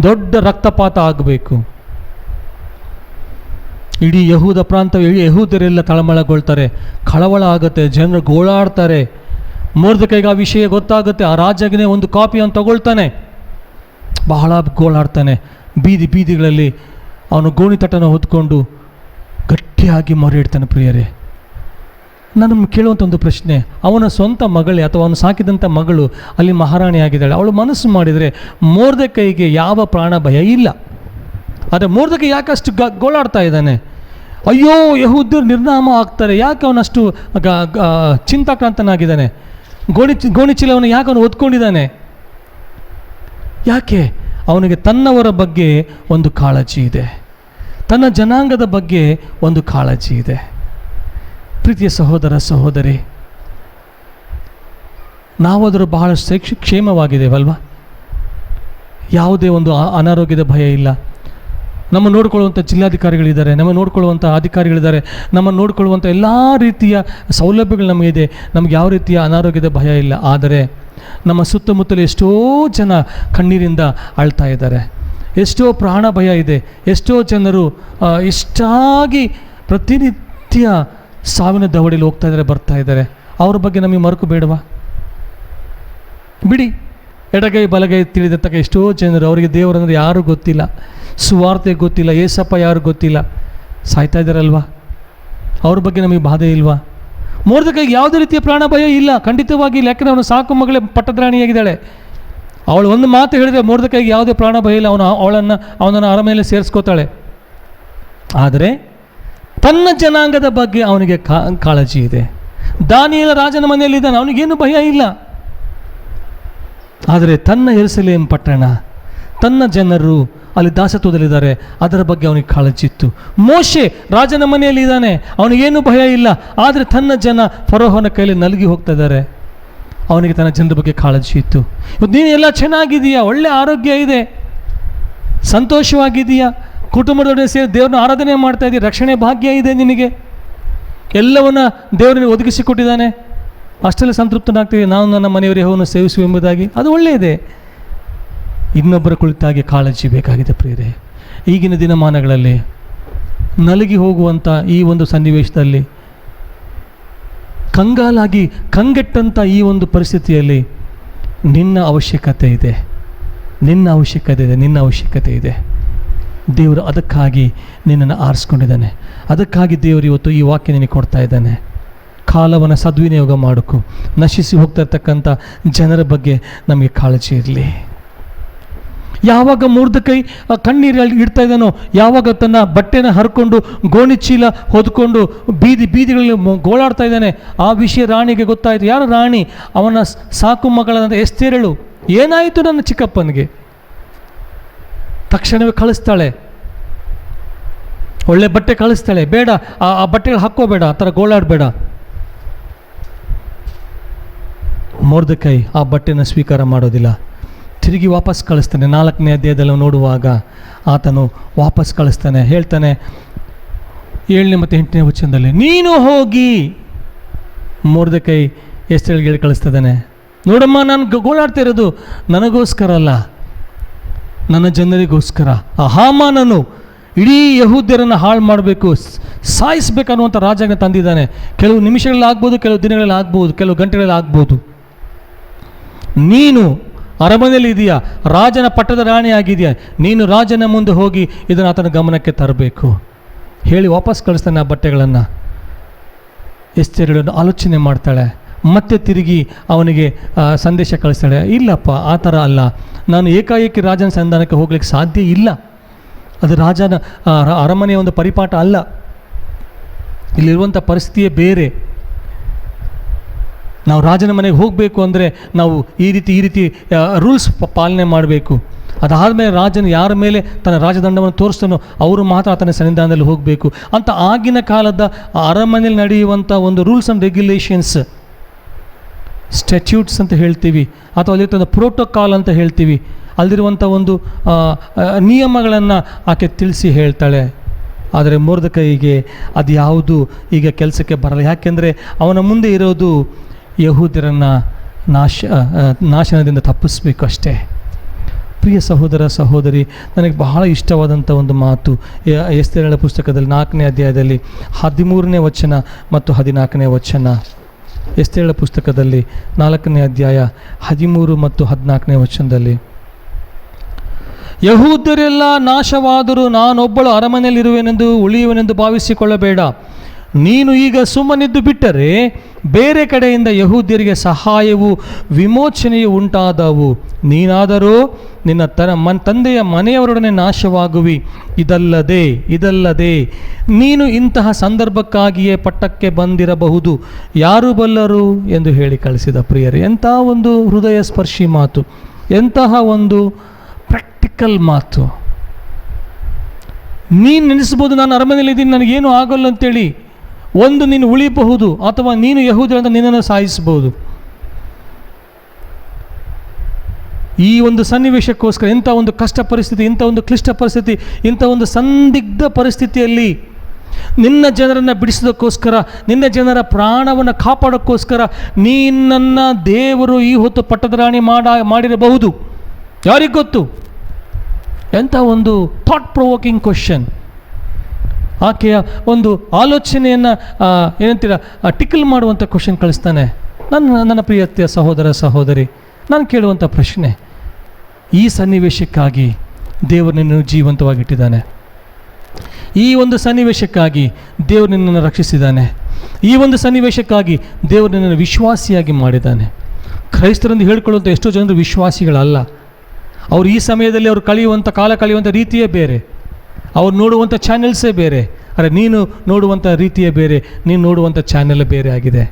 [SPEAKER 3] ದೊಡ್ಡ ರಕ್ತಪಾತ ಆಗಬೇಕು. ಇಡೀ ಯಹೂದ ಪ್ರಾಂತ, ಯಹೂದ್ಯರೆಲ್ಲ ತಳಮಳಗೊಳ್ತಾರೆ, ಕಳವಳ ಆಗುತ್ತೆ, ಜನರು ಗೋಳಾಡ್ತಾರೆ. ಮೊರ್ದೆಕೈಗೆ ಆ ವಿಷಯ ಗೊತ್ತಾಗುತ್ತೆ, ಆ ರಾಜಾಜ್ಞೆ ಒಂದು ಕಾಪಿಯನ್ನು ತಗೊಳ್ತಾನೆ, ಬಹಳ ಗೋಳಾಡ್ತಾನೆ. ಬೀದಿಗಳಲ್ಲಿ ಅವನು ಗೋಣಿತಟ್ಟನ್ನು ಹೊತ್ಕೊಂಡು ಗಟ್ಟಿಯಾಗಿ ಮೊರೆ ಇಡ್ತಾನೆ. ಪ್ರಿಯರೇ, ನಾನು ಕೇಳುವಂಥ ಒಂದು ಪ್ರಶ್ನೆ, ಅವನ ಸ್ವಂತ ಮಗಳೇ ಅಥವಾ ಅವನು ಸಾಕಿದಂಥ ಮಗಳು ಅಲ್ಲಿ ಮಹಾರಾಣಿ ಆಗಿದ್ದಾಳೆ, ಅವಳು ಮನಸ್ಸು ಮಾಡಿದರೆ ಮೊರ್ದೆಕೈಗೆ ಯಾವ ಪ್ರಾಣ ಭಯ ಇಲ್ಲ. ಆದರೆ ಮೊರ್ದೆಕೈ ಯಾಕಷ್ಟು ಗೋಳಾಡ್ತಾ ಇದ್ದಾನೆ? ಅಯ್ಯೋ ಯಹೂದ್ಯರು ನಿರ್ನಾಮ ಆಗ್ತಾರೆ, ಯಾಕೆ ಅವನಷ್ಟು ಚಿಂತಾಕ್ರಾಂತನಾಗಿದ್ದಾನೆ? ಗೋಣಿ ಚೀಲವನ್ನು ಯಾಕೆ ಅವನು ಹೊತ್ಕೊಂಡಿದ್ದಾನೆ? ಯಾಕೆ? ಅವನಿಗೆ ತನ್ನವರ ಬಗ್ಗೆ ಒಂದು ಕಾಳಜಿ ಇದೆ, ತನ್ನ ಜನಾಂಗದ ಬಗ್ಗೆ ಒಂದು ಕಾಳಜಿ ಇದೆ. ಪ್ರೀತಿಯ ಸಹೋದರ ಸಹೋದರಿ, ನಾವಾದರೂ ಬಹಳ ಕ್ಷೇಮವಾಗಿದ್ದೇವಲ್ವ? ಯಾವುದೇ ಒಂದು ಅನಾರೋಗ್ಯದ ಭಯ ಇಲ್ಲ. ನಮ್ಮ ನೋಡಿಕೊಳ್ಳುವಂಥ ಜಿಲ್ಲಾಧಿಕಾರಿಗಳಿದ್ದಾರೆ, ನಮ್ಮ ನೋಡಿಕೊಳ್ಳುವಂಥ ಅಧಿಕಾರಿಗಳಿದ್ದಾರೆ, ನಮ್ಮ ನೋಡಿಕೊಳ್ಳುವಂಥ ಎಲ್ಲ ರೀತಿಯ ಸೌಲಭ್ಯಗಳು ನಮಗಿದೆ, ನಮಗೆ ಯಾವ ರೀತಿಯ ಅನಾರೋಗ್ಯದ ಭಯ ಇಲ್ಲ. ಆದರೆ ನಮ್ಮ ಸುತ್ತಮುತ್ತಲು ಎಷ್ಟೋ ಜನ ಕಣ್ಣೀರಿಂದ ಅಳ್ತಾ ಇದ್ದಾರೆ, ಎಷ್ಟೋ ಪ್ರಾಣ ಭಯ ಇದೆ, ಎಷ್ಟೋ ಜನರು ಇಷ್ಟಾಗಿ ಪ್ರತಿನಿತ್ಯ ಸಾವಿನ ದವಡಿಯಲ್ಲಿ ಹೋಗ್ತಾ ಇದ್ದಾರೆ, ಬರ್ತಾ ಇದ್ದಾರೆ. ಅವ್ರ ಬಗ್ಗೆ ನಮಗೆ ಮರುಕು ಬೇಡವಾ? ಬಿಡಿ, ಎಡಗೈ ಬಲಗೈ ತಿಳಿದತಕ್ಕ ಎಷ್ಟೋ ಜನರು, ಅವರಿಗೆ ದೇವರಂದ್ರೆ ಯಾರೂ ಗೊತ್ತಿಲ್ಲ, ಸುವಾರ್ತೆ ಗೊತ್ತಿಲ್ಲ, ಏಸಪ್ಪ ಯಾರು ಗೊತ್ತಿಲ್ಲ, ಸಾಯ್ತಾ ಇದ್ದಾರಲ್ವಾ? ಅವ್ರ ಬಗ್ಗೆ ನಮಗೆ ಬಾಧೆ ಇಲ್ವಾ? ಮೊರ್ದೆಕೈಗೆ ಯಾವುದೇ ರೀತಿಯ ಪ್ರಾಣ ಭಯ ಇಲ್ಲ, ಖಂಡಿತವಾಗಿ ಇಲ್ಲ. ಯಾಕಂದರೆ ಅವನು ಸಾಕು ಮಗಳೇ ಪಟ್ಟದ್ರಾಣಿಯಾಗಿದ್ದಾಳೆ. ಅವಳು ಒಂದು ಮಾತು ಹೇಳಿದರೆ ಮೊರ್ದೆಕೈಗೆ ಯಾವುದೇ ಪ್ರಾಣ ಭಯ ಇಲ್ಲ, ಅವನನ್ನು ಅರಮನೆಯಲ್ಲಿ ಸೇರಿಸ್ಕೋತಾಳೆ. ಆದರೆ ತನ್ನ ಜನಾಂಗದ ಬಗ್ಗೆ ಅವನಿಗೆ ಕಾಳಜಿ ಇದೆ. ದಾನಿಯೇಲ ರಾಜನ ಮನೆಯಲ್ಲಿದ್ದಾನೆ, ಅವನಿಗೇನು ಭಯ ಇಲ್ಲ. ಆದರೆ ತನ್ನ ಯೆರೂಸಲೇಮ್ ಪಟ್ಟಣ, ತನ್ನ ಜನರು ಅಲ್ಲಿ ದಾಸತ್ವದಲ್ಲಿದ್ದಾರೆ, ಅದರ ಬಗ್ಗೆ ಅವನಿಗೆ ಕಾಳಜಿ ಇತ್ತು. ಮೋಶೆ ರಾಜನ ಮನೆಯಲ್ಲಿ ಇದ್ದಾನೆ, ಅವನಿಗೇನು ಭಯ ಇಲ್ಲ. ಆದರೆ ತನ್ನ ಜನ ಫರೋಹನ ಕೈಯಲ್ಲಿ ನಲುಗಿ ಹೋಗ್ತಾ ಇದ್ದಾರೆ, ಅವನಿಗೆ ತನ್ನ ಜನರ ಬಗ್ಗೆ ಕಾಳಜಿ ಇತ್ತು. ಇವತ್ತು ನೀನು ಎಲ್ಲ ಚೆನ್ನಾಗಿದೆಯಾ, ಒಳ್ಳೆ ಆರೋಗ್ಯ ಇದೆ, ಸಂತೋಷವಾಗಿದೆಯಾ, ಕುಟುಂಬದೊಡನೆ ಸೇರಿ ದೇವ್ರನ್ನ ಆರಾಧನೆ ಮಾಡ್ತಾ ಇದೆಯಾ, ರಕ್ಷಣೆ ಭಾಗ್ಯ ಇದೆ, ನಿನಗೆ ಎಲ್ಲವನ್ನ ದೇವರಿಗೆ ಒದಗಿಸಿಕೊಟ್ಟಿದ್ದಾನೆ, ಅಷ್ಟೆಲ್ಲ ಸಂತೃಪ್ತನಾಗ್ತೀವಿ. ನಾವು ನನ್ನ ಮನೆಯವರ ಯೆಹೋವನನ್ನು ಸೇವಿಸುವ ಎಂಬುದಾಗಿ, ಅದು ಒಳ್ಳೆಯದೇ. ಇನ್ನೊಬ್ಬರ ಕುರಿತಾಗಿ ಕಾಳಜಿ ಬೇಕಾಗಿದೆ ಪ್ರಿಯರೇ. ಈಗಿನ ದಿನಮಾನಗಳಲ್ಲಿ ನಲಗಿ ಹೋಗುವಂಥ ಈ ಒಂದು ಸನ್ನಿವೇಶದಲ್ಲಿ, ಕಂಗಾಲಾಗಿ ಕಂಗೆಟ್ಟಂಥ ಈ ಒಂದು ಪರಿಸ್ಥಿತಿಯಲ್ಲಿ ನಿನ್ನ ಅವಶ್ಯಕತೆ ಇದೆ, ನಿನ್ನ ಅವಶ್ಯಕತೆ ಇದೆ. ದೇವರು ಅದಕ್ಕಾಗಿ ನಿನ್ನನ್ನು ಆರಿಸ್ಕೊಂಡಿದ್ದಾನೆ. ಅದಕ್ಕಾಗಿ ದೇವರು ಇವತ್ತು ಈ ವಾಕ್ಯ ನಿನಗೆ ಕೊಡ್ತಾ ಇದ್ದಾನೆ. ಕಾಲವನ್ನು ಸದ್ವಿನಿಯೋಗ ಮಾಡೋಕ್ಕೂ, ನಶಿಸಿ ಹೋಗ್ತಾ ಇರ್ತಕ್ಕಂಥ ಜನರ ಬಗ್ಗೆ ನಮಗೆ ಕಾಳಜಿ ಇರಲಿ. ಯಾವಾಗ ಮೊರ್ದೆಕೈ ಕಣ್ಣೀರು ಇಡ್ತಾ ಇದ್ದಾನೋ, ಯಾವಾಗ ತನ್ನ ಬಟ್ಟೆನ ಹರ್ಕೊಂಡು ಗೋಣಿ ಚೀಲ ಹೊದ್ಕೊಂಡು ಬೀದಿಗಳಲ್ಲಿ ಗೋಳಾಡ್ತಾ ಇದ್ದಾನೆ, ಆ ವಿಷಯ ರಾಣಿಗೆ ಗೊತ್ತಾಯಿತು. ಯಾರು ರಾಣಿ? ಅವನ ಸಾಕು ಮಗಳಾದ ಎಸ್ತೇರಳು. ಏನಾಯಿತು ನನ್ನ ಚಿಕ್ಕಪ್ಪನಿಗೆ? ತಕ್ಷಣವೇ ಕಳಿಸ್ತಾಳೆ, ಒಳ್ಳೆ ಬಟ್ಟೆ ಕಳಿಸ್ತಾಳೆ. ಬೇಡ, ಆ ಬಟ್ಟೆಗಳು ಹಾಕ್ಕೋಬೇಡ, ಆ ಥರ ಗೋಳಾಡಬೇಡ. ಮೊರ್ದೆಕೈ ಆ ಬಟ್ಟೆನ ಸ್ವೀಕಾರ ಮಾಡೋದಿಲ್ಲ, ತಿರುಗಿ ವಾಪಸ್ ಕಳಿಸ್ತಾನೆ. 4ನೇ ಅಧ್ಯಾಯದಲ್ಲಿ ನೋಡುವಾಗ ಆತನು ವಾಪಸ್ ಕಳಿಸ್ತಾನೆ. ಹೇಳ್ತಾನೆ 7ನೇ ಮತ್ತು 8ನೇ ವಚನದಲ್ಲಿ, ನೀನು ಹೋಗಿ, ಮೊರ್ದೆಕೈ ಎಸ್ತೇರಳಿಗೆ ಹೇಳಿ ಕಳಿಸ್ತಿದ್ದಾನೆ, ನೋಡಮ್ಮ, ನಾನು ಗೋಳಾಡ್ತಾ ಇರೋದು ನನಗೋಸ್ಕರ ಅಲ್ಲ, ನನ್ನ ಜನರಿಗೋಸ್ಕರ. ಆ ಹಾಮಾನನು ಇಡೀ ಯಹೂದ್ಯರನ್ನು ಹಾಳು ಮಾಡಬೇಕು, ಸಾಯಿಸಬೇಕನ್ನುವಂಥ ರಾಜಾಜ್ಞೆ ತಂದಿದ್ದಾನೆ. ಕೆಲವು ನಿಮಿಷಗಳಲ್ಲಿ ಆಗ್ಬೋದು, ಕೆಲವು ದಿನಗಳಲ್ಲಿ ಆಗ್ಬೋದು, ಕೆಲವು ಗಂಟೆಗಳಲ್ಲಿ ಆಗ್ಬೋದು. ನೀನು ಅರಮನೆಯಲ್ಲಿ ಇದೆಯಾ, ರಾಜನ ಪಟ್ಟದ ರಾಣಿ ಆಗಿದೆಯಾ, ನೀನು ರಾಜನ ಮುಂದೆ ಹೋಗಿ ಇದನ್ನು ಆತನ ಗಮನಕ್ಕೆ ತರಬೇಕು ಹೇಳಿ ವಾಪಸ್ ಕಳಿಸ್ತಾನೆ ಆ ಬಟ್ಟೆಗಳನ್ನು. ಎಸ್ತೇರಳು ಆಲೋಚನೆ ಮಾಡ್ತಾಳೆ, ಮತ್ತೆ ತಿರುಗಿ ಅವನಿಗೆ ಸಂದೇಶ ಕಳಿಸ್ತಾಳೆ, ಇಲ್ಲಪ್ಪ ಆ ಥರ ಅಲ್ಲ, ನಾನು ಏಕಾಏಕಿ ರಾಜನ ಸಂಧಾನಕ್ಕೆ ಹೋಗ್ಲಿಕ್ಕೆ ಸಾಧ್ಯ ಇಲ್ಲ, ಅದು ರಾಜನ ಅರಮನೆಯ ಒಂದು ಪರಿಪಾಠ ಅಲ್ಲ, ಇಲ್ಲಿರುವಂಥ ಪರಿಸ್ಥಿತಿಯೇ ಬೇರೆ. ನಾವು ರಾಜನ ಮನೆಗೆ ಹೋಗಬೇಕು ಅಂದರೆ ನಾವು ಈ ರೀತಿ ರೂಲ್ಸ್ ಪಾಲನೆ ಮಾಡಬೇಕು. ಅದಾದಮೇಲೆ ರಾಜನು ಯಾರ ಮೇಲೆ ತನ್ನ ರಾಜದಂಡವನ್ನು ತೋರಿಸ್ತಾನೋ ಅವರು ಮಾತ್ರ ಆತನ ಸನ್ನಿಧಾನದಲ್ಲಿ ಹೋಗಬೇಕು ಅಂತ ಆಗಿನ ಕಾಲದ ಅರಮನೆಯಲ್ಲಿ ನಡೆಯುವಂಥ ಒಂದು ರೂಲ್ಸ್ ಆ್ಯಂಡ್ ರೆಗ್ಯುಲೇಷನ್ಸ್, ಸ್ಟ್ಯಾಚ್ಯೂಟ್ಸ್ ಅಂತ ಹೇಳ್ತೀವಿ, ಅಥವಾ ಅಲ್ಲಿರ್ತಂಥ ಪ್ರೋಟೋಕಾಲ್ ಅಂತ ಹೇಳ್ತೀವಿ, ಅಲ್ಲಿರುವಂಥ ಒಂದು ನಿಯಮಗಳನ್ನು ಆಕೆ ತಿಳಿಸಿ ಹೇಳ್ತಾಳೆ. ಆದರೆ ಮೊರ್ದೆಕೈಗೆ ಅದು ಯಾವುದು ಈಗ ಕೆಲಸಕ್ಕೆ ಬರಲ್ಲ. ಯಾಕೆಂದರೆ ಅವನ ಮುಂದೆ ಇರೋದು ಯಹೂದ್ಯರನ್ನು ನಾಶನದಿಂದ ತಪ್ಪಿಸಬೇಕು ಅಷ್ಟೇ. ಪ್ರಿಯ ಸಹೋದರ ಸಹೋದರಿ, ನನಗೆ ಬಹಳ ಇಷ್ಟವಾದಂಥ ಒಂದು ಮಾತು ಎಸ್ತೇರಳ ಪುಸ್ತಕದಲ್ಲಿ 4ನೇ ಅಧ್ಯಾಯದಲ್ಲಿ 13ನೇ ವಚನ ಮತ್ತು 14ನೇ ವಚನ. ಎಸ್ತೇರಳ ಪುಸ್ತಕದಲ್ಲಿ 4ನೇ ಅಧ್ಯಾಯ 13 ಮತ್ತು 14ನೇ ವಚನದಲ್ಲಿ, ಯಹೂದ್ಯರೆಲ್ಲ ನಾಶವಾದರೂ ನಾನೊಬ್ಬಳು ಅರಮನೆಯಲ್ಲಿರುವೆನೆಂದು ಉಳಿಯುವೆನೆಂದು ಭಾವಿಸಿಕೊಳ್ಳಬೇಡ. ನೀನು ಈಗ ಸುಮ್ಮನಿದ್ದು ಬಿಟ್ಟರೆ ಬೇರೆ ಕಡೆಯಿಂದ ಯಹೂದ್ಯರಿಗೆ ಸಹಾಯವು ವಿಮೋಚನೆಯು ಉಂಟಾದವು. ನೀನಾದರೂ ನಿನ್ನ ತಂದೆಯ ಮನೆಯವರೊಡನೆ ನಾಶವಾಗುವಿ. ಇದಲ್ಲದೆ ನೀನು ಇಂತಹ ಸಂದರ್ಭಕ್ಕಾಗಿಯೇ ಪಟ್ಟಕ್ಕೆ ಬಂದಿರಬಹುದು, ಯಾರು ಬಲ್ಲರು ಎಂದು ಹೇಳಿ ಕಳಿಸಿದ. ಪ್ರಿಯರೇ, ಎಂಥ ಒಂದು ಹೃದಯ ಸ್ಪರ್ಶಿ ಮಾತು, ಎಂತಹ ಒಂದು ಪ್ರಾಕ್ಟಿಕಲ್ ಮಾತು. ನೀನು ನೆನೆಸ್ಬೋದು, ನಾನು ಅರಮನೆಯಲ್ಲಿದ್ದೀನಿ, ನನಗೇನು ಆಗೋಲ್ಲ ಅಂತೇಳಿ. ಒಂದು, ನೀನು ಉಳಿಬಹುದು, ಅಥವಾ ನೀನು ಯಹೂದ್ಯರಿಂದ ನಿನ್ನನ್ನು ಸಾಯಿಸಬಹುದು. ಈ ಒಂದು ಸನ್ನಿವೇಶಕ್ಕೋಸ್ಕರ, ಇಂಥ ಒಂದು ಕಷ್ಟ ಪರಿಸ್ಥಿತಿ, ಇಂಥ ಒಂದು ಕ್ಲಿಷ್ಟ ಪರಿಸ್ಥಿತಿ, ಇಂಥ ಒಂದು ಸಂದಿಗ್ಧ ಪರಿಸ್ಥಿತಿಯಲ್ಲಿ ನಿನ್ನ ಜನರನ್ನು ಬಿಡಿಸೋದಕ್ಕೋಸ್ಕರ, ನಿನ್ನ ಜನರ ಪ್ರಾಣವನ್ನು ಕಾಪಾಡೋಕ್ಕೋಸ್ಕರ ನಿನ್ನನ್ನು ದೇವರು ಈ ಹೊತ್ತು ಪಟ್ಟದ ರಾಣಿ ಮಾಡಿರಬಹುದು. ಯಾರಿಗೆ ಗೊತ್ತು? ಎಂಥ ಒಂದು ಥಾಟ್ ಪ್ರೊವೋಕಿಂಗ್ ಕ್ವಶನ್. ಆಕೆಯ ಒಂದು ಆಲೋಚನೆಯನ್ನು ಏನಂತೀರ ಟಿಕಲ್ ಮಾಡುವಂಥ ಕ್ವಶನ್ ಕಳಿಸ್ತಾನೆ. ನನ್ನ ಪ್ರಿಯತೆಯ ಸಹೋದರ ಸಹೋದರಿ, ನಾನು ಕೇಳುವಂಥ ಪ್ರಶ್ನೆ, ಈ ಸನ್ನಿವೇಶಕ್ಕಾಗಿ ದೇವರು ನಿನ್ನನ್ನು ಜೀವಂತವಾಗಿಟ್ಟಿದ್ದಾನೆ. ಈ ಒಂದು ಸನ್ನಿವೇಶಕ್ಕಾಗಿ ದೇವರು ನಿನ್ನನ್ನು ರಕ್ಷಿಸಿದ್ದಾನೆ. ಈ ಒಂದು ಸನ್ನಿವೇಶಕ್ಕಾಗಿ ದೇವರು ನಿನ್ನನ್ನು ವಿಶ್ವಾಸಿಯಾಗಿ ಮಾಡಿದ್ದಾನೆ. ಕ್ರೈಸ್ತರೆಂದು ಹೇಳಿಕೊಳ್ಳುವಂಥ ಎಷ್ಟೋ ಜನರು ವಿಶ್ವಾಸಿಗಳಲ್ಲ. ಅವರು ಈ ಸಮಯದಲ್ಲಿ ಅವರು ಕಾಲ ಕಳೆಯುವಂಥ ರೀತಿಯೇ ಬೇರೆ, ಅವ್ರು ನೋಡುವಂಥ ಚಾನೆಲ್ಸೇ ಬೇರೆ. ಆದರೆ ನೀನು ನೋಡುವಂಥ ರೀತಿಯೇ ಬೇರೆ, ನೀನು ನೋಡುವಂಥ ಚಾನೆಲ್ ಬೇರೆ ಆಗಿದೆ.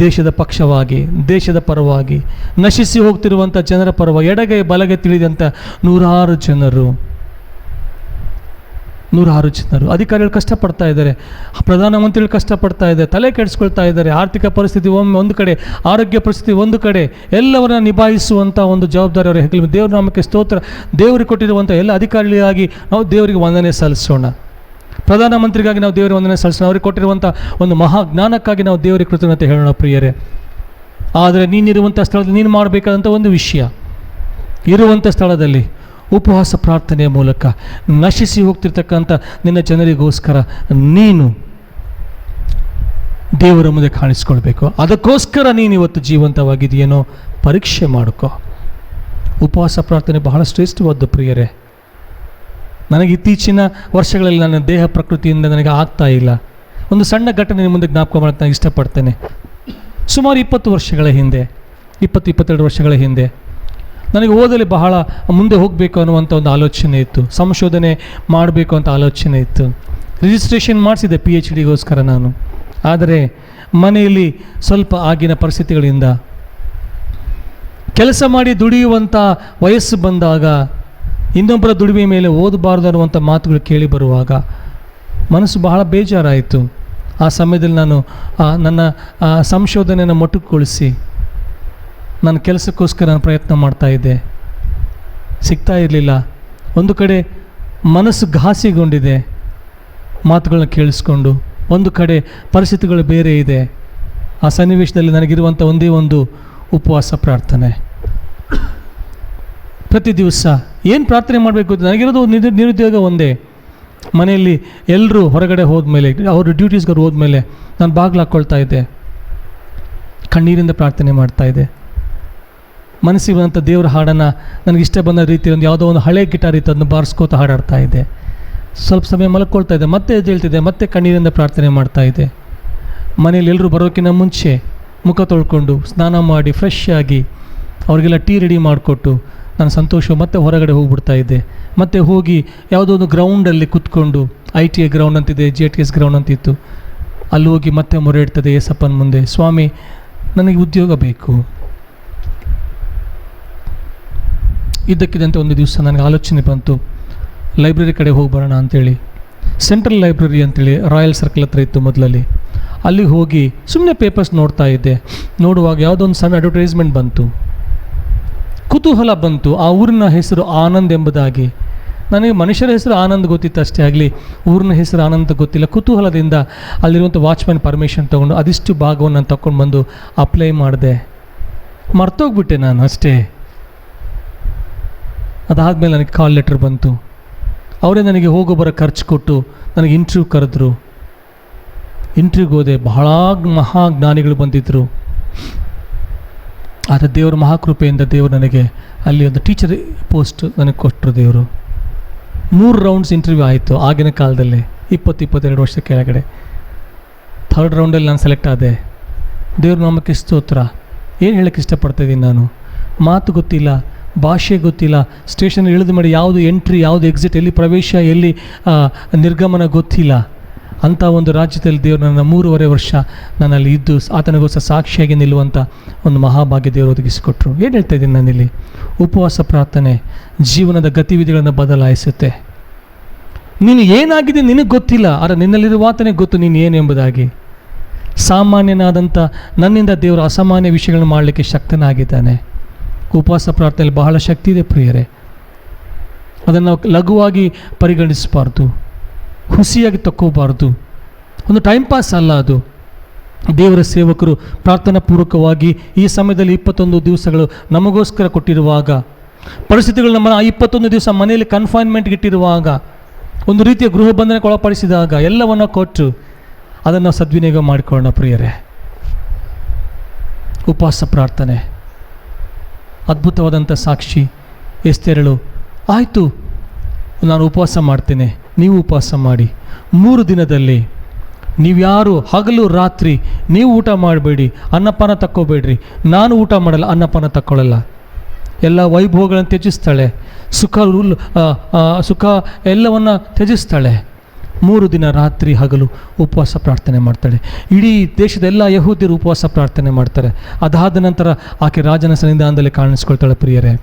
[SPEAKER 3] ದೇಶದ ಪಕ್ಷವಾಗಿ, ದೇಶದ ಪರವಾಗಿ, ನಶಿಸಿ ಹೋಗ್ತಿರುವಂಥ ಜನರ ಪರವಾಗಿ, ಎಡಗೈ ಬಲಗೈ ತಿಳಿದಂಥ ನೂರಾರು ಜನರು, ಅಧಿಕಾರಿಗಳು ಕಷ್ಟಪಡ್ತಾ ಇದ್ದಾರೆ, ಪ್ರಧಾನಮಂತ್ರಿಗಳು ಕಷ್ಟಪಡ್ತಾ ಇದ್ದಾರೆ, ತಲೆ ಕೆಡಿಸ್ಕೊಳ್ತಾ ಇದ್ದಾರೆ. ಆರ್ಥಿಕ ಪರಿಸ್ಥಿತಿ ಒಂದು ಕಡೆ, ಆರೋಗ್ಯ ಪರಿಸ್ಥಿತಿ ಒಂದು ಕಡೆ, ಎಲ್ಲವನ್ನ ನಿಭಾಯಿಸುವಂಥ ಒಂದು ಜವಾಬ್ದಾರಿ ಅವರ ಹೆಗಲ. ದೇವ್ರ ನಾಮಕ್ಕೆ ಸ್ತೋತ್ರ. ದೇವರಿಗೆ ಕೊಟ್ಟಿರುವಂಥ ಎಲ್ಲ ಅಧಿಕಾರಿಗಳಿಗಾಗಿ ನಾವು ದೇವರಿಗೆ ವಂದನೆ ಸಲ್ಲಿಸೋಣ. ಪ್ರಧಾನಮಂತ್ರಿಗಾಗಿ ನಾವು ದೇವರಿಗೆ ವಂದನೆ ಸಲ್ಲಿಸೋಣ. ಅವ್ರಿಗೆ ಕೊಟ್ಟಿರುವಂಥ ಒಂದು ಮಹಾಜ್ಞಾನಕ್ಕಾಗಿ ನಾವು ದೇವರಿಗೆ ಕೃತಜ್ಞತೆ ಹೇಳೋಣ. ಪ್ರಿಯರೇ, ಆದರೆ ನೀನಿರುವಂಥ ಸ್ಥಳದಲ್ಲಿ ನೀನು ಮಾಡಬೇಕಾದಂಥ ಒಂದು ವಿಷಯ, ಇರುವಂಥ ಸ್ಥಳದಲ್ಲಿ ಉಪವಾಸ ಪ್ರಾರ್ಥನೆಯ ಮೂಲಕ ನಶಿಸಿ ಹೋಗ್ತಿರ್ತಕ್ಕಂಥ ನಿನ್ನ ಜನರಿಗೋಸ್ಕರ ನೀನು ದೇವರ ಮುಂದೆ ಕಾಣಿಸ್ಕೊಳ್ಬೇಕು. ಅದಕ್ಕೋಸ್ಕರ ನೀನು ಇವತ್ತು ಜೀವಂತವಾಗಿದೆಯೇನೋ ಪರೀಕ್ಷೆ ಮಾಡಿಕೊ. ಉಪವಾಸ ಪ್ರಾರ್ಥನೆ ಬಹಳ ಶ್ರೇಷ್ಠವಾದ್ದು ಪ್ರಿಯರೇ. ನನಗೆ ಇತ್ತೀಚಿನ ವರ್ಷಗಳಲ್ಲಿ ನನ್ನ ದೇಹ ಪ್ರಕೃತಿಯಿಂದ ನನಗೆ ಆಗ್ತಾ ಇಲ್ಲ. ಒಂದು ಸಣ್ಣ ಘಟನೆ ಮುಂದೆ ಜ್ಞಾಪಕ ಮಾಡೋಕ್ಕೆ ನಾನು ಇಷ್ಟಪಡ್ತೇನೆ. ಸುಮಾರು 20 ವರ್ಷಗಳ ಹಿಂದೆ, 22 ವರ್ಷಗಳ ಹಿಂದೆ ನನಗೆ ಓದಲಿ ಬಹಳ ಮುಂದೆ ಹೋಗಬೇಕು ಅನ್ನುವಂಥ ಒಂದು ಆಲೋಚನೆ ಇತ್ತು. ಸಂಶೋಧನೆ ಮಾಡಬೇಕು ಅಂತ ಆಲೋಚನೆ ಇತ್ತು. ರಿಜಿಸ್ಟ್ರೇಷನ್ ಮಾಡಿಸಿದೆ PhDಗೋಸ್ಕರ ನಾನು. ಆದರೆ ಮನೆಯಲ್ಲಿ ಸ್ವಲ್ಪ ಆಗಿನ ಪರಿಸ್ಥಿತಿಗಳಿಂದ ಕೆಲಸ ಮಾಡಿ ದುಡಿಯುವಂಥ ವಯಸ್ಸು ಬಂದಾಗ, ಇನ್ನೊಬ್ಬರ ದುಡಿಮೆ ಮೇಲೆ ಓದಬಾರ್ದು ಅನ್ನುವಂಥ ಮಾತುಗಳು ಕೇಳಿ ಬರುವಾಗ ಮನಸ್ಸು ಬಹಳ ಬೇಜಾರಾಯಿತು. ಆ ಸಮಯದಲ್ಲಿ ನಾನು ನನ್ನ ಸಂಶೋಧನೆಯನ್ನು ಮೊಟಕುಗೊಳಿಸಿ ನನ್ನ ಕೆಲಸಕ್ಕೋಸ್ಕರ ನಾನು ಪ್ರಯತ್ನ ಮಾಡ್ತಾಯಿದ್ದೆ. ಸಿಗ್ತಾ ಇರಲಿಲ್ಲ. ಒಂದು ಕಡೆ ಮನಸ್ಸು ಘಾಸಿಗೊಂಡಿದೆ ಮಾತುಗಳನ್ನ ಕೇಳಿಸ್ಕೊಂಡು, ಒಂದು ಕಡೆ ಪರಿಸ್ಥಿತಿಗಳು ಬೇರೆ ಇದೆ. ಆ ಸನ್ನಿವೇಶದಲ್ಲಿ ನನಗಿರುವಂಥ ಒಂದೇ ಒಂದು ಉಪವಾಸ ಪ್ರಾರ್ಥನೆ. ಪ್ರತಿ ದಿವಸ ಏನು ಪ್ರಾರ್ಥನೆ ಮಾಡಬೇಕು, ನನಗಿರೋದು ನಿರುದ್ಯೋಗ ಒಂದೇ. ಮನೆಯಲ್ಲಿ ಎಲ್ಲರೂ ಹೊರಗಡೆ ಹೋದ್ಮೇಲೆ, ಅವರು ಡ್ಯೂಟೀಸ್ಗೆ ಹೋದ್ಮೇಲೆ ನಾನು ಬಾಗಿಲು ಹಾಕ್ಕೊಳ್ತಾ ಇದ್ದೆ, ಕಣ್ಣೀರಿಂದ ಪ್ರಾರ್ಥನೆ ಮಾಡ್ತಾಯಿದ್ದೆ. ಮನಸ್ಸಿಗೆ ಬಂದಂಥ ದೇವರ ಹಾಡನ್ನು ನನಗೆ ಇಷ್ಟ ಬಂದ ರೀತಿ ಒಂದು ಯಾವುದೋ ಒಂದು ಹಳೆ ಗಿಟಾರ್ ಇತ್ತು, ಅದನ್ನು ಬಾರಿಸ್ಕೋತ ಹಾಡಾಡ್ತಾ ಇದ್ದೆ. ಸ್ವಲ್ಪ ಸಮಯ ಮಲ್ಕೊಳ್ತಾ ಇದ್ದೆ, ಮತ್ತೆ ಎದ್ದೇಳ್ತಿದ್ದೆ, ಮತ್ತೆ ಕಣ್ಣೀರಿಂದ ಪ್ರಾರ್ಥನೆ ಮಾಡ್ತಾಯಿದ್ದೆ. ಮನೇಲಿ ಎಲ್ಲರೂ ಬರೋಕ್ಕಿಂತ ಮುಂಚೆ ಮುಖ ತೊಳ್ಕೊಂಡು ಸ್ನಾನ ಮಾಡಿ ಫ್ರೆಶ್ ಆಗಿ ಅವರಿಗೆಲ್ಲ ಟೀ ರೆಡಿ ಮಾಡಿಕೊಟ್ಟು ನಾನು ಸಂತೋಷ ಮತ್ತೆ ಹೊರಗಡೆ ಹೋಗ್ಬಿಡ್ತಾ ಇದ್ದೆ. ಮತ್ತು ಹೋಗಿ ಯಾವುದೋ ಒಂದು ಗ್ರೌಂಡಲ್ಲಿ ಕೂತ್ಕೊಂಡು ITA ಗ್ರೌಂಡ್ ಅಂತಿದೆ, JTS ಗ್ರೌಂಡ್ ಅಂತಿತ್ತು, ಅಲ್ಲಿ ಹೋಗಿ ಮತ್ತೆ ಮೊರೆ ಇಡ್ತದೆ ಏಸಪ್ಪನ ಮುಂದೆ, ಸ್ವಾಮಿ ನನಗೆ ಉದ್ಯೋಗ ಬೇಕು. ಇದ್ದಕ್ಕಿದ್ದಂತೆ ಒಂದು ದಿವಸ ನನಗೆ ಆಲೋಚನೆ ಬಂತು, ಲೈಬ್ರರಿ ಕಡೆ ಹೋಗಿ ಬರೋಣ ಅಂಥೇಳಿ. ಸೆಂಟ್ರಲ್ ಲೈಬ್ರರಿ ಅಂತೇಳಿ ರಾಯಲ್ ಸರ್ಕಲ್ ಹತ್ರ ಇತ್ತು ಮೊದಲಲ್ಲಿ. ಅಲ್ಲಿಗೆ ಹೋಗಿ ಸುಮ್ಮನೆ ಪೇಪರ್ಸ್ ನೋಡ್ತಾ ಇದ್ದೆ. ನೋಡುವಾಗ ಯಾವುದೋ ಒಂದು ಸಣ್ಣ ಅಡ್ವರ್ಟೈಸ್ಮೆಂಟ್ ಬಂತು. ಕುತೂಹಲ ಬಂತು. ಆ ಊರಿನ ಹೆಸರು ಆನಂದ್ ಎಂಬುದಾಗಿ. ನನಗೆ ಮನುಷ್ಯರ ಹೆಸರು ಆನಂದ್ ಗೊತ್ತಿತ್ತು ಅಷ್ಟೇ ಆಗಲಿ, ಊರಿನ ಹೆಸರು ಆನಂದ್ ಗೊತ್ತಿಲ್ಲ. ಕುತೂಹಲದಿಂದ ಅಲ್ಲಿರುವಂಥ ವಾಚ್ಮ್ಯಾನ್ ಪರ್ಮಿಷನ್ ತೊಗೊಂಡು ಅದಿಷ್ಟು ಭಾಗವನ್ನು ನಾನು ತಗೊಂಡು ಬಂದು ಅಪ್ಲೈ ಮಾಡಿದೆ. ಮರ್ತೋಗ್ಬಿಟ್ಟೆ ನಾನು ಅಷ್ಟೇ. ಅದಾದಮೇಲೆ ನನಗೆ ಕಾಲ್ ಲೆಟ್ರ್ ಬಂತು. ಅವರೇ ನನಗೆ ಹೋಗೋ ಬರೋ ಖರ್ಚು ಕೊಟ್ಟು ನನಗೆ ಇಂಟರ್ವ್ಯೂ ಕರೆದ್ರು. ಇಂಟರ್ವ್ಯೂಗೆ ಹೋದೆ. ಬಹಳ ಮಹಾಜ್ಞಾನಿಗಳು ಬಂದಿದ್ದರು. ಆದರೆ ದೇವರ ಮಹಾಕೃಪೆಯಿಂದ ದೇವರು ನನಗೆ ಅಲ್ಲಿ ಒಂದು ಟೀಚರ್ ಪೋಸ್ಟ್ ನನಗೆ ಕೊಟ್ಟರು ದೇವರು. 3 ರೌಂಡ್ಸ್ ಇಂಟರ್ವ್ಯೂ ಆಯಿತು ಆಗಿನ ಕಾಲದಲ್ಲಿ, 20-22 ವರ್ಷ ಕೆಳಗಡೆ. 3rd ರೌಂಡಲ್ಲಿ ನಾನು ಸೆಲೆಕ್ಟ್ ಆದೆ. ದೇವ್ರ ನಾಮಕ್ಕೆ ಸ್ತೋತ್ರ. ಏನು ಹೇಳೋಕ್ಕೆ ಇಷ್ಟಪಡ್ತಾಯಿದ್ದೀನಿ ನಾನು, ಮಾತು ಗೊತ್ತಿಲ್ಲ, ಭಾಷೆ ಗೊತ್ತಿಲ್ಲ, ಸ್ಟೇಷನ್ ಇಳಿದು ಮಾಡಿ ಯಾವುದು ಎಂಟ್ರಿ, ಯಾವುದು ಎಕ್ಸಿಟ್, ಎಲ್ಲಿ ಪ್ರವೇಶ, ಎಲ್ಲಿ ನಿರ್ಗಮನ ಗೊತ್ತಿಲ್ಲ. ಅಂಥ ಒಂದು ರಾಜ್ಯದಲ್ಲಿ ದೇವರು ನನ್ನ 3.5 ವರ್ಷ ನಾನಲ್ಲಿ ಇದ್ದು ಆತನಿಗೋಸ್ಕರ ಸಾಕ್ಷಿಯಾಗಿ ನಿಲ್ಲುವಂಥ ಒಂದು ಮಹಾಭಾಗ್ಯ ದೇವರು ಒದಗಿಸಿಕೊಟ್ರು. ಏನು ಹೇಳ್ತಾ ಇದ್ದೀನಿ ನಾನಿಲ್ಲಿ? ಉಪವಾಸ ಪ್ರಾರ್ಥನೆ ಜೀವನದ ಗತಿವಿಧಿಗಳನ್ನು ಬದಲಾಯಿಸುತ್ತೆ. ನೀನು ಏನಾಗಿದೆ ನಿನಗೆ ಗೊತ್ತಿಲ್ಲ, ಆದರೆ ನಿನ್ನಲ್ಲಿರುವ ಆತನಿಗೆ ಗೊತ್ತು ನೀನು ಏನು ಎಂಬುದಾಗಿ. ಸಾಮಾನ್ಯನಾದಂಥ ನನ್ನಿಂದ ದೇವರು ಅಸಾಮಾನ್ಯ ವಿಷಯಗಳನ್ನು ಮಾಡಲಿಕ್ಕೆ ಶಕ್ತನಾಗಿದ್ದಾನೆ. ಉಪವಾಸ ಪ್ರಾರ್ಥನೆಯಲ್ಲಿ ಬಹಳ ಶಕ್ತಿ ಇದೆ ಪ್ರಿಯರೇ. ಅದನ್ನು ನಾವು ಲಘುವಾಗಿ ಪರಿಗಣಿಸಬಾರ್ದು, ಹುಸಿಯಾಗಿ ತಕ್ಕೋಬಾರ್ದು. ಒಂದು ಟೈಮ್ ಪಾಸ್ ಅಲ್ಲ ಅದು. ದೇವರ ಸೇವಕರು ಪ್ರಾರ್ಥನಾ ಪೂರ್ವಕವಾಗಿ ಈ ಸಮಯದಲ್ಲಿ 21 ದಿವಸಗಳು ನಮಗೋಸ್ಕರ ಕೊಟ್ಟಿರುವಾಗ, ಪರಿಸ್ಥಿತಿಗಳು ನಮ್ಮನ್ನು 21 ದಿವಸ ಮನೆಯಲ್ಲಿ ಕನ್ಫೈನ್ಮೆಂಟ್ಗೆ ಇಟ್ಟಿರುವಾಗ, ಒಂದು ರೀತಿಯ ಗೃಹ ಬಂಧನಕ್ಕೆ ಒಳಪಡಿಸಿದಾಗ ಎಲ್ಲವನ್ನು ಕೊಟ್ಟು ಅದನ್ನು ಸದ್ವಿನಿಯೋಗ ಮಾಡಿಕೊಳ್ಳೋಣ ಪ್ರಿಯರೇ. ಉಪವಾಸ ಪ್ರಾರ್ಥನೆ ಅದ್ಭುತವಾದಂಥ ಸಾಕ್ಷಿ. ಎಸ್ತೇರಳು, ಆಯಿತು ನಾನು ಉಪವಾಸ ಮಾಡ್ತೇನೆ, ನೀವು ಉಪವಾಸ ಮಾಡಿ. 3 ದಿನದಲ್ಲಿ ನೀವ್ಯಾರು ಹಗಲು ರಾತ್ರಿ ನೀವು ಊಟ ಮಾಡಬೇಡಿ, ಅನ್ನಪಾನ ತಕ್ಕೋಬೇಡ್ರಿ. ನಾನು ಊಟ ಮಾಡಲ್ಲ, ಅನ್ನಪಾನ ತಕ್ಕೊಳ್ಳಲ್ಲ. ಎಲ್ಲ ವೈಭವಗಳನ್ನು ತ್ಯಜಿಸ್ತಾಳೆ, ಸುಖ ಎಲ್ಲವನ್ನು ತ್ಯಜಿಸ್ತಾಳೆ. 3 ದಿನ ರಾತ್ರಿ ಹಗಲು ಉಪವಾಸ ಪ್ರಾರ್ಥನೆ ಮಾಡ್ತಾಳೆ. ಇಡೀ ದೇಶದ ಎಲ್ಲ ಯಹೂದ್ಯರು ಉಪವಾಸ ಪ್ರಾರ್ಥನೆ ಮಾಡ್ತಾರೆ. ಅದಾದ ನಂತರ ಆಕೆ ರಾಜನ ಸನ್ನಿಧಾನದಲ್ಲಿ ಕಾಣಿಸ್ಕೊಳ್ತಾಳೆ ಪ್ರಿಯರೇ.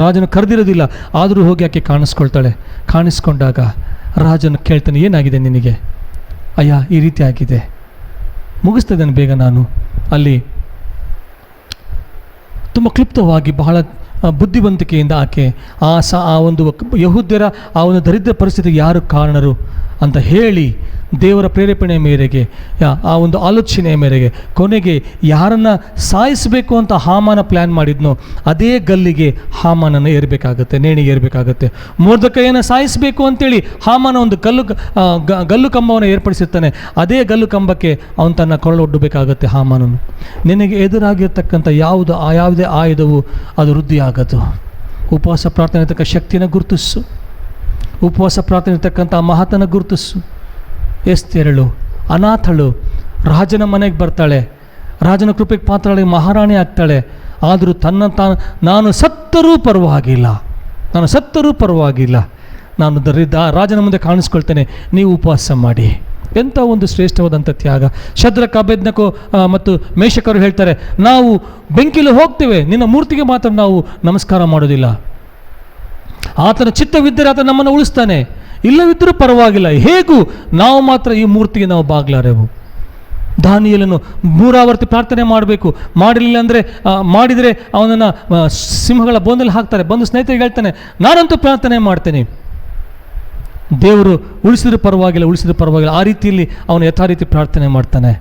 [SPEAKER 3] ರಾಜನು ಕರೆದಿರೋದಿಲ್ಲ, ಆದರೂ ಹೋಗಿ ಆಕೆ ಕಾಣಿಸ್ಕೊಳ್ತಾಳೆ. ಕಾಣಿಸ್ಕೊಂಡಾಗ ರಾಜನು ಕೇಳ್ತಾನೆ, ಏನಾಗಿದೆ ನಿನಗೆ? ಅಯ್ಯ ಈ ರೀತಿ ಆಗಿದೆ. ಮುಗಿಸ್ತೇನೆ ಬೇಗ ನಾನು. ಅಲ್ಲಿ ತುಂಬ ಕ್ಲುಪ್ತವಾಗಿ ಬಹಳ ಬುದ್ಧಿವಂತಿಕೆಯಿಂದ ಆಕೆ ಆ ಒಂದು ಯಹೂದ್ಯರ ಆ ಒಂದು ದರಿದ್ರ ಪರಿಸ್ಥಿತಿಗೆ ಯಾರು ಕಾರಣರು ಅಂತ ಹೇಳಿ ದೇವರ ಪ್ರೇರೇಪಣೆ ಮೇರೆಗೆ, ಆ ಒಂದು ಆಲೋಚನೆಯ ಮೇರೆಗೆ ಕೊನೆಗೆ ಯಾರನ್ನು ಸಾಯಿಸಬೇಕು ಅಂತ ಹಾಮಾನ ಪ್ಲ್ಯಾನ್ ಮಾಡಿದ್ನೋ ಅದೇ ಗಲ್ಲಿಗೆ ಹಾಮಾನನ್ನು ಏರಬೇಕಾಗತ್ತೆ, ನೇಣಿಗೆ ಏರಬೇಕಾಗತ್ತೆ. ಮೊರ್ದೆಕೈಯನ್ನು ಸಾಯಿಸಬೇಕು ಅಂತೇಳಿ ಹಾಮಾನ ಒಂದು ಗಲ್ಲು ಕಂಬವನ್ನು ಏರ್ಪಡಿಸಿರ್ತಾನೆ. ಅದೇ ಗಲ್ಲು ಕಂಬಕ್ಕೆ ಅವನು ತನ್ನ ಕೊರಳೊಡ್ಡಬೇಕಾಗತ್ತೆ ಹಾಮಾನನು. ನಿನಗೆ ಎದುರಾಗಿರ್ತಕ್ಕಂಥ ಯಾವುದೇ ಆಯುಧವು ಅದು ವೃದ್ಧಿಯಾಗದು. ಉಪವಾಸ ಪ್ರಾರ್ಥನೆ ಇರ್ತಕ್ಕ ಶಕ್ತಿನ ಗುರುತಿಸು. ಉಪವಾಸ ಪ್ರಾರ್ಥನೆ ಇರ್ತಕ್ಕಂಥ ಮಹತನ ಗುರುತಿಸು. ಎಸ್ತೇರಳು ಅನಾಥಳು, ರಾಜನ ಮನೆಗೆ ಬರ್ತಾಳೆ, ರಾಜನ ಕೃಪೆಗೆ ಪಾತ್ರಳಾಗಿ ಮಹಾರಾಣಿ ಆಗ್ತಾಳೆ. ಆದರೂ ನಾನು ಸತ್ತರೂ ಪರವಾಗಿಲ್ಲ, ನಾನು ರಾಜನ ಮುಂದೆ ಕಾಣಿಸ್ಕೊಳ್ತೇನೆ, ನೀವು ಉಪವಾಸ ಮಾಡಿ. ಎಂಥ ಒಂದು ಶ್ರೇಷ್ಠವಾದಂಥ ತ್ಯಾಗ. ಶದ್ರಕ್ ಅಬೇದ್ನೆಗೋ ಮತ್ತು ಮೇಷಕರು ಹೇಳ್ತಾರೆ, ನಾವು ಬೆಂಕಿಲಿ ಹೋಗ್ತೇವೆ, ನಿನ್ನ ಮೂರ್ತಿಗೆ ಮಾತ್ರ ನಾವು ನಮಸ್ಕಾರ ಮಾಡೋದಿಲ್ಲ. ಆತನ ಚಿತ್ತವಿದ್ದರೆ ಆತ ನಮ್ಮನ್ನು ಉಳಿಸ್ತಾನೆ, ಇಲ್ಲವಿದ್ದರೂ ಪರವಾಗಿಲ್ಲ, ಹೇಗೂ ನಾವು ಮಾತ್ರ ಈ ಮೂರ್ತಿಗೆ ನಾವು ಬಾಗ್ಲಾರೆವು. ದಾನಿಯೇಲನು 3 ಆವರ್ತಿ ಪ್ರಾರ್ಥನೆ ಮಾಡಬೇಕು. ಮಾಡಲಿಲ್ಲ ಅಂದರೆ ಮಾಡಿದರೆ ಅವನನ್ನು ಸಿಂಹಗಳ ಬೋನಲ್ಲಿ ಹಾಕ್ತಾರೆ. ಬಂದು ಸ್ನೇಹಿತರಿಗೆ ಹೇಳ್ತಾನೆ, ನಾನಂತೂ ಪ್ರಾರ್ಥನೆ ಮಾಡ್ತೇನೆ, ದೇವರು ಉಳಿಸಿದ್ರು ಪರವಾಗಿಲ್ಲ. ಆ ರೀತಿಯಲ್ಲಿ ಅವನು ಯಥಾರೀತಿ ಪ್ರಾರ್ಥನೆ ಮಾಡ್ತಾನೆ.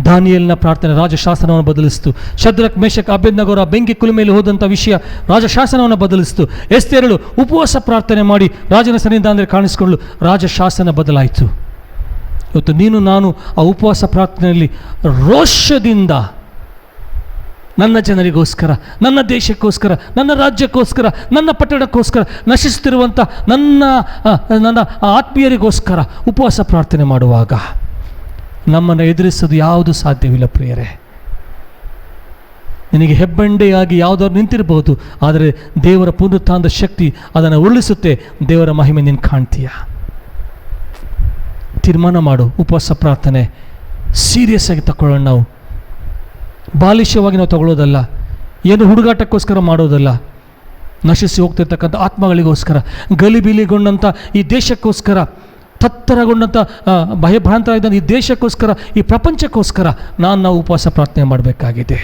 [SPEAKER 3] ದಾನಿಯೇಲನ ಪ್ರಾರ್ಥನೆ ರಾಜಶಾಸನವನ್ನು ಬದಲಿಸ್ತು. ಶದ್ರಕ್ ಮೇಷಕ್ ಅಬೇದ್ನೆಗೋರ ಬೆಂಕಿ ಕುಲುಮೆಯಲ್ಲಿ ಹೋದಂಥ ವಿಷಯ ರಾಜಶಾಸನವನ್ನು ಬದಲಿಸ್ತು. ಎಸ್ತೇರಳು ಉಪವಾಸ ಪ್ರಾರ್ಥನೆ ಮಾಡಿ ರಾಜನ ಸನ್ನಿಧಾನದಲ್ಲಿ ಕಾಣಿಸಿಕೊಳ್ಳಲು ರಾಜಶಾಸನ ಬದಲಾಯಿತು. ಇವತ್ತು ನೀನು ನಾನು ಆ ಉಪವಾಸ ಪ್ರಾರ್ಥನೆಯಲ್ಲಿ ರೋಷದಿಂದ ನನ್ನ ಜನರಿಗೋಸ್ಕರ, ನನ್ನ ದೇಶಕ್ಕೋಸ್ಕರ, ನನ್ನ ರಾಜ್ಯಕ್ಕೋಸ್ಕರ, ನನ್ನ ಪಟ್ಟಣಕ್ಕೋಸ್ಕರ, ನಶಿಸುತ್ತಿರುವಂಥ ನನ್ನ ಆತ್ಮೀಯರಿಗೋಸ್ಕರ ಉಪವಾಸ ಪ್ರಾರ್ಥನೆ ಮಾಡುವಾಗ ನಮ್ಮನ್ನು ಎದುರಿಸೋದು ಯಾವುದು ಸಾಧ್ಯವಿಲ್ಲ ಪ್ರಿಯರೇ. ನಿನಗೆ ಹೆಬ್ಬಂಡೆಯಾಗಿ ಯಾವುದಾದ್ರು ನಿಂತಿರಬಹುದು, ಆದರೆ ದೇವರ ಪುನರುತ್ಥಾನದ ಶಕ್ತಿ ಅದನ್ನು ಉರುಳಿಸುತ್ತೆ. ದೇವರ ಮಹಿಮೆ ನೀನು ಕಾಣ್ತೀಯ. ತೀರ್ಮಾನ ಮಾಡು. ಉಪವಾಸ ಪ್ರಾರ್ಥನೆ ಸೀರಿಯಸ್ ಆಗಿ ತಗೊಳ್ಳೋಣ. ನಾವು ಬಾಲಿಷ್ಯವಾಗಿ ನಾವು ತಗೊಳ್ಳೋದಲ್ಲ, ಏನು ಹುಡುಗಾಟಕ್ಕೋಸ್ಕರ ಮಾಡೋದಲ್ಲ. ನಶಿಸಿ ಹೋಗ್ತಿರ್ತಕ್ಕಂಥ ಆತ್ಮಗಳಿಗೋಸ್ಕರ, ಗಲಿಬಿಲಿಗೊಂಡಂಥ ಈ ದೇಶಕ್ಕೋಸ್ಕರ, ತತ್ತರಗೊಂಡಂಥ ಭಯಭ್ರಾಂತ ಇದ್ದಂಥ ಈ ದೇಶಕ್ಕೋಸ್ಕರ, ಈ ಪ್ರಪಂಚಕ್ಕೋಸ್ಕರ ನಾವು ಉಪವಾಸ ಪ್ರಾರ್ಥನೆ ಮಾಡಬೇಕಾಗಿದೆ.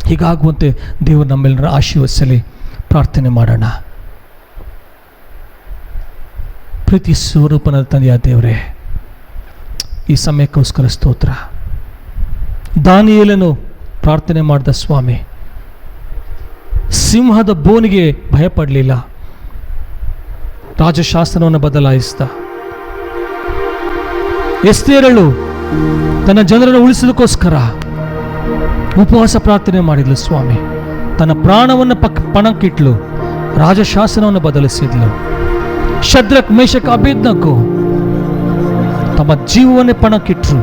[SPEAKER 3] ಹೀಗಾಗುವಂತೆ ದೇವರು ನಮ್ಮೆಲ್ಲರ ಆಶೀರ್ವದಿಸಲಿ. ಪ್ರಾರ್ಥನೆ ಮಾಡೋಣ. ಪ್ರೀತಿ ಸ್ವರೂಪನ ತಂದೆಯ ದೇವರೇ, ಈ ಸಮಯಕ್ಕೋಸ್ಕರ ಸ್ತೋತ್ರ. ದಾನಿಯೇಲನು ಪ್ರಾರ್ಥನೆ ಮಾಡಿದ ಸ್ವಾಮಿ, ಸಿಂಹದ ಬೋನಿಗೆ ಭಯಪಡಲಿಲ್ಲ, ರಾಜಶಾಸನವನ್ನು ಬದಲಾಯಿಸಿದ. ಎಸ್ತೇರಳು ತನ್ನ ಜನರನ್ನು ಉಳಿಸೋದಕ್ಕೋಸ್ಕರ ಉಪವಾಸ ಪ್ರಾರ್ಥನೆ ಮಾಡಿದ್ಲು ಸ್ವಾಮಿ. ತನ್ನ ಪ್ರಾಣವನ್ನು ಪಣಕ್ಕಿಟ್ಲು, ರಾಜಶಾಸನವನ್ನು ಬದಲಿಸಿದ್ಲು. ಶದ್ರಕ್, ಮೇಷಕ್, ಅಬೇದ್ನಗೋ ತಮ್ಮ ಜೀವವನ್ನೇ ಪಣಕ್ಕಿಟ್ರು.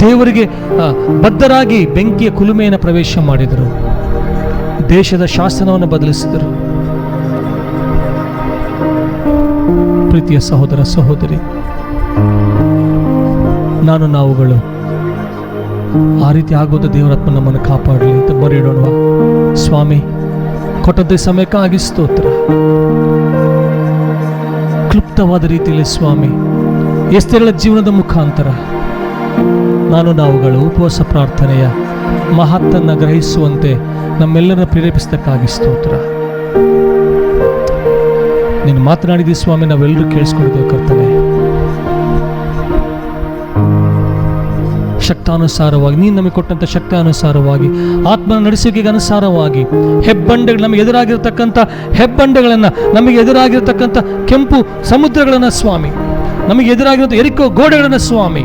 [SPEAKER 3] ದೇವರಿಗೆ ಬದ್ಧರಾಗಿ ಬೆಂಕಿಯ ಕುಲುಮೆಯನ್ನು ಪ್ರವೇಶ ಮಾಡಿದರು. ದೇಶದ ಶಾಸನವನ್ನು ಬದಲಿಸಿದರು. ಪ್ರೀತಿಯ ಸಹೋದರ ಸಹೋದರಿ, ನಾವುಗಳು ಆ ರೀತಿ ಆಗೋದು ದೇವರಾತ್ಮ ನಮ್ಮನ್ನು ಕಾಪಾಡಲಿ ಅಂತ ಬರೆಯಿಡೋಣ. ಸ್ವಾಮಿ, ಕೊಟ್ಟದ್ದೇ ಸಮಯಕ್ಕಾಗಿ ಸ್ತೋತ್ರ. ಕ್ಲುಪ್ತವಾದ ರೀತಿಯಲ್ಲಿ ಸ್ವಾಮಿ, ಎಸ್ತೇರಳ ಜೀವನದ ಮುಖಾಂತರ ನಾವುಗಳು ಉಪವಾಸ ಪ್ರಾರ್ಥನೆಯ ಮಹತ್ತನ್ನು ಗ್ರಹಿಸುವಂತೆ ನಮ್ಮೆಲ್ಲರನ್ನ ಪ್ರೇರೇಪಿಸತಕ್ಕಾಗಿ ಸ್ತೋತ್ರ. ನೀನು ಮಾತನಾಡಿದಿ ಸ್ವಾಮಿ, ನಾವೆಲ್ಲರೂ ಕೇಳಿಸ್ಕೊಂಡಿದ್ದೇವೆ ಕರ್ತನೆ. ಶಕ್ತಾನುಸಾರವಾಗಿ, ನೀನು ನಮಗೆ ಕೊಟ್ಟಂಥ ಶಕ್ತಾನುಸಾರವಾಗಿ, ಆತ್ಮನ ನಡೆಸುವಿಕೆಗೆ ಅನುಸಾರವಾಗಿ, ಹೆಬ್ಬಂಡೆಗಳು ನಮಗೆ ಎದುರಾಗಿರ್ತಕ್ಕಂಥ ಹೆಬ್ಬಂಡೆಗಳನ್ನು, ನಮಗೆ ಎದುರಾಗಿರ್ತಕ್ಕಂಥ ಕೆಂಪು ಸಮುದ್ರಗಳನ್ನು ಸ್ವಾಮಿ, ನಮಗೆ ಎದುರಾಗಿರೋ ಎರಿಕೋ ಗೋಡೆಗಳನ್ನು ಸ್ವಾಮಿ,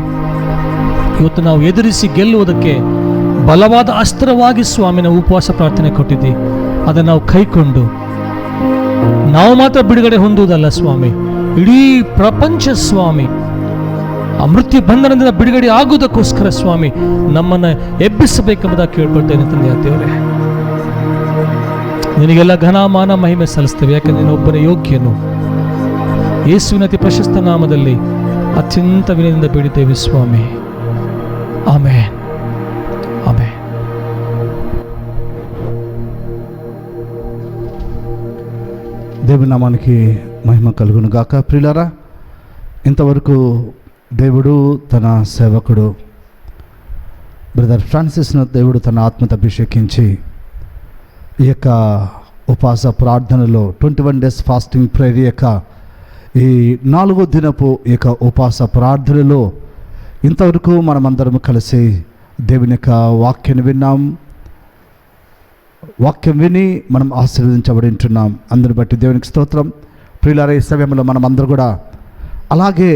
[SPEAKER 3] ಇವತ್ತು ನಾವು ಎದುರಿಸಿ ಗೆಲ್ಲುವುದಕ್ಕೆ ಬಲವಾದ ಅಸ್ತ್ರವಾಗಿ ಸ್ವಾಮಿ ನಾವು ಉಪವಾಸ ಪ್ರಾರ್ಥನೆ ಕೊಟ್ಟಿದ್ದಿ. ಅದನ್ನು ನಾವು ಕೈಕೊಂಡು ನಾವು ಮಾತ್ರ ಬಿಡುಗಡೆ ಹೊಂದುವುದಲ್ಲ ಸ್ವಾಮಿ, ಇಡೀ ಪ್ರಪಂಚ ಸ್ವಾಮಿ ಆ ಮೃತ್ಯು ಬಂಧನದಿಂದ ಬಿಡುಗಡೆ ಆಗುವುದಕ್ಕೋಸ್ಕರ ಸ್ವಾಮಿ ನಮ್ಮನ್ನು ಎಬ್ಬಿಸಬೇಕೆಂಬುದಾಗಿ ಕೇಳ್ಕೊಳ್ತೇನೆ ತಂದೆಯ ದೇವರೇ. ನಿನಗೆಲ್ಲ ಘನ ಮಾನ ಮಹಿಮೆ ಸಲ್ಲಿಸ್ತೇವೆ, ಯಾಕಂದ್ರೆ ನೀನು ಒಬ್ಬನೇ ಯೋಗ್ಯನು. ಯೇಸುವಿನ ಅತಿ ಪ್ರಶಸ್ತ ನಾಮದಲ್ಲಿ ಅತ್ಯಂತ ವಿನಯದಿಂದ ಬೇಡಿದ್ದೇವೆ ಸ್ವಾಮಿ. Amen, amen.
[SPEAKER 1] దేవుని నామానికి మహిమ కలుగును గాక. ప్రియులారా, ఇంతవరకు దేవుడు తన సేవకుడు బ్రదర్ ఫ్రాన్సిస్ను దేవుడు తన ఆత్మతో అభిషేకించి ఈ యొక్క ఉపవాస ప్రార్థనలో 21 days ఫాస్టింగ్ ప్రేయర్ యొక్క ఈ 4వ దినపు ఈ యొక్క ఉపవాస ప్రార్థనలో ఇంతవరకు మనమందరం కలిసి దేవుని యొక్క వాక్యాన్ని విన్నాం. వాక్యం విని మనం ఆశీర్వదించబడి ఉంటున్నాం. అందరిని బట్టి దేవునికి స్తోత్రం. ప్రియులారా, ఈ సమయంలో మనం అందరూ కూడా అలాగే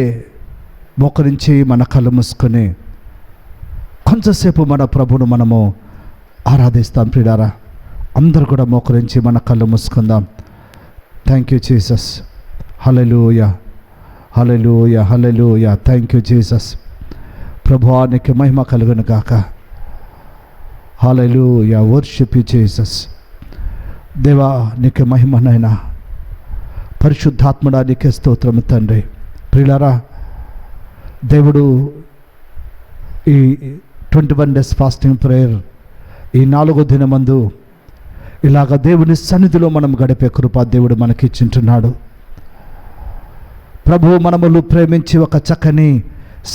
[SPEAKER 1] మోకరించి మన కళ్ళు మూసుకొని కొంచెంసేపు మన ప్రభువును మనము ఆరాధిస్తాం. ప్రియులారా, అందరూ కూడా మోకరించి మన కళ్ళు మూసుకుందాం. Thank you Jesus. Hallelujah, hallelujah, hallelujah. Thank you Jesus. ప్రభువా, నీకు మహిమ కలుగును గాక. Hallelujah, worship you Jesus. దేవా, నీకు మహిమనైనా. పరిశుద్ధాత్ముడా, నీకే స్తోత్రము తండ్రి. ప్రియులారా, దేవుడు ఈ 21 days ఫాస్టింగ్ ప్రేయర్ ఈ 4వ దినమందు ఇలాగ దేవుని సన్నిధిలో మనం గడిపే కృప దేవుడు మనకిచ్చింటున్నాడు. ప్రభువు మనములు ప్రేమించి ఒక చక్కని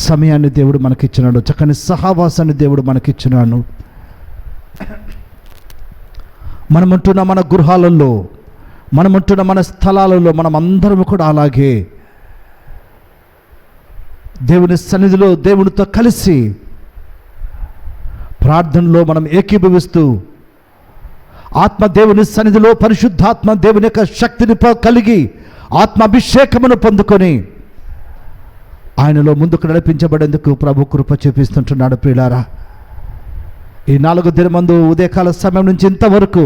[SPEAKER 1] సమయాన్ని దేవుడు మనకిచ్చినాడు, చక్కని సహవాసాన్ని దేవుడు మనకిచ్చినాడు. మనముంటున్న మన గృహాలలో, మనముంటున్న మన స్థలాలలో మనం అందరం కూడా అలాగే దేవుని సన్నిధిలో దేవునితో కలిసి ప్రార్థనలో మనం ఏకీభవిస్తూ ఆత్మ దేవుని సన్నిధిలో పరిశుద్ధాత్మ దేవుని యొక్క శక్తిని కలిగి ఆత్మాభిషేకమును పొందుకొని ఆయనలో ముందుకు నడిపించబడేందుకు ప్రభు కృప చూపిస్తుంటున్నాడు. ప్రియులారా, ఈ 4వ దినమందు ఉదయకాల సమయం నుంచి ఇంతవరకు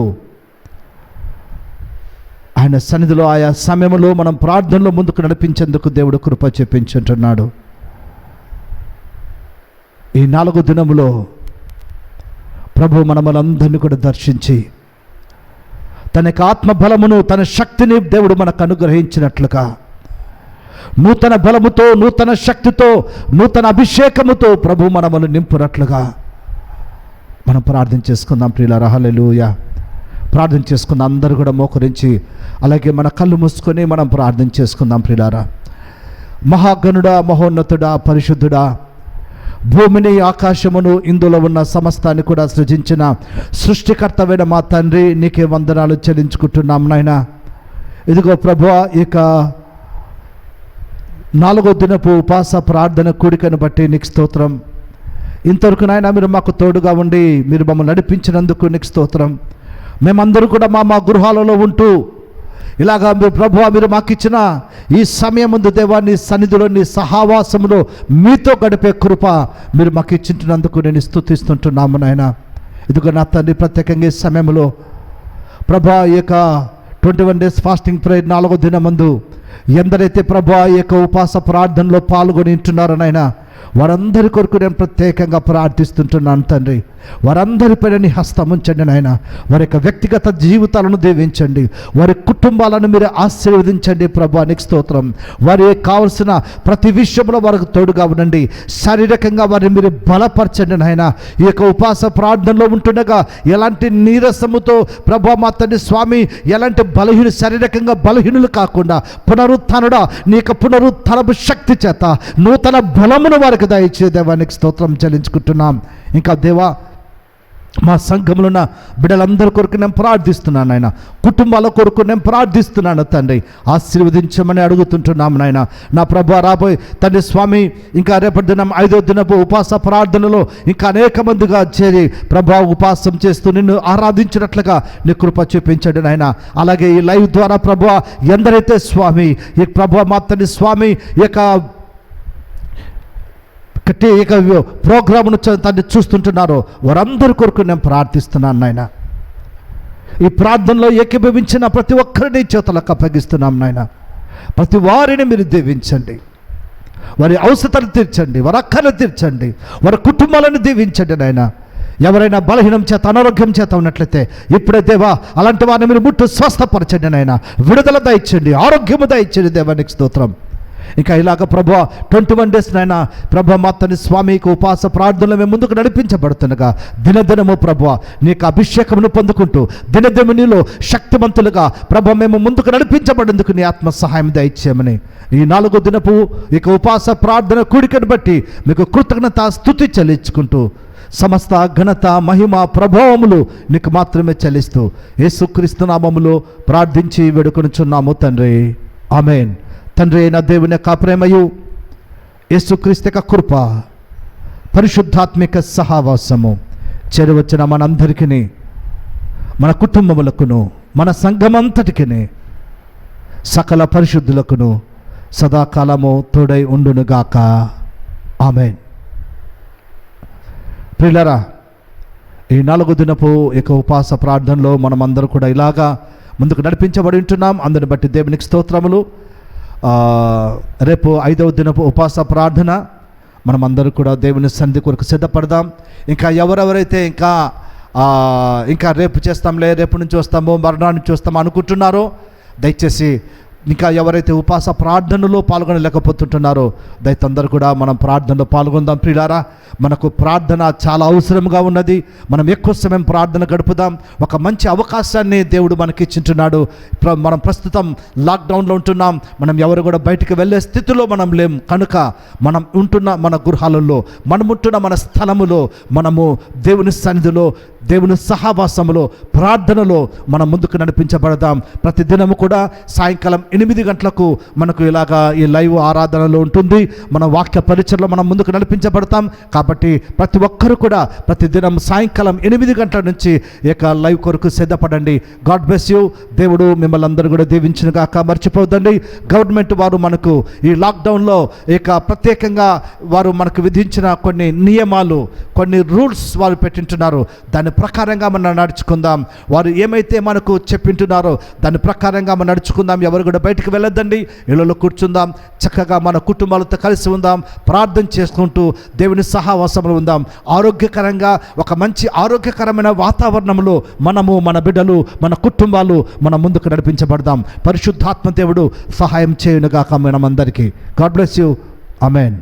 [SPEAKER 1] ఆయన సన్నిధిలో ఆయా సమయంలో మనం ప్రార్థనలో ముందుకు నడిపించేందుకు దేవుడు కృప చూపించుంటున్నాడు. ఈ 4 దినములో ప్రభు మనలందరినీ కూడా దర్శించి తన యొక్క ఆత్మబలమును, తన శక్తిని దేవుడు మనకు అనుగ్రహించినట్లుగా నూతన బలముతో, నూతన శక్తితో, నూతన అభిషేకముతో ప్రభు మనమును నింపునట్లుగా మనం ప్రార్థన చేసుకుందాం ప్రియులారా. హల్లెలూయా. ప్రార్థన చేసుకున్న అందరూ కూడా మోకరించి అలాగే మన కళ్ళు మూసుకొని మనం ప్రార్థన చేసుకుందాం ప్రియులారా. మహాగణుడా, మహోన్నతుడా, పరిశుద్ధుడా, భూమిని, ఆకాశమును, ఇందులో ఉన్న సమస్తాన్ని కూడా సృజించిన సృష్టికర్తమైన మా తండ్రి, నీకే వందనాలు చెల్లించుకుంటున్నాం నాయనా. ఇదిగో ప్రభువా, ఇక 4వ దినపు ఉపవాస ప్రార్థన కూడికను బట్టి నీకు స్తోత్రం. ఇంతవరకు నాయన మీరు మాకు తోడుగా ఉండి మీరు మమ్మల్ని నడిపించినందుకు నీకు స్తోత్రం. మేమందరూ కూడా మా గృహాలలో ఉంటూ ఇలాగా మీరు ప్రభువా, మీరు మాకు ఇచ్చిన ఈ సమయం ముందు దేవా, నీ సన్నిధిలో, నీ సహవాసములో మీతో గడిపే కృప మీరు మాకు ఇచ్చింటున్నందుకు నేను స్తుతిస్తుంటున్నాము నాయన. ఇదిగో నా తండ్రి, ప్రత్యేకంగా ఈ సమయంలో ప్రభా, ఈ యొక్క 21 డేస్ ఫాస్టింగ్ ప్రేయర్ 4వ దినం ముందు ఎందరైతే ప్రభా ఈ యొక్క ఉపవాస ప్రార్థనలో పాల్గొని ఉంటున్నారో నాయన, వారందరి కొరకు నేను ప్రత్యేకంగా ప్రార్థిస్తుంటున్నాను తండ్రి. వారందరిపైన నీ హస్తం ఉంచండి నాయన. వారి యొక్క వ్యక్తిగత జీవితాలను దీవించండి, వారి కుటుంబాలను మీరు ఆశీర్వదించండి ప్రభా, నీకు స్తోత్రం. వారికి కావలసిన ప్రతి విషయంలో వారికి తోడుగా ఉండండి. శారీరకంగా వారిని మీరు బలపరచండి నాయన. ఈ యొక్క ఉపవాస ప్రార్థనలో ఉంటుండగా ఎలాంటి నీరసముతో ప్రభా మా తండ్రి స్వామి, ఎలాంటి శారీరకంగా బలహీనులు కాకుండా పునరుత్థానుడా, నీ యొక్క పునరుత్థానపు శక్తి చేత నూతన బలమును వారికి దయచే దేవానికి స్తోత్రం చెల్లించుకుంటున్నాం. ఇంకా దేవా, మా సంఘంలో ఉన్న బిడ్డలందరి కొరకు నేను ప్రార్థిస్తున్నాను నాయన. కుటుంబాల కొరకు నేను ప్రార్థిస్తున్నాను తండ్రి. ఆశీర్వదించమని అడుగుతుంటున్నాము నాయన. నా ప్రభు రాబోయే తండ్రి స్వామి, ఇంకా రేపటి దినం 5వ దినపు ఉపవాస ప్రార్థనలో ఇంకా అనేక మందిగా చేరి ప్రభా ఉపవాసం చేస్తూ నిన్ను ఆరాధించినట్లుగా నీ కృప చూపించండి నాయన. అలాగే ఈ లైవ్ ద్వారా ప్రభు ఎందరైతే స్వామి ఈ ప్రభు మా తండ్రి స్వామి ఇక ప్రోగ్రామ్ను తండ్రి చూస్తుంటున్నారో వారందరి కొరకు నేను ప్రార్థిస్తున్నాను నాయన. ఈ ప్రార్థనలో ఏకీభవించిన ప్రతి ఒక్కరిని చేతులకు అప్పగిస్తున్నాం నాయన. ప్రతి వారిని మీరు దీవించండి, వారి అవసరాలు తీర్చండి, వారి అక్కర్లు తీర్చండి, వారి కుటుంబాలను దీవించండి నాయన. ఎవరైనా బలహీనం చేత, అనారోగ్యం చేత ఉన్నట్లయితే ఇప్పుడే దేవా అలాంటి వారిని మీరు ముట్టు స్వస్థపరచండి నాయన. విడుదల దయచండి, ఆరోగ్యము దయచండి దేవానికి స్తోత్రం. ఇంకా ఇలాగ ప్రభా 21 డేస్ నాయన ప్రభా మా తండ్రి స్వామికి ఉపవాస ప్రార్థనలు మేము ముందుకు నడిపించబడుతుండగా దినదినము ప్రభా నీకు అభిషేకమును పొందుకుంటూ దినదినము నీలో శక్తివంతులుగా ప్రభా మేము ముందుకు నడిపించబడేందుకు నీ ఆత్మ సహాయం దయచేయమని ఈ 4వ దినపు ఇక ఉపవాస ప్రార్థన కూడికను బట్టి మీకు కృతజ్ఞత స్తుతి చెల్లించుకుంటూ సమస్త ఘనత, మహిమ, ప్రభావములు నీకు మాత్రమే చెల్లిస్తూ యేసుక్రీస్తు నామములో ప్రార్థించి వేడుకొనుచున్నాము తండ్రి. ఆమేన్. తండ్రి అయిన దేవుని యొక్క ప్రేమయు, యేసుక్రీస్తు యొక్క కృప, పరిశుద్ధాత్మిక సహవాసము చేరవచ్చిన మనందరికీ, మన కుటుంబములకును, మన సంఘమంతటికి, సకల పరిశుద్ధులకును సదాకాలము తోడై ఉండునుగాక. ఆమేన్. ప్రియులారా, ఈ 4వ దినపు యొక్క ఉపవాస ప్రార్థనలో మనమందరూ కూడా ఇలాగా ముందుకు నడిపించబడి ఉంటున్నాం. అందుని బట్టి దేవునికి స్తోత్రములు. రేపు 5వ దినపు ఉపవాస ప్రార్థన మనమందరూ కూడా దేవుని సన్నిధి కొరకు సిద్ధపడదాం. ఇంకా ఎవరెవరైతే ఇంకా రేపు చేస్తాంలే, రేపు నుంచి వస్తామో, మరణాన్ని నుంచి వస్తామో అనుకుంటున్నారో దయచేసి ఇంకా ఎవరైతే ఉపవాస ప్రార్థనలో పాల్గొనలేకపోతుంటున్నారో దయచేసి అందరూ కూడా మనం ప్రార్థనలో పాల్గొందాం. ప్రియులారా, మనకు ప్రార్థన చాలా అవసరంగా ఉన్నది. మనం ఎక్కువ సమయం ప్రార్థన గడుపుదాం. ఒక మంచి అవకాశాన్ని దేవుడు మనకి ఇచ్చింటున్నాడు. మనం ప్రస్తుతం లాక్డౌన్లో ఉంటున్నాం. మనం ఎవరు కూడా బయటికి వెళ్ళే స్థితిలో మనం లేం కనుక మనం ఉంటున్న మన గృహాలలో, మనం ఉంటున్న మన స్థలములో మనము దేవుని సన్నిధిలో, దేవుని సహవాసములో, ప్రార్థనలో మనం ముందుకు నడిపించబడదాం. ప్రతి దినము కూడా సాయంకాలం 8 గంటలకు మనకు ఇలాగా ఈ లైవ్ ఆరాధనలో ఉంటుంది. మన వాక్య పరిచయలో మనం ముందుకు నడిపించబడతాం. కాబట్టి ప్రతి ఒక్కరు కూడా ప్రతి దినం సాయంకాలం 8 గంటల నుంచి ఇక లైవ్ కొరకు సిద్ధపడండి. God bless you. దేవుడు మిమ్మల్ని అందరూ కూడా దీవించిన గాక. మర్చిపోద్దండి, గవర్నమెంట్ వారు మనకు ఈ లాక్డౌన్లో ఇక ప్రత్యేకంగా వారు మనకు విధించిన కొన్ని నియమాలు, కొన్ని రూల్స్ వారు పెట్టింటున్నారు. దాని ప్రకారంగా మనం నడుచుకుందాం. వారు ఏమైతే మనకు చెప్పింటున్నారో దాని ప్రకారంగా మనం నడుచుకుందాం. ఎవరు కూడా బయటికి వెళ్ళొద్దండి, ఇళ్ళలో కూర్చుందాం, చక్కగా మన కుటుంబాలతో కలిసి ఉందాం, ప్రార్థన చేసుకుంటూ దేవుని సహవాసంలో ఉందాం. ఆరోగ్యకరంగా ఒక మంచి ఆరోగ్యకరమైన వాతావరణంలో మనము, మన బిడ్డలు, మన కుటుంబాలు మనం ముందుకు నడిపించబడదాం. పరిశుద్ధాత్మ దేవుడు సహాయం చేయునుగాక మనమందరికీ. God bless you. ఆమేన్.